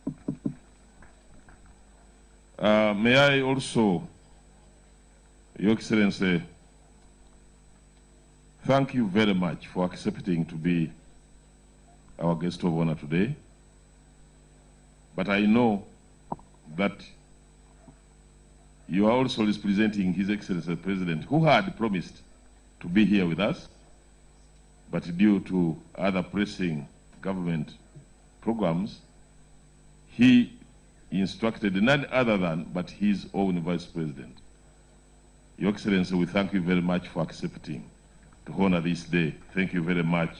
May I also, Your Excellency, thank you very much for accepting to be our guest of honor today. But I know that you are also representing His Excellency the President, who had promised to be here with us, but due to other pressing government programs, he instructed none other than but his own Vice President. Your Excellency, we thank you very much for accepting to honor this day. Thank you very much,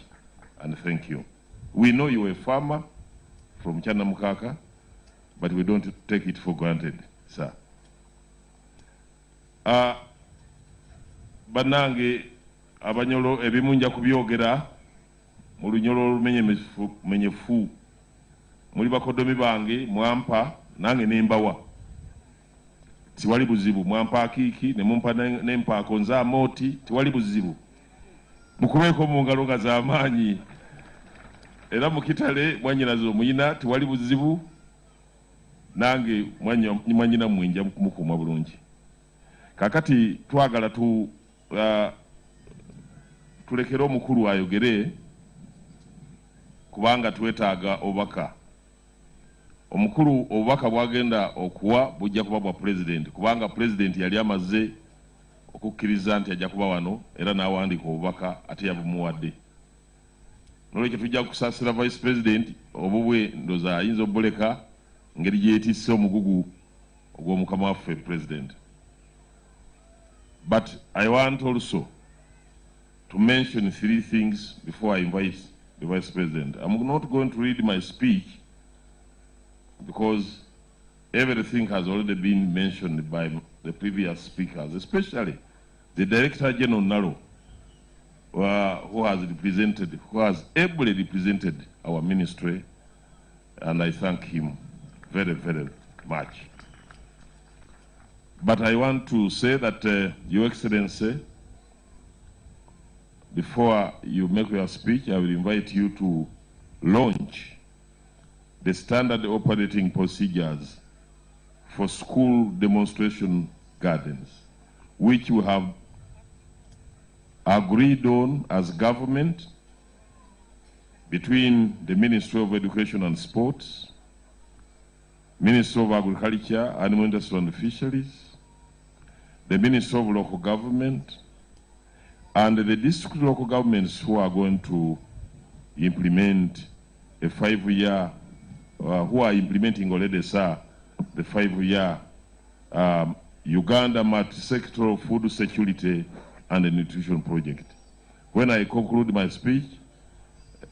and thank you. We know you're a farmer from Chanamukaka, but we don't take it for granted, sir. Banange abanyolo ebimunja kubyogera mu lunyolo olumenyefu muli bakodomi bange mwampa nange nembawa tiwali buzibu mwampa akiki ne mumpa nempaako nza moti tiwali buzibu mukubeeko mu ngalo nga z'amaanyi era mukitale mwanyinazo muyina tiwali buzibu nange mwanyina mwinja mukuma bulungi kakati twagala tulekere omukulu ayogere kubanga twetaaga obubaka omukulu obubaka bwagenda okuwa bujja kuba bwa president kubanga president yali amaze okukkiriza nti ajja kuba wano era n'awandiika obubaka ate yabumuwadde nolwekyo tujja kusaasira vice president obubwe ndoza ayinza obuleka ngeri gyetisse omugugu ogw'omukama waffe president. But I want also to mention 3 things before I invite the Vice President. I'm not going to read my speech because everything has already been mentioned by the previous speakers, especially the Director General Naro, who has ably represented our ministry, and I thank him very, very much. But I want to say that, Your Excellency, before you make your speech, I will invite you to launch the standard operating procedures for school demonstration gardens, which we have agreed on as government between the Ministry of Education and Sports, Ministry of Agriculture, Animal Industry and Fisheries, the Ministry of Local Government, and the district local governments who are going to implement a 5-year, who are implementing already, sir, the 5-year Uganda Multi-Sectoral Food Security and Nutrition Project. When I conclude my speech,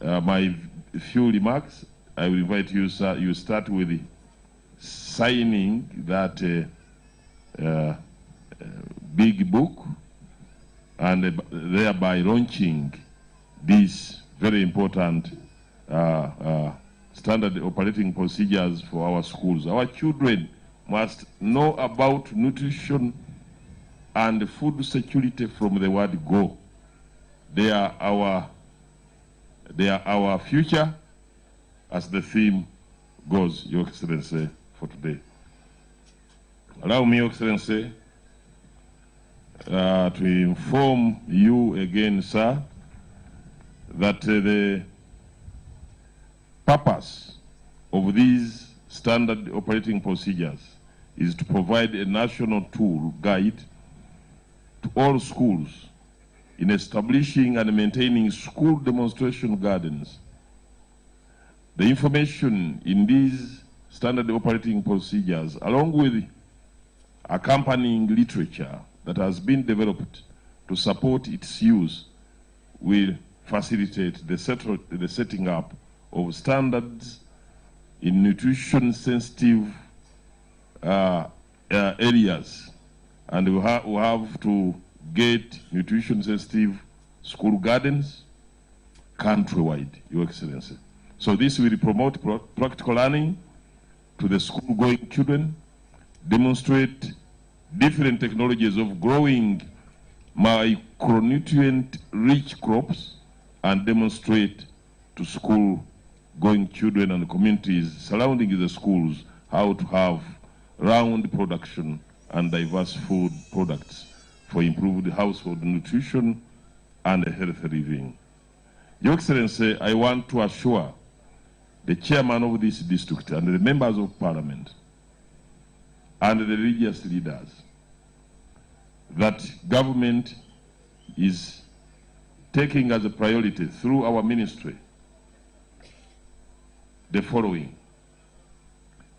my few remarks, I will invite you, sir, you start with signing that big book and thereby launching these very important standard operating procedures for our schools. Our children must know about nutrition and food security from the word go. They are our future, as the theme goes, Your Excellency, for today. Allow me, Your Excellency, to inform you again, sir, that the purpose of these standard operating procedures is to provide a national tool guide to all schools in establishing and maintaining school demonstration gardens. The information in these standard operating procedures, along with accompanying literature that has been developed to support its use, will facilitate the setting up of standards in nutrition-sensitive areas, and we have to get nutrition-sensitive school gardens countrywide, Your Excellency. So this will promote practical learning to the school-going children, demonstrate different technologies of growing micronutrient-rich crops, and demonstrate to school-going children and communities surrounding the schools how to have round production and diverse food products for improved household nutrition and healthy living. Your Excellency, I want to assure the chairman of this district and the members of parliament and the religious leaders that government is taking as a priority through our ministry the following.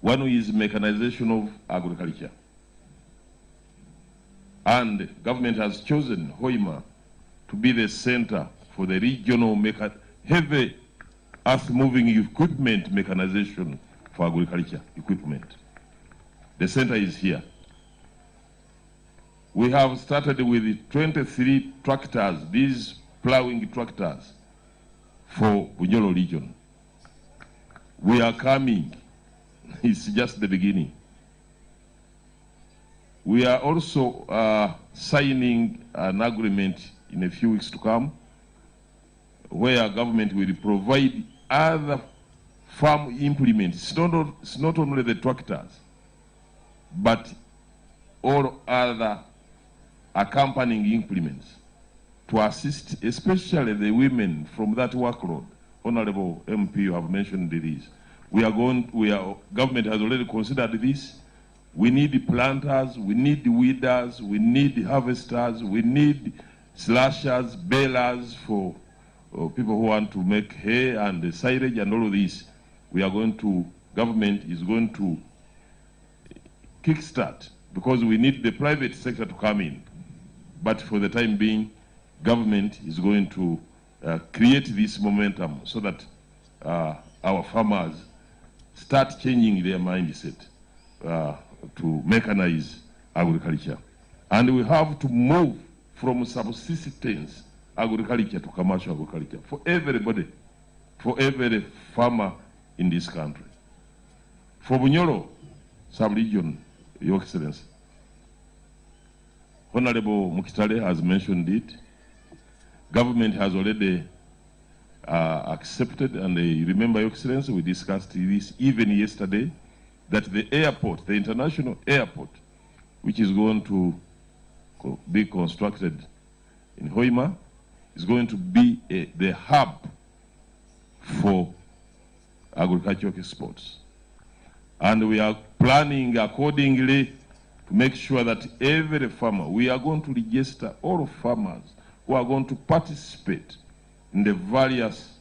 One is mechanization of agriculture. And government has chosen Hoima to be the center for the regional heavy earth-moving equipment mechanization for agriculture equipment. The center is here. We have started with 23 tractors, these plowing tractors for Bunyoro region. We are coming. It's just the beginning. We are also signing an agreement in a few weeks to come where government will provide other farm implements. It's not only the tractors, but all other accompanying implements to assist, especially the women from that workload. Honorable MP, you have mentioned this. Government has already considered this. We need planters, we need weeders, we need harvesters, we need slashers, balers for people who want to make hay and silage and all of this. Government is going to kickstart, because we need the private sector to come in. But for the time being, government is going to create this momentum so that our farmers start changing their mindset to mechanize agriculture. And we have to move from subsistence agriculture to commercial agriculture for everybody, for every farmer in this country. For Bunyoro sub-region, Your Excellency, Honorable Mukitale has mentioned it. Government has already accepted, and remember, Your Excellency, we discussed this even yesterday, that the airport, the international airport, which is going to be constructed in Hoima, is going to be the hub for agricultural exports. And we are planning accordingly to make sure that every farmer, we are going to register all farmers who are going to participate in the various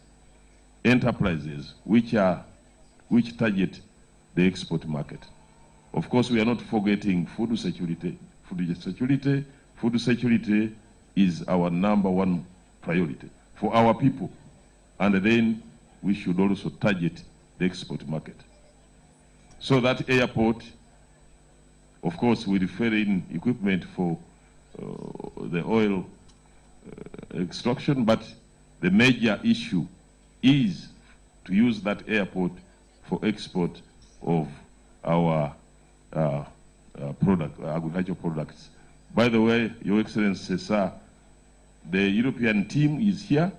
enterprises which target the export market. Of course, we are not forgetting food security. Food security is our #1 priority for our people. And then we should also target the export market. So that airport, of course, we refer in equipment for the oil extraction, but the major issue is to use that airport for export of our agricultural products. By the way, Your Excellency, sir, the European team is here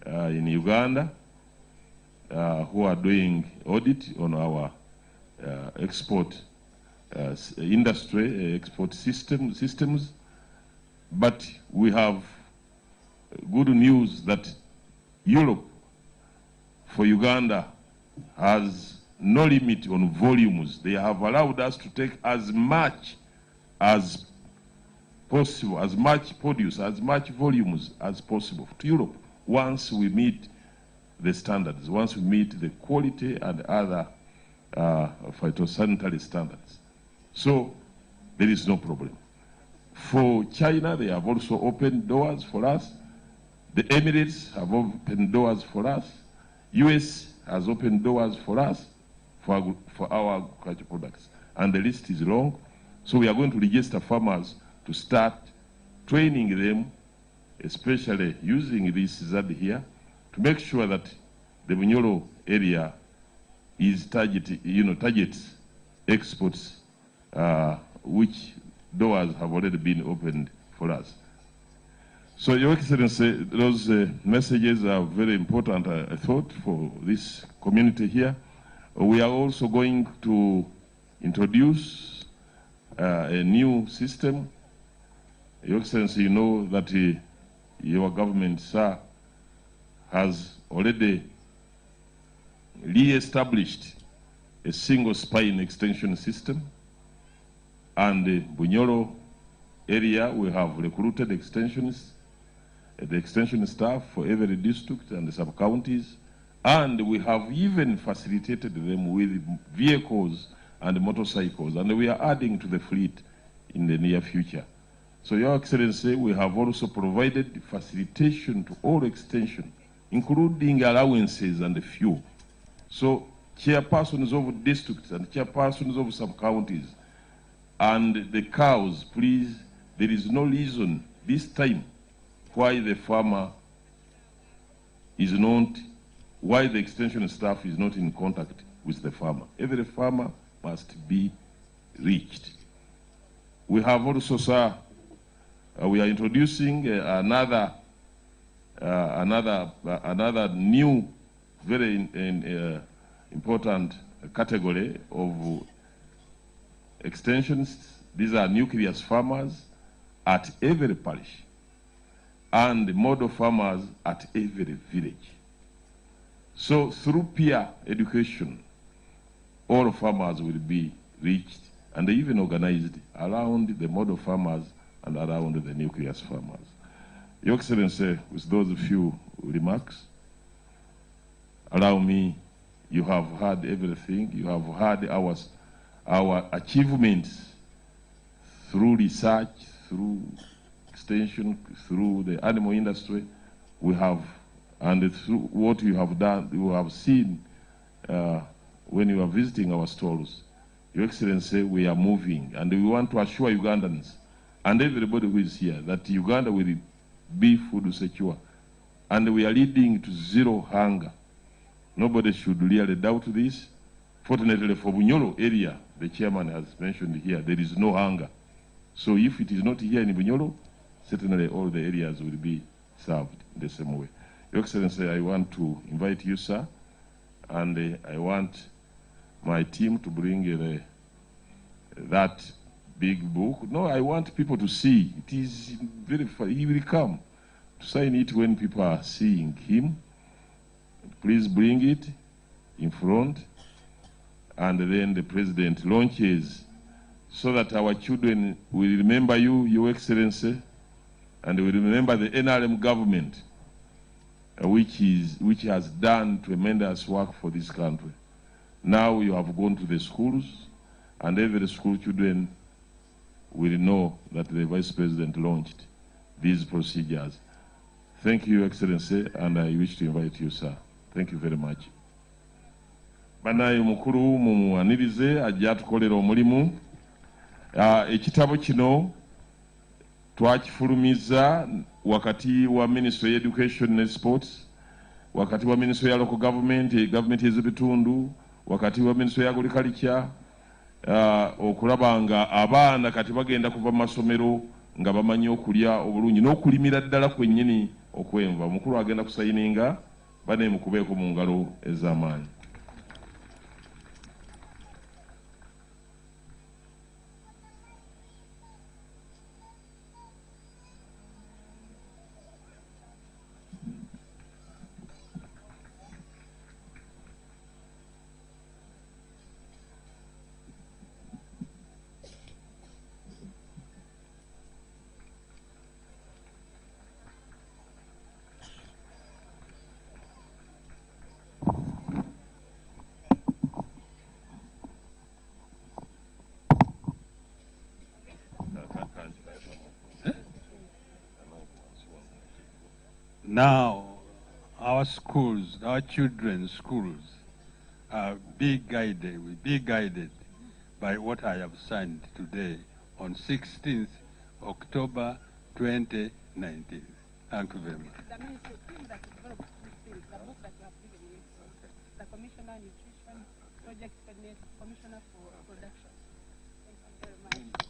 in Uganda who are doing audit on our export industry, export systems. But we have good news that Europe for Uganda has no limit on volumes. They have allowed us to take as much as possible, as much produce, as much volumes as possible to Europe once we meet the standards, once we meet the quality and other phytosanitary standards. So there is no problem. For China, they have also opened doors for us. The Emirates have opened doors for us. US has opened doors for us for our agricultural products. And the list is long. So we are going to register farmers to start training them, especially using this ZAD here, to make sure that the Bunyoro area is targets exports, which doors have already been opened for us. So, Your Excellency, those messages are very important, I thought, for this community here. We are also going to introduce a new system. Your Excellency, you know that your government, sir, has already re-established a single spine extension system. And the Bunyoro area, we have recruited extensionists, the extension staff for every district and the sub-counties. And we have even facilitated them with vehicles and motorcycles. And we are adding to the fleet in the near future. So, Your Excellency, we have also provided facilitation to all extension, including allowances and fuel. So, chairpersons of districts and chairpersons of sub-counties and the cows, please, there is no reason this time why the farmer is not, why the extension staff is not in contact with the farmer. Every farmer must be reached. We have also, sir, we are introducing another new, very important category of extensions. These are nucleus farmers at every parish and model farmers at every village. So through peer education, all farmers will be reached and even organized around the model farmers and around the nucleus farmers. Your Excellency, with those few remarks, allow me, you have heard everything. You have heard our achievements through research, through extension, through the animal industry. We have, and through what you have done, you have seen when you are visiting our stores. Your Excellency, we are moving, and we want to assure Ugandans and everybody who is here that Uganda will be food secure, and we are leading to zero hunger. Nobody should really doubt this. Fortunately for Bunyoro area, the chairman has mentioned here, there is no hunger. So if it is not here in Bunyoro, certainly all the areas will be served in the same way. Your Excellency, I want to invite you, sir, and I want my team to bring that big book. No, I want people to see. It is very fun. He will come to sign it when people are seeing him. Please bring it in front, and then the President launches so that our children will remember you, Your Excellency, and will remember the NRM government, which has done tremendous work for this country. Now you have gone to the schools, and every school children will know that the Vice President launched these procedures. Thank you, Excellency, and I wish to invite you, sir. Thank you very much. Banaye mukuru mumuwanirize ajja tukolera omulimu. Ekitabo kino twakifulumiza wakati wa Ministry of Education and Sports, wakati wa Ministry ya Local Government, Government ez'ebitundu, wakati wa Ministry ya Agriculture, okulaba nga abaana kati bagenda kuva mu masomero nga bamanyi okulya obulungi n'okulimira ddala kwennyini okwenva. Omukulu agenda kusayininga, bane mukubeeko mu ngalo ez'amaanyi. Now, our schools, our children's schools, are be guided by what I have signed today on 16th October 2019. Thank you very much. That means the team that developed these things, the book that you have given me, the Commissioner Nutrition, Project Coordinator, Commissioner for Production. Thank you very much.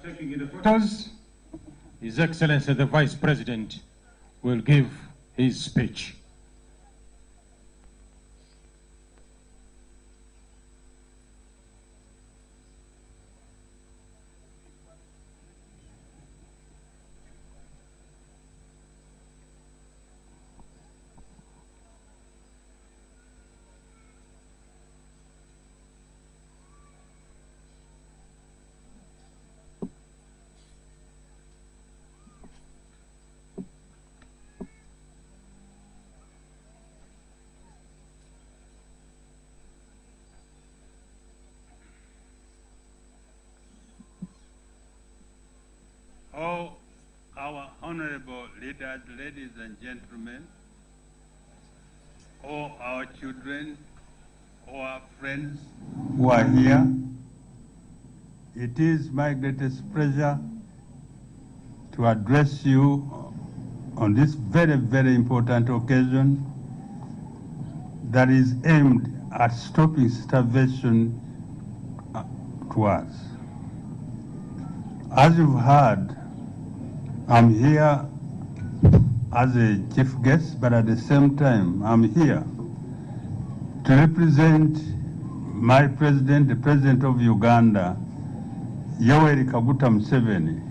Taking in the photos, His Excellency the Vice President will give his speech. All our honorable leaders, ladies and gentlemen, all our children, all our friends who are here, it is my greatest pleasure to address you on this very, very important occasion that is aimed at stopping starvation to us. As you've heard, I'm here as a chief guest, but at the same time, I'm here to represent my president, the president of Uganda, Yoweri Kaguta Museveni,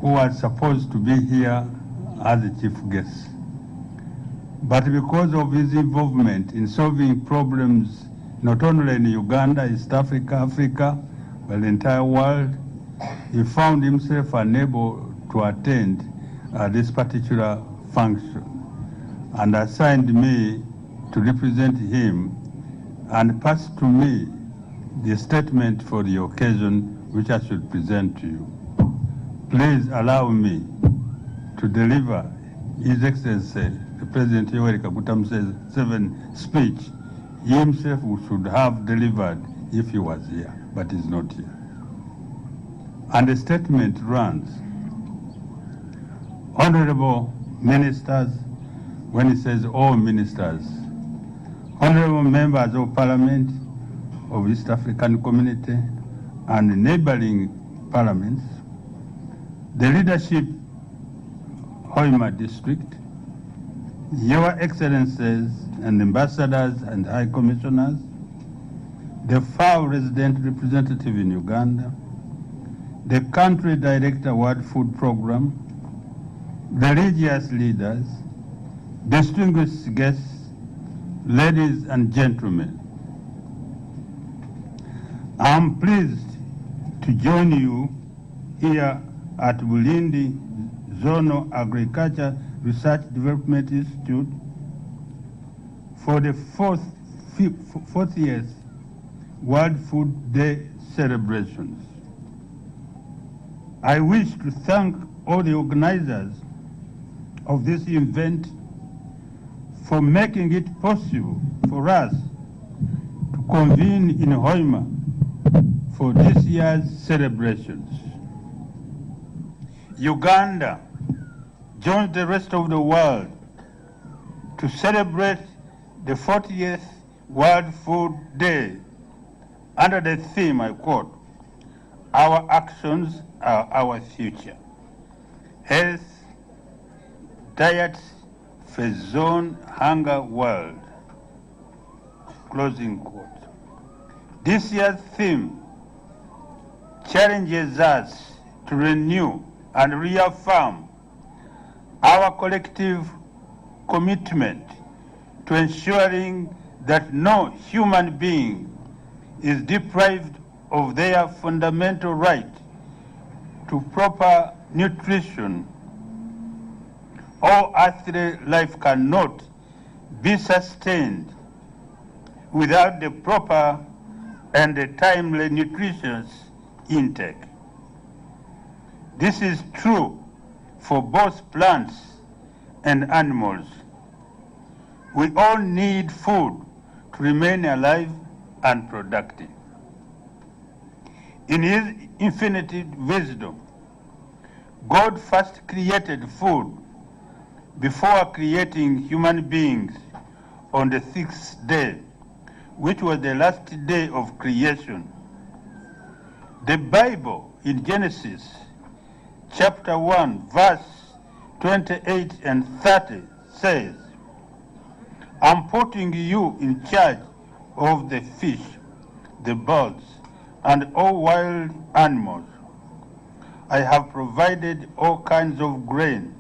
who was supposed to be here as a chief guest. But because of his involvement in solving problems not only in Uganda, East Africa, Africa, but the entire world, he found himself unable to attend this particular function and assigned me to represent him and passed to me the statement for the occasion which I should present to you. Please allow me to deliver His Excellency the President Yoweri Kaguta Museveni's speech he himself should have delivered if he was here, but is not here. And the statement runs, Honorable Ministers, when it says all ministers, Honorable Members of Parliament of East African Community and neighboring parliaments, the leadership, Hoima District, Your Excellencies and ambassadors and high commissioners, the FAO resident representative in Uganda, the country director World Food Program, the religious leaders, distinguished guests, ladies and gentlemen. I'm pleased to join you here at Bulindi Zonal Agriculture Research Development Institute for the fourth year's World Food Day celebrations. I wish to thank all the organizers of this event for making it possible for us to convene in Hoima for this year's celebrations. Uganda joins the rest of the world to celebrate the 40th World Food Day under the theme, I quote, "Our actions are our future. Health, diet, for zone hunger world." Closing quote. This year's theme challenges us to renew and reaffirm our collective commitment to ensuring that no human being is deprived of their fundamental right to proper nutrition. All earthly life cannot be sustained without the proper and the timely nutritious intake. This is true for both plants and animals. We all need food to remain alive and productive. In His infinite wisdom, God first created food before creating human beings on the sixth day, which was the last day of creation. The Bible in Genesis chapter 1, verse 28 and 30 says, "I'm putting you in charge of the fish, the birds, and all wild animals. I have provided all kinds of grain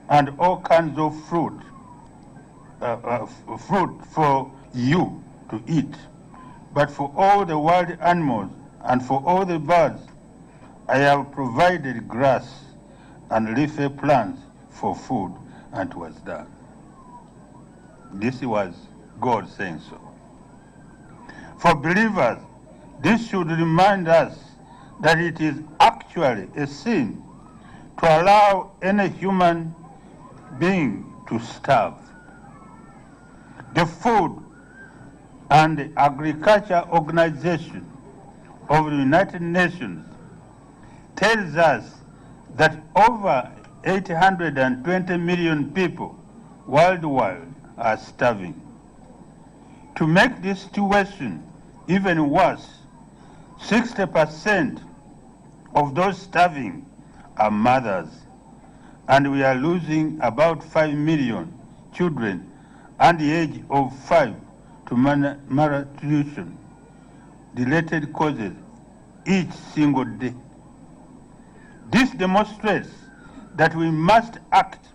and all kinds of fruit for you to eat. But for all the wild animals and for all the birds, I have provided grass and leafy plants for food," and it was done. This was God saying so. For believers, this should remind us that it is actually a sin to allow any human being to starve. The Food and Agriculture Organization of the United Nations tells us that over 820 million people worldwide are starving. To make this situation even worse, 60% of those starving are mothers, and we are losing about 5 million children under the age of 5 to malnutrition related causes each single day. This demonstrates that we must act